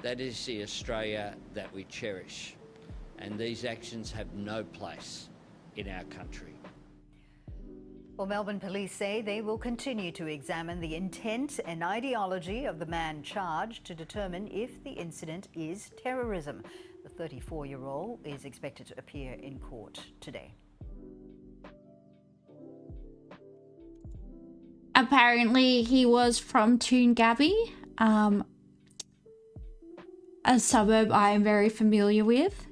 [SPEAKER 5] That is the Australia that we cherish, and these actions have no place in our country.
[SPEAKER 4] Well, Melbourne police say they will continue to examine the intent and ideology of the man charged to determine if the incident is terrorism. The 34-year-old is expected to appear in court today.
[SPEAKER 1] Apparently he was from Toongabbie, a suburb I am very familiar with.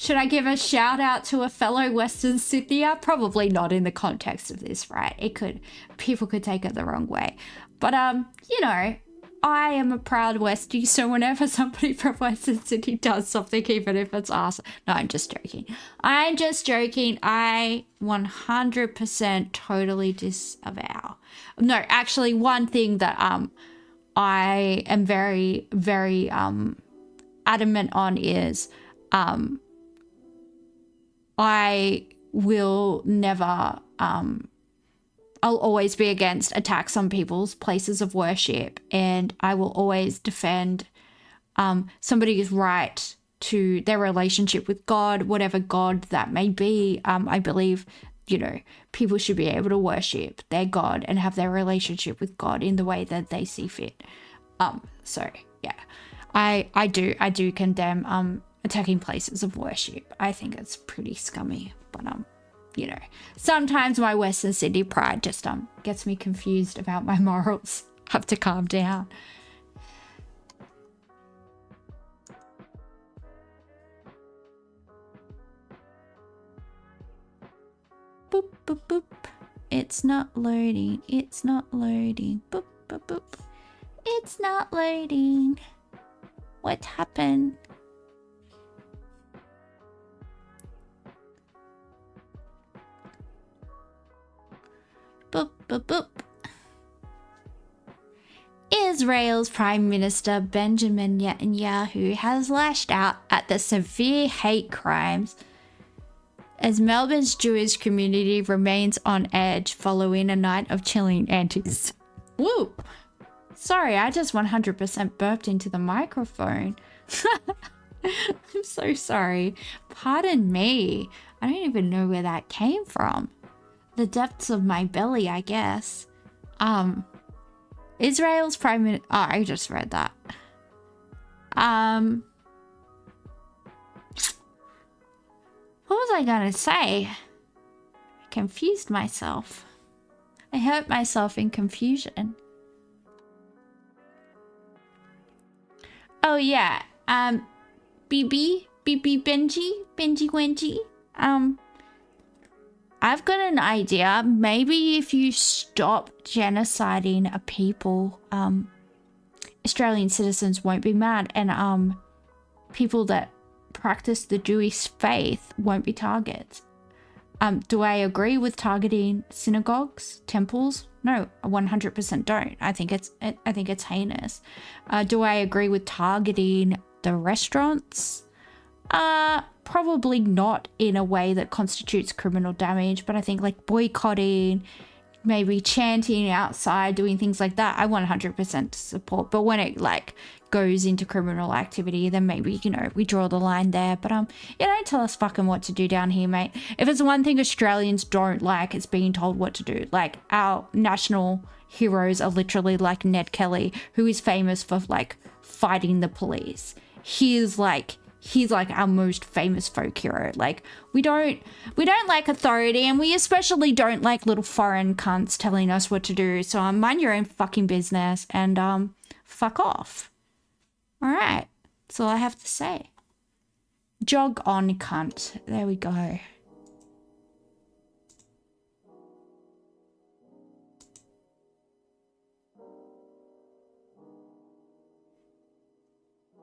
[SPEAKER 1] Should I give a shout out to a fellow Western Sydneyer? Probably not in the context of this, right? People could take it the wrong way. But, you know, I am a proud Westie, so whenever somebody from Western Sydney does something, even if it's awesome. No, I'm just joking. I'm just joking. I 100% totally disavow. No, actually, one thing that I am very, very adamant on is I will never, I'll always be against attacks on people's places of worship, and I will always defend somebody's right to their relationship with God, whatever God that may be. I believe, you know, people should be able to worship their God and have their relationship with God in the way that they see fit. So yeah, I do condemn attacking places of worship. I think it's pretty scummy, but you know, sometimes my Western Sydney pride just gets me confused about my morals. Have to calm down. Boop boop boop. It's not loading. It's not loading. Boop boop boop. It's not loading. What happened? Boop, boop, boop. Israel's Prime Minister Benjamin Netanyahu has lashed out at the severe hate crimes as Melbourne's Jewish community remains on edge following a night of chilling antics. Woo! Sorry, I just 100% burped into the microphone. I'm so sorry. Pardon me. I don't even know where that came from. The depths of my belly, I guess. Israel's Prime Minister... Oh, I just read that. What was I gonna say? I confused myself. I hurt myself in confusion. Oh yeah, Benji Wenji. I've got an idea. Maybe if you stop genociding a people, Australian citizens won't be mad, and people that practice the Jewish faith won't be targets. Do I agree with targeting synagogues, temples? No, I 100% don't. I think it's heinous. Do I agree with targeting the restaurants? Probably not in a way that constitutes criminal damage, but I think like boycotting, maybe chanting outside, doing things like that, I 100% support. But when it like goes into criminal activity, then maybe, you know, we draw the line there. But you don't tell us fucking what to do down here, mate. If it's one thing Australians don't like, it's being told what to do. Like, our national heroes are literally like Ned Kelly, who is famous for like fighting the police. He's like our most famous folk hero. Like, we don't like authority, and we especially don't like little foreign cunts telling us what to do. So mind your own fucking business and fuck off. All right, that's all I have to say. Jog on, cunt. There we go.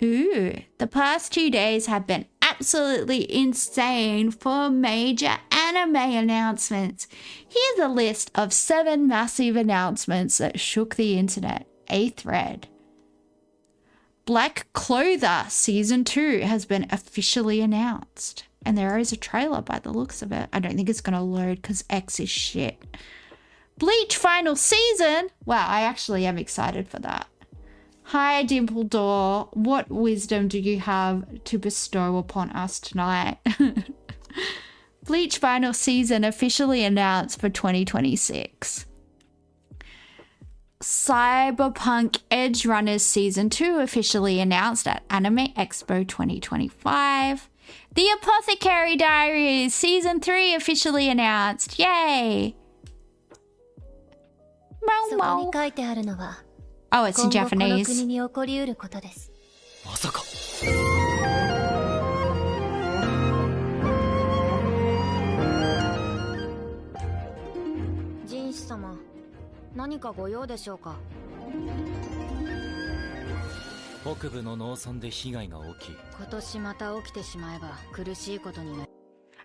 [SPEAKER 1] Ooh, the past 2 days have been absolutely insane for major anime announcements. Here's a list of 7 massive announcements that shook the internet. A thread. Black Clover Season 2 has been officially announced. And there is a trailer by the looks of it. I don't think it's going to load because X is shit. Bleach Final Season. Wow, I actually am excited for that. Hi, Dimpledore. What wisdom do you have to bestow upon us tonight? Bleach Final Season officially announced for 2026. Cyberpunk Edge Runners Season 2 officially announced at Anime Expo 2025. The Apothecary Diaries Season 3 officially announced. Yay! Mow mow. Oh, it's in Japanese.
[SPEAKER 8] まさか。
[SPEAKER 9] 人士様、何かご用でしょうか。
[SPEAKER 8] 北部の農村で被害が起き。
[SPEAKER 9] 今年また起きてしまえば苦しいことになる。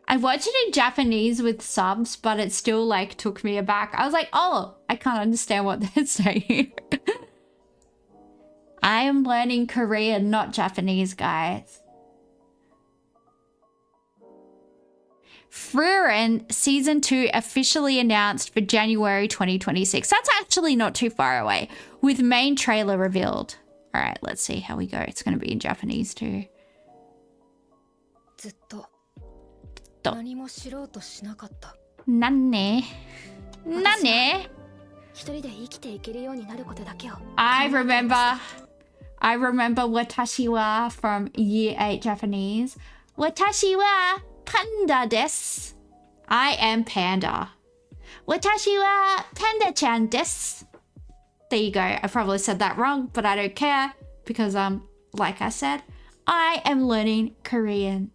[SPEAKER 1] I watched it in Japanese with subs, but it still like took me aback. I was like, oh, I can't understand what they're saying. I am learning Korean, not Japanese, guys. VRN Season 2 officially announced for January 2026. That's actually not too far away, with main trailer revealed. All right, let's see how we go. It's going to be in Japanese too.
[SPEAKER 9] ずっと何も知ろうとしなかった。
[SPEAKER 1] なんね。なんね。
[SPEAKER 9] 一人で生きていけるようになることだけを。
[SPEAKER 1] I remember watashi wa from Year 8 Japanese. Watashi wa panda desu. I am panda. Watashi wa panda-chan desu. There you go. I probably said that wrong, but I don't care because like I said, I am learning Korean.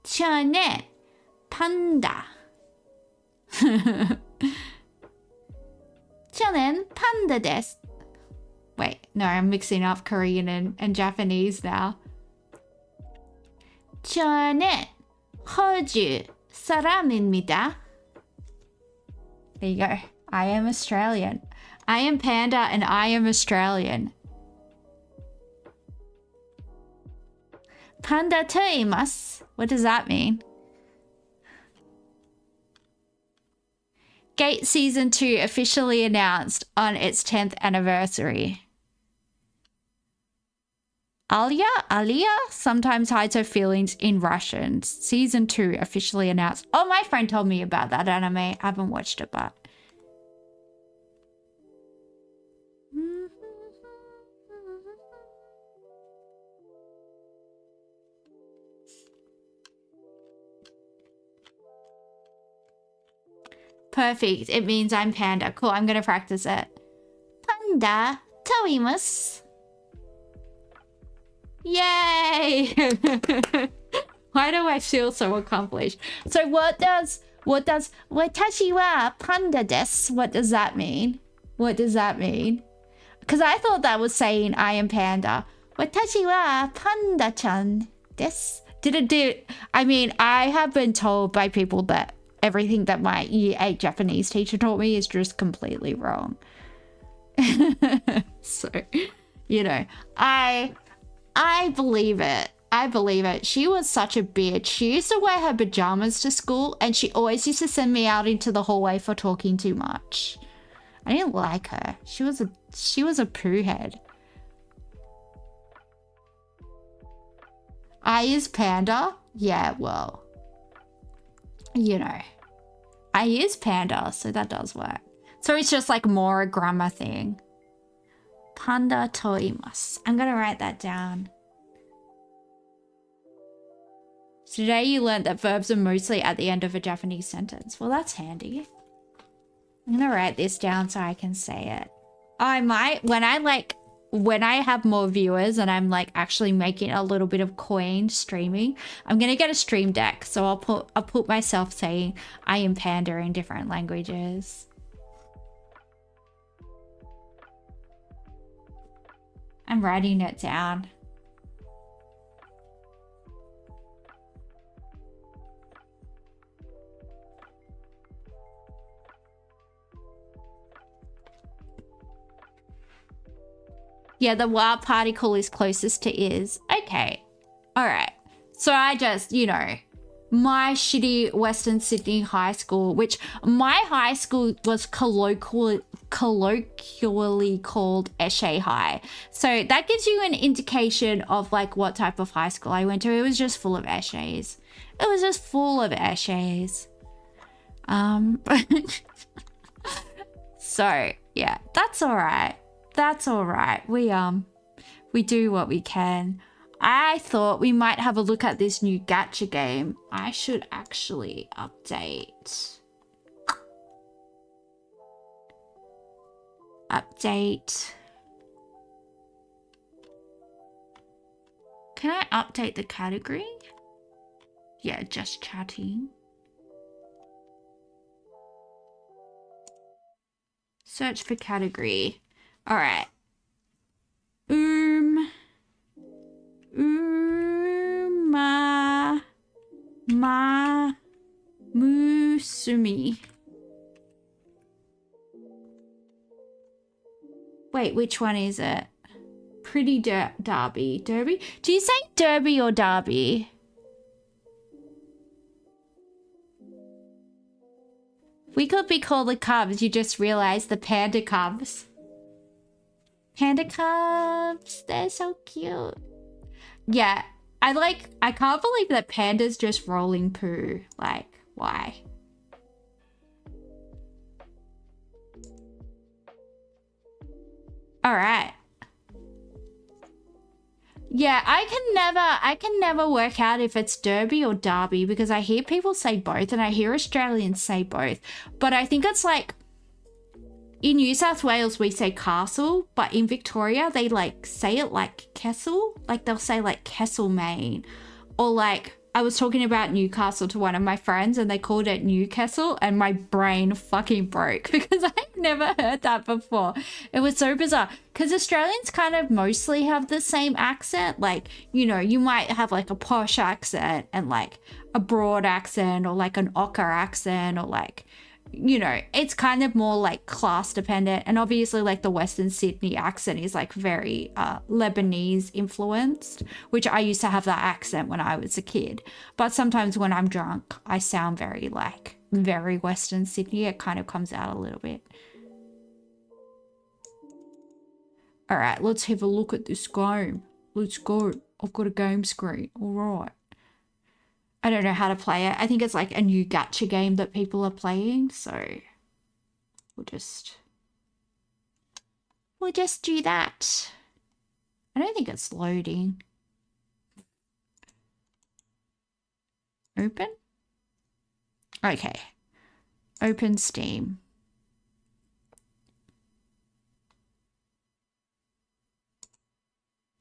[SPEAKER 1] Chane panda. Chane panda desu. Wait, no, I'm mixing up Korean and Japanese now. 저는 호주 사람입니다. There you go. I am Australian. I am Panda and I am Australian. Panda to imasu. What does that mean? Gate Season 2 officially announced on its 10th anniversary. Alia sometimes hides her feelings in Russian. Season 2 officially announced. Oh, my friend told me about that anime. I haven't watched it, but... Perfect. It means I'm Panda. Cool, I'm going to practice it. Panda toimasu. Yay! Why do I feel so accomplished? So what does watashi wa panda desu? What does that mean? What does that mean? Because I thought that was saying I am Panda. Watashi wa panda-chan desu. Did it do... I mean, I have been told by people that everything that my Year 8 Japanese teacher taught me is just completely wrong. So, you know, I believe it. I believe it. She was such a bitch. She used to wear her pajamas to school and she always used to send me out into the hallway for talking too much. I didn't like her. She was a poo head. I use Panda? Yeah, well, you know. I use Panda, so that does work. So it's just like more a grammar thing. Panda toimasu. I'm gonna write that down. Today you learned that verbs are mostly at the end of a Japanese sentence. Well, that's handy. I'm gonna write this down so I can say it. I might, when I have more viewers and I'm like actually making a little bit of coin streaming, I'm gonna get a stream deck. So I'll put myself saying I am Panda in different languages. I'm writing it down. Yeah, the warp particle is closest to is. Okay. All right. So I just, you know, my shitty Western Sydney high school, which my high school was colloquially called Eshe High. So that gives you an indication of like what type of high school I went to. It was just full of Eshes. It was just full of Eshes. So yeah, that's all right. That's all right. We do what we can. I thought we might have a look at this new gacha game. I should actually update. Can I update the category? Yeah, just chatting. Search for category. All right. Musumi. Wait, which one is it? Pretty Derby. Derby? Do you say Derby or Derby? We could be called the Cubs. You just realized the Panda Cubs. Panda Cubs. They're so cute. Yeah. I can't believe that Panda's just rolling poo. Like, why? All right. Yeah, I can never work out if it's Derby or Derby because I hear people say both and I hear Australians say both. But I think it's like in New South Wales we say castle, but in Victoria they like say it like Kessel. Like they'll say like Castlemaine, or like I was talking about Newcastle to one of my friends and they called it Newcastle and my brain fucking broke because I've never heard that before. It was so bizarre because Australians kind of mostly have the same accent. Like, you know, you might have like a posh accent and like a broad accent or like an ochre accent or like, you know, it's kind of more like class dependent. And obviously like the Western Sydney accent is like very Lebanese influenced, which I used to have that accent when I was a kid. But sometimes when I'm drunk, I sound very Western Sydney. It kind of comes out a little bit. All right, let's have a look at this game. Let's go. I've got a game screen. All right. I don't know how to play it. I think it's like a new gacha game that people are playing, so we'll just do that. I don't think it's loading. Open? Okay. Open Steam.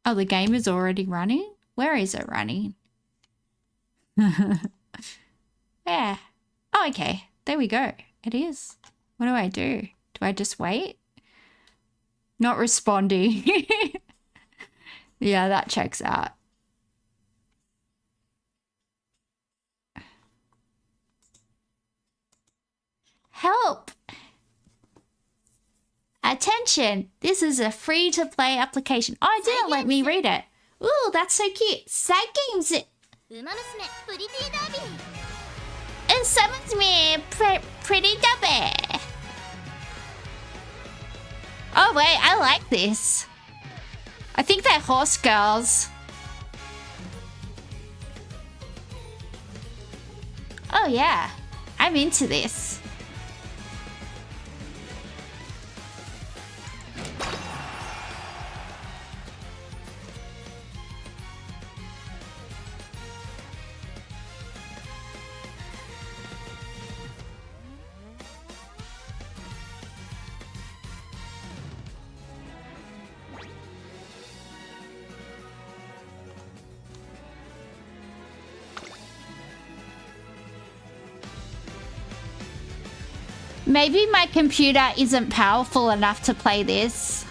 [SPEAKER 1] Oh, the game is already running? Where is it running? Yeah. Oh, okay. There we go. It is. What do I do? Do I just wait? Not responding. Yeah, that checks out. Help! Attention! This is a free-to-play application. Oh, it didn't let me read it. Ooh, that's so cute. Side games. It summons me pretty dubby. Oh wait, I like this. I think they're horse girls. Oh yeah, I'm into this. Maybe my computer isn't powerful enough to play this.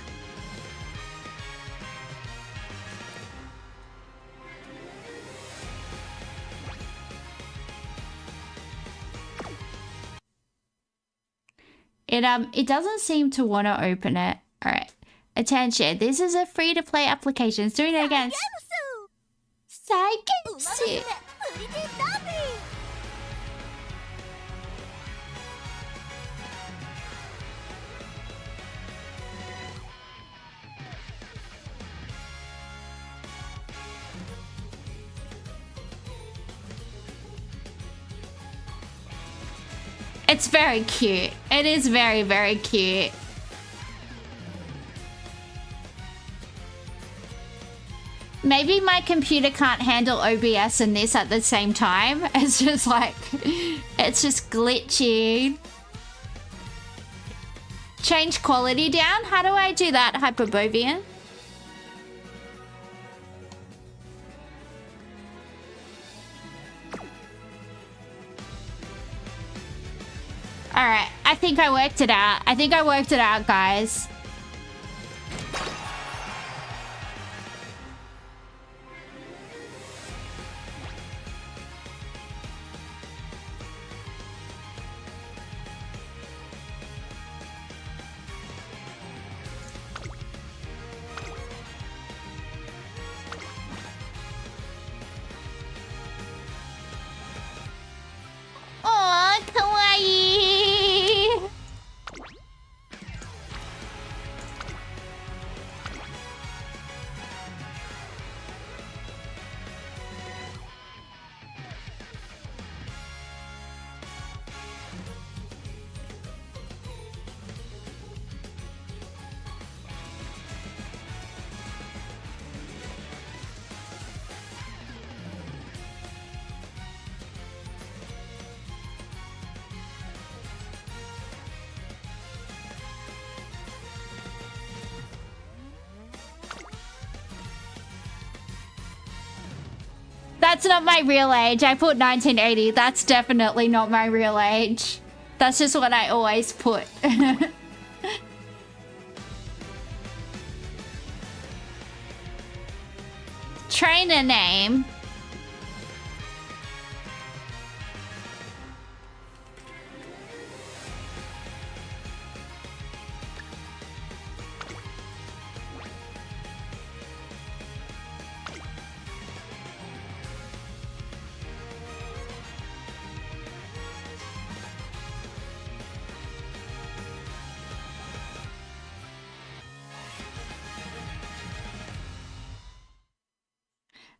[SPEAKER 1] It doesn't seem to want to open it. All right. Attention. This is a free-to-play application. It's doing it again. Saigensu. It's very cute. It is very, very cute. Maybe my computer can't handle OBS and this at the same time. It's just like, it's just glitching. Change quality down? How do I do that, Hyperbovian? Alright, I think I worked it out. I think I worked it out, guys. Aw, kawaii! That's not my real age. I put 1980. That's definitely not my real age. That's just what I always put. Trainer name.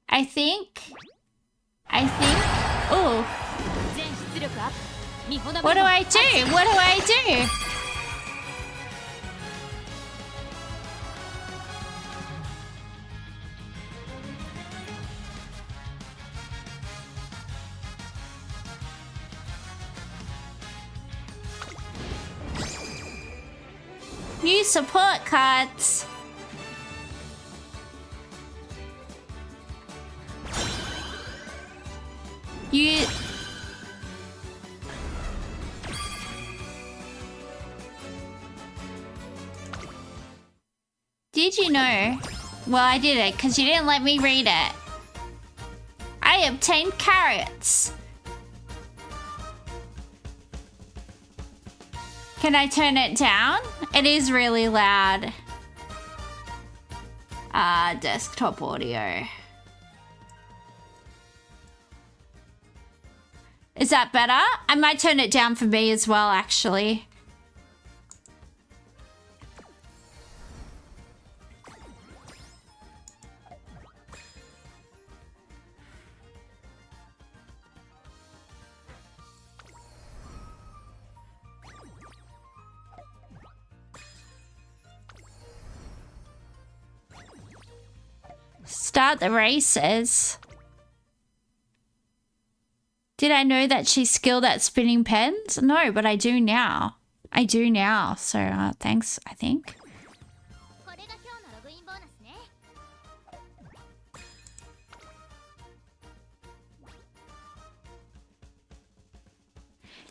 [SPEAKER 1] I think, oh. What do I do? What do I do? New support cards. You... Did you know? Well, I did it because you didn't let me read it. I obtained carrots. Can I turn it down? It is really loud. Desktop audio. Is that better? I might turn it down for me as well, actually. Start the races. Did I know that she's skilled at spinning pens? No, but I do now. I do now. So thanks, I think.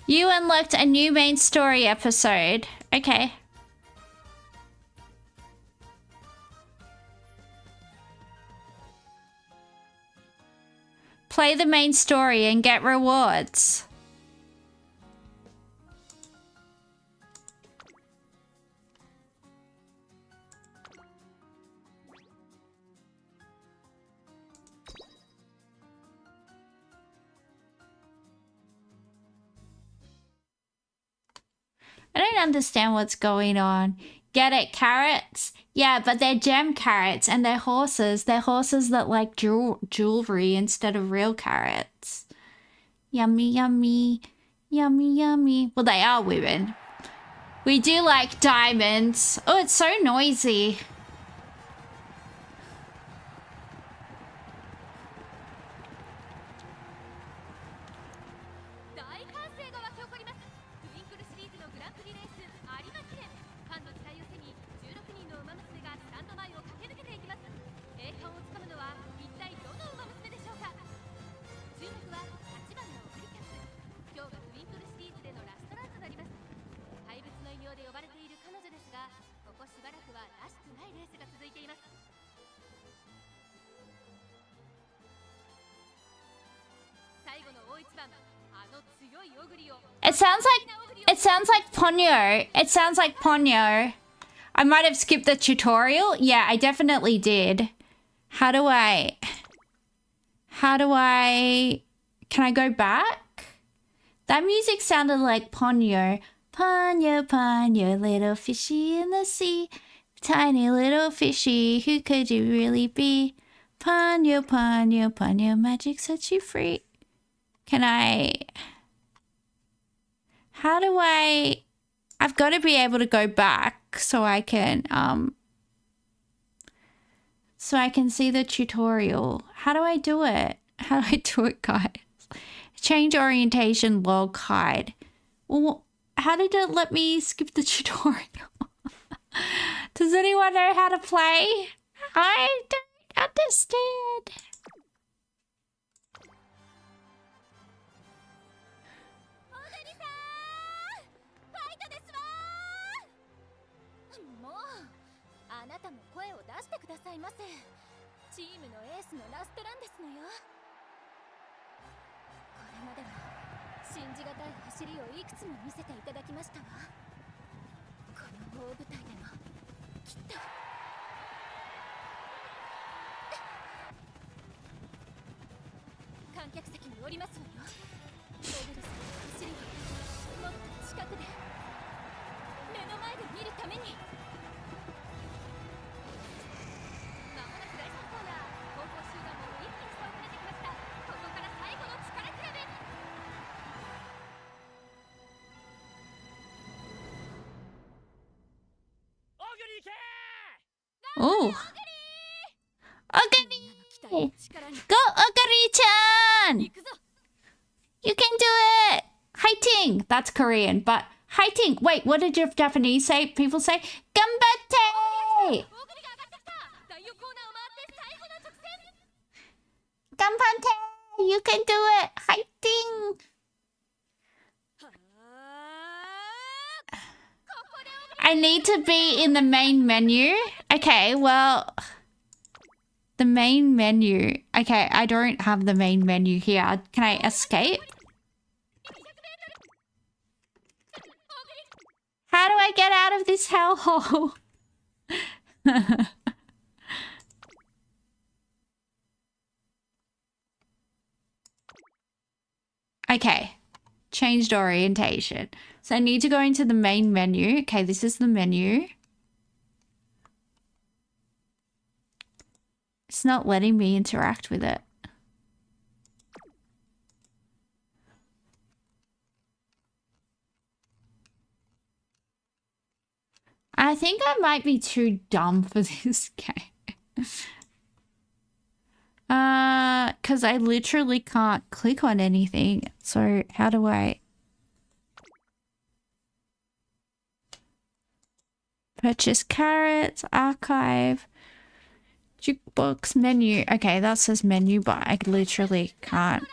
[SPEAKER 1] You unlocked a new main story episode. Okay. Play the main story and get rewards. I don't understand what's going on. Get it, carrots? Yeah, but they're gem carrots and they're horses. They're horses that like jewelry instead of real carrots. Yummy, yummy, yummy, yummy. Well, they are women. We do like diamonds. Oh, it's so noisy. It sounds like Ponyo. It sounds like Ponyo. I might have skipped the tutorial. Yeah, I definitely did. How do I can I go back? That music sounded like Ponyo. Ponyo, Ponyo, little fishy in the sea. Tiny little fishy, who could you really be? Ponyo, Ponyo, Ponyo, magic sets you free. How do I've got to be able to go back so I can see the tutorial. How do I do it? How do I do it, guys? Change orientation, log, hide. Well, how did it let me skip the tutorial? Does anyone know how to play? I don't understand. Oh, Ogari! Go, Ogari-chan! You can do it! Haiting! That's Korean, but Haiting! Wait, what did your Japanese say? People say, Ganbatte! Ganbatte! You can do it! Haiting! I need to be in the main menu. Okay, well, the main menu. Okay, I don't have the main menu here. Can I escape? How do I get out of this hellhole? Okay. Changed orientation. So I need to go into the main menu. Okay, this is the menu. It's not letting me interact with it. I think I might be too dumb for this game. Because I literally can't click on anything. So how do I... Purchase carrots, archive, jukebox, menu. Okay, that says menu, but I literally can't.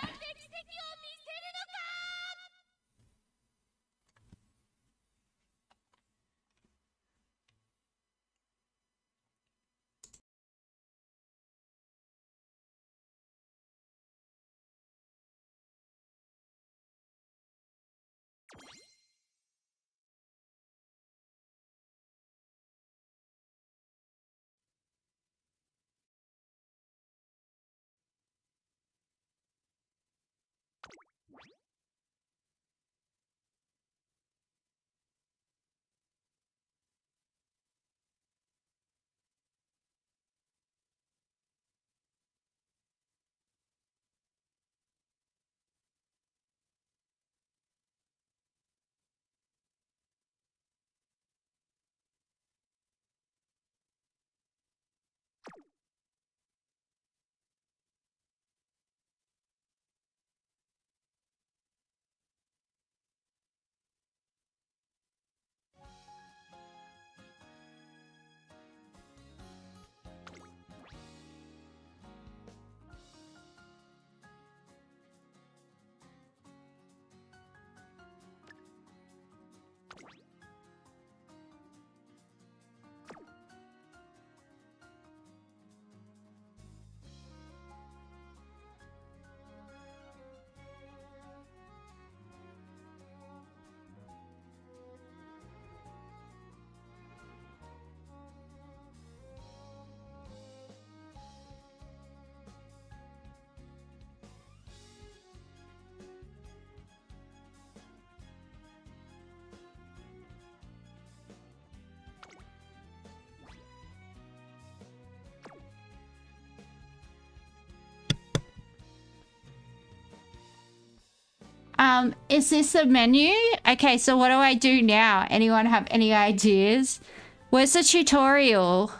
[SPEAKER 1] Is this a menu? Okay, so what do I do now? Anyone have any ideas? Where's the tutorial?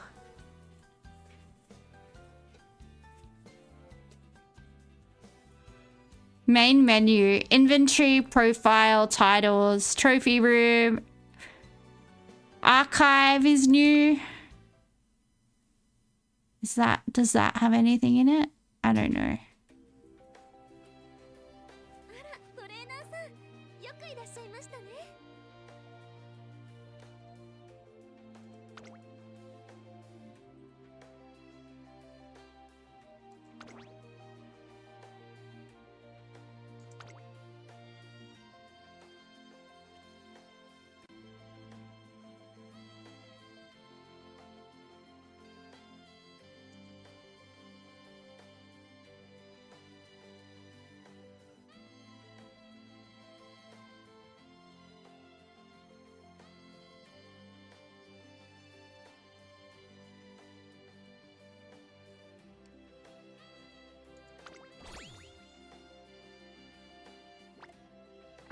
[SPEAKER 1] Main menu, inventory, profile, titles, trophy room. Archive is new. Does that have anything in it? I don't know.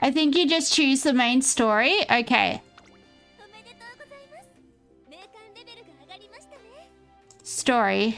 [SPEAKER 1] I think you just choose the main story. Okay. Story.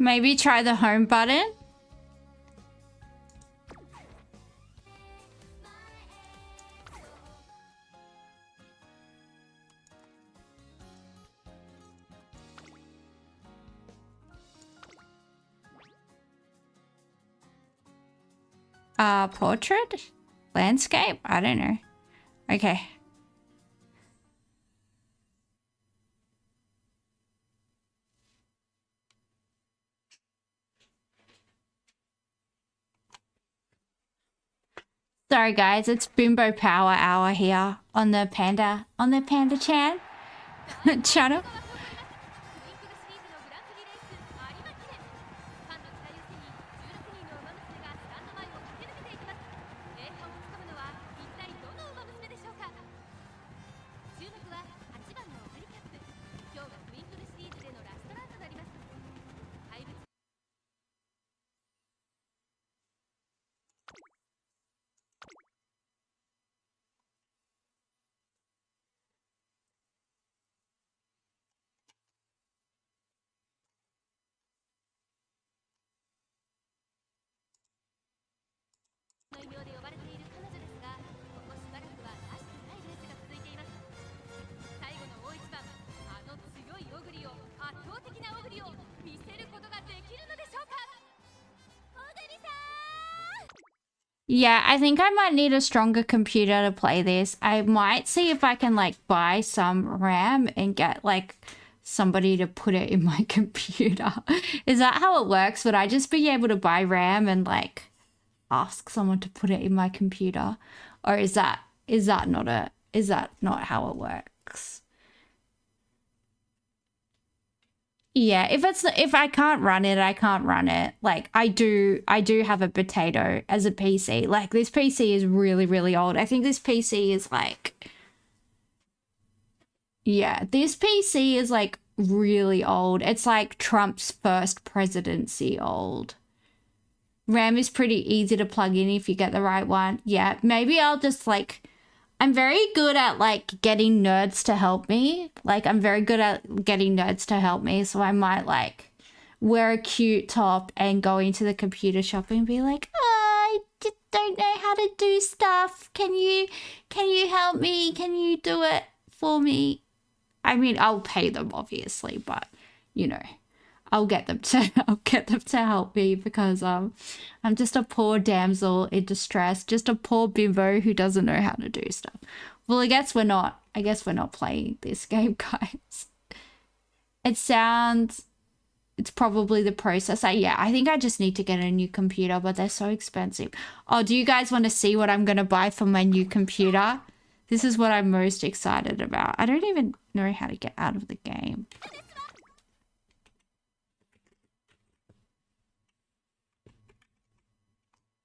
[SPEAKER 1] Maybe try the home button. Portrait? Landscape? I don't know. Okay. Sorry guys, it's Bimbo Power Hour here on the Panda Chan channel. Yeah, I think I might need a stronger computer to play this. I might see if I can like buy some RAM and get like somebody to put it in my computer. Is that how it works? Would I just be able to buy RAM and like ask someone to put it in my computer? Or is that not how it works? Yeah, if I can't run it, I can't run it. Like I do have a potato as a PC. Like this PC is really, really old. I think this PC is like, yeah, this PC is like really old. It's like Trump's first presidency old. RAM is pretty easy to plug in if you get the right one. Yeah, maybe I'll just like, I'm very good at like getting nerds to help me. Like I'm very good at getting nerds to help me. So I might like wear a cute top and go into the computer shop and be like, oh, I just don't know how to do stuff. Can you help me? Can you do it for me? I mean, I'll pay them obviously, but you know, I'll get them to help me because I'm just a poor damsel in distress, just a poor bimbo who doesn't know how to do stuff. Well, I guess we're not playing this game, guys. It's probably the processor. Yeah, I think I just need to get a new computer, but they're so expensive. Oh, do you guys want to see what I'm gonna buy for my new computer? This is what I'm most excited about. I don't even know how to get out of the game.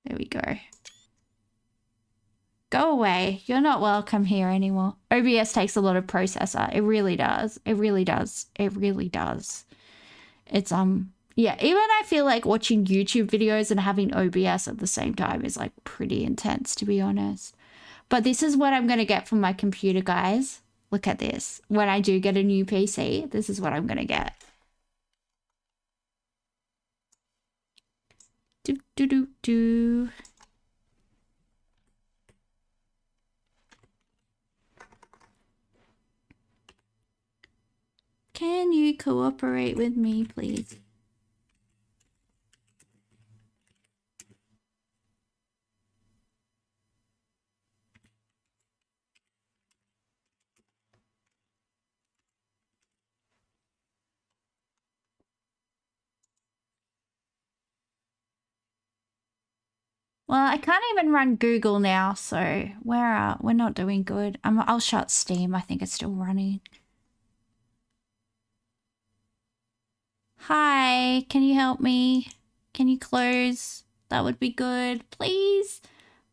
[SPEAKER 1] There we go. Go away. You're not welcome here anymore. OBS takes a lot of processor. It really does. It really does. It really does. It's, yeah, even I feel like watching YouTube videos and having OBS at the same time is like pretty intense, to be honest. But this is what I'm going to get from my computer, guys. Look at this. When I do get a new PC, this is what I'm going to get. Do. Can you cooperate with me, please? Well, I can't even run Google now, so we're not doing good. I'll shut Steam. I think it's still running. Hi, can you help me? Can you close? That would be good. Please.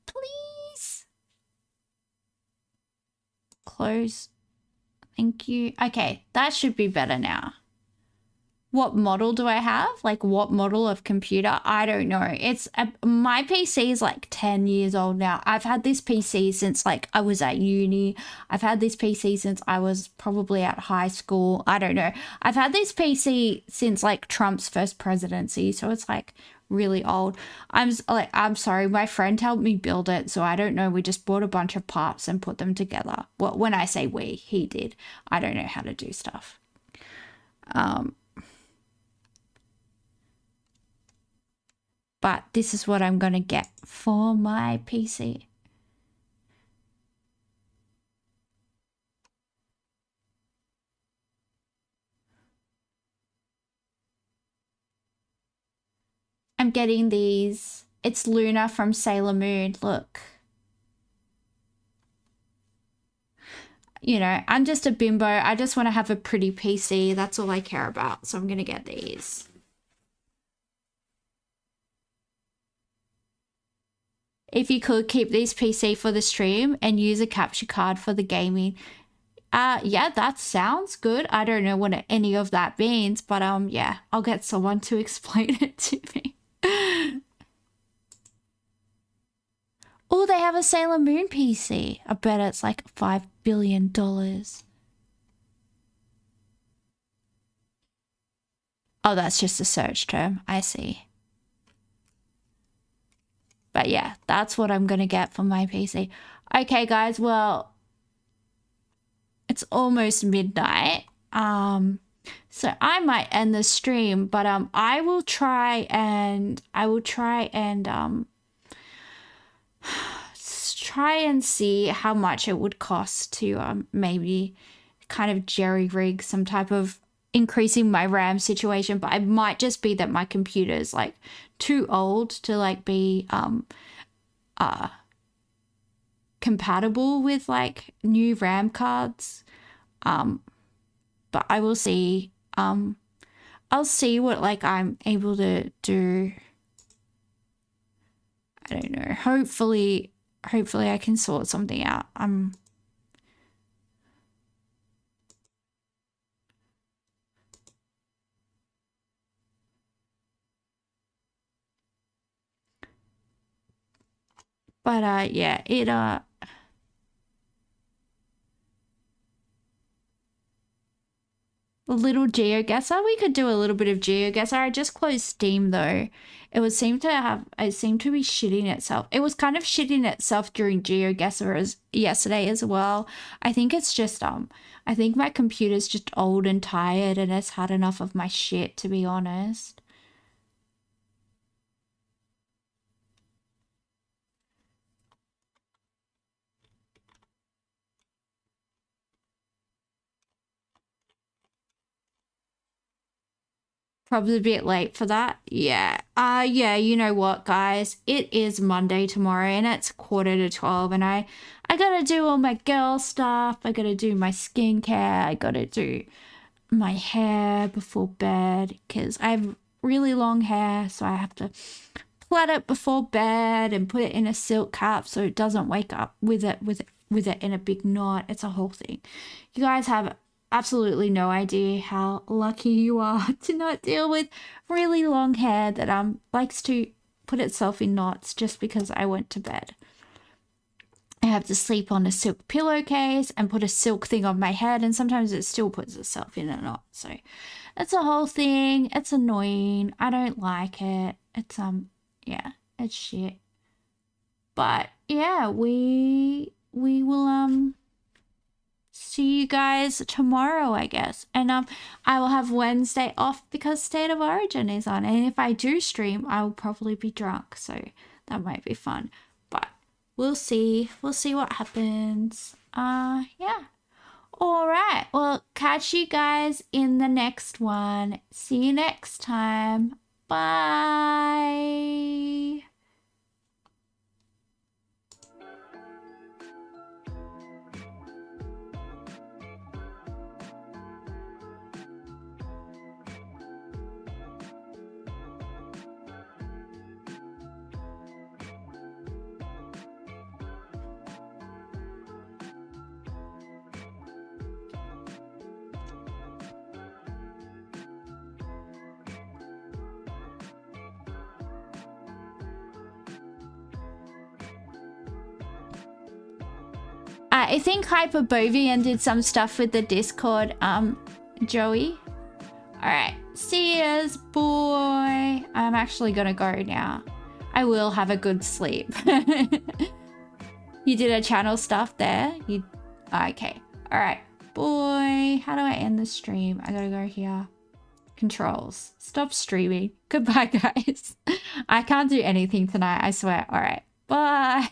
[SPEAKER 1] Please. Close. Thank you. Okay, that should be better now. what model do I have? Like what model of computer? I don't know. My PC is like 10 years old now. I've had this PC since like I was at uni. I've had this PC since I was probably at high school. I don't know. I've had this PC since like Trump's first presidency. So it's like really old. I'm sorry. My friend helped me build it. So I don't know. We just bought a bunch of parts and put them together. Well, when I say we, he did. I don't know how to do stuff. But this is what I'm going to get for my PC. I'm getting these. It's Luna from Sailor Moon. Look. You know, I'm just a bimbo. I just want to have a pretty PC. That's all I care about. So I'm going to get these. If you could keep this PC for the stream and use a capture card for the gaming. Yeah, that sounds good. I don't know what any of that means, but yeah, I'll get someone to explain it to me. Oh, they have a Sailor Moon PC. I bet it's like $5 billion. Oh, that's just a search term. I see. But yeah, that's what I'm going to get for my PC. Okay, guys, well, it's almost midnight. So I might end the stream, but I will try and try and see how much it would cost to maybe kind of jerry-rig some type of increasing my RAM situation, but it might just be that my computer is like too old to like be compatible with like new RAM cards. But I will see. I'll see what like I'm able to do. I don't know. Hopefully I can sort something out. But yeah, a little GeoGuessr. We could do a little bit of GeoGuessr. I just closed Steam though. It seemed to be shitting itself. It was kind of shitting itself during GeoGuessr yesterday as well. I think it's just I think my computer's just old and tired and it's had enough of my shit, to be honest. Probably a bit late for that. Yeah. Yeah, you know what, guys? It is Monday tomorrow and it's 11:45 and I gotta do all my girl stuff. I gotta do my skincare. I gotta do my hair before bed because I have really long hair, so I have to plait it before bed and put it in a silk cap so it doesn't wake up with it in a big knot. It's a whole thing. You guys have absolutely no idea how lucky you are to not deal with really long hair that likes to put itself in knots just because I went to bed. I have to sleep on a silk pillowcase and put a silk thing on my head, and sometimes it still puts itself in a knot. So it's a whole thing. It's annoying. I don't like it. It's yeah, it's shit. But yeah, we will see you guys tomorrow, I guess. And I will have Wednesday off because State of Origin is on. And if I do stream, I will probably be drunk. So that might be fun. But we'll see. We'll see what happens. Yeah. All right. Well, catch you guys in the next one. See you next time. Bye. I think Hyperbovian did some stuff with the Discord, Joey. Alright, see yous, boy. I'm actually gonna go now. I will have a good sleep. You did a channel stuff there? You okay. Alright, boy. How do I end the stream? I gotta go here. Controls. Stop streaming. Goodbye, guys. I can't do anything tonight, I swear. Alright, bye.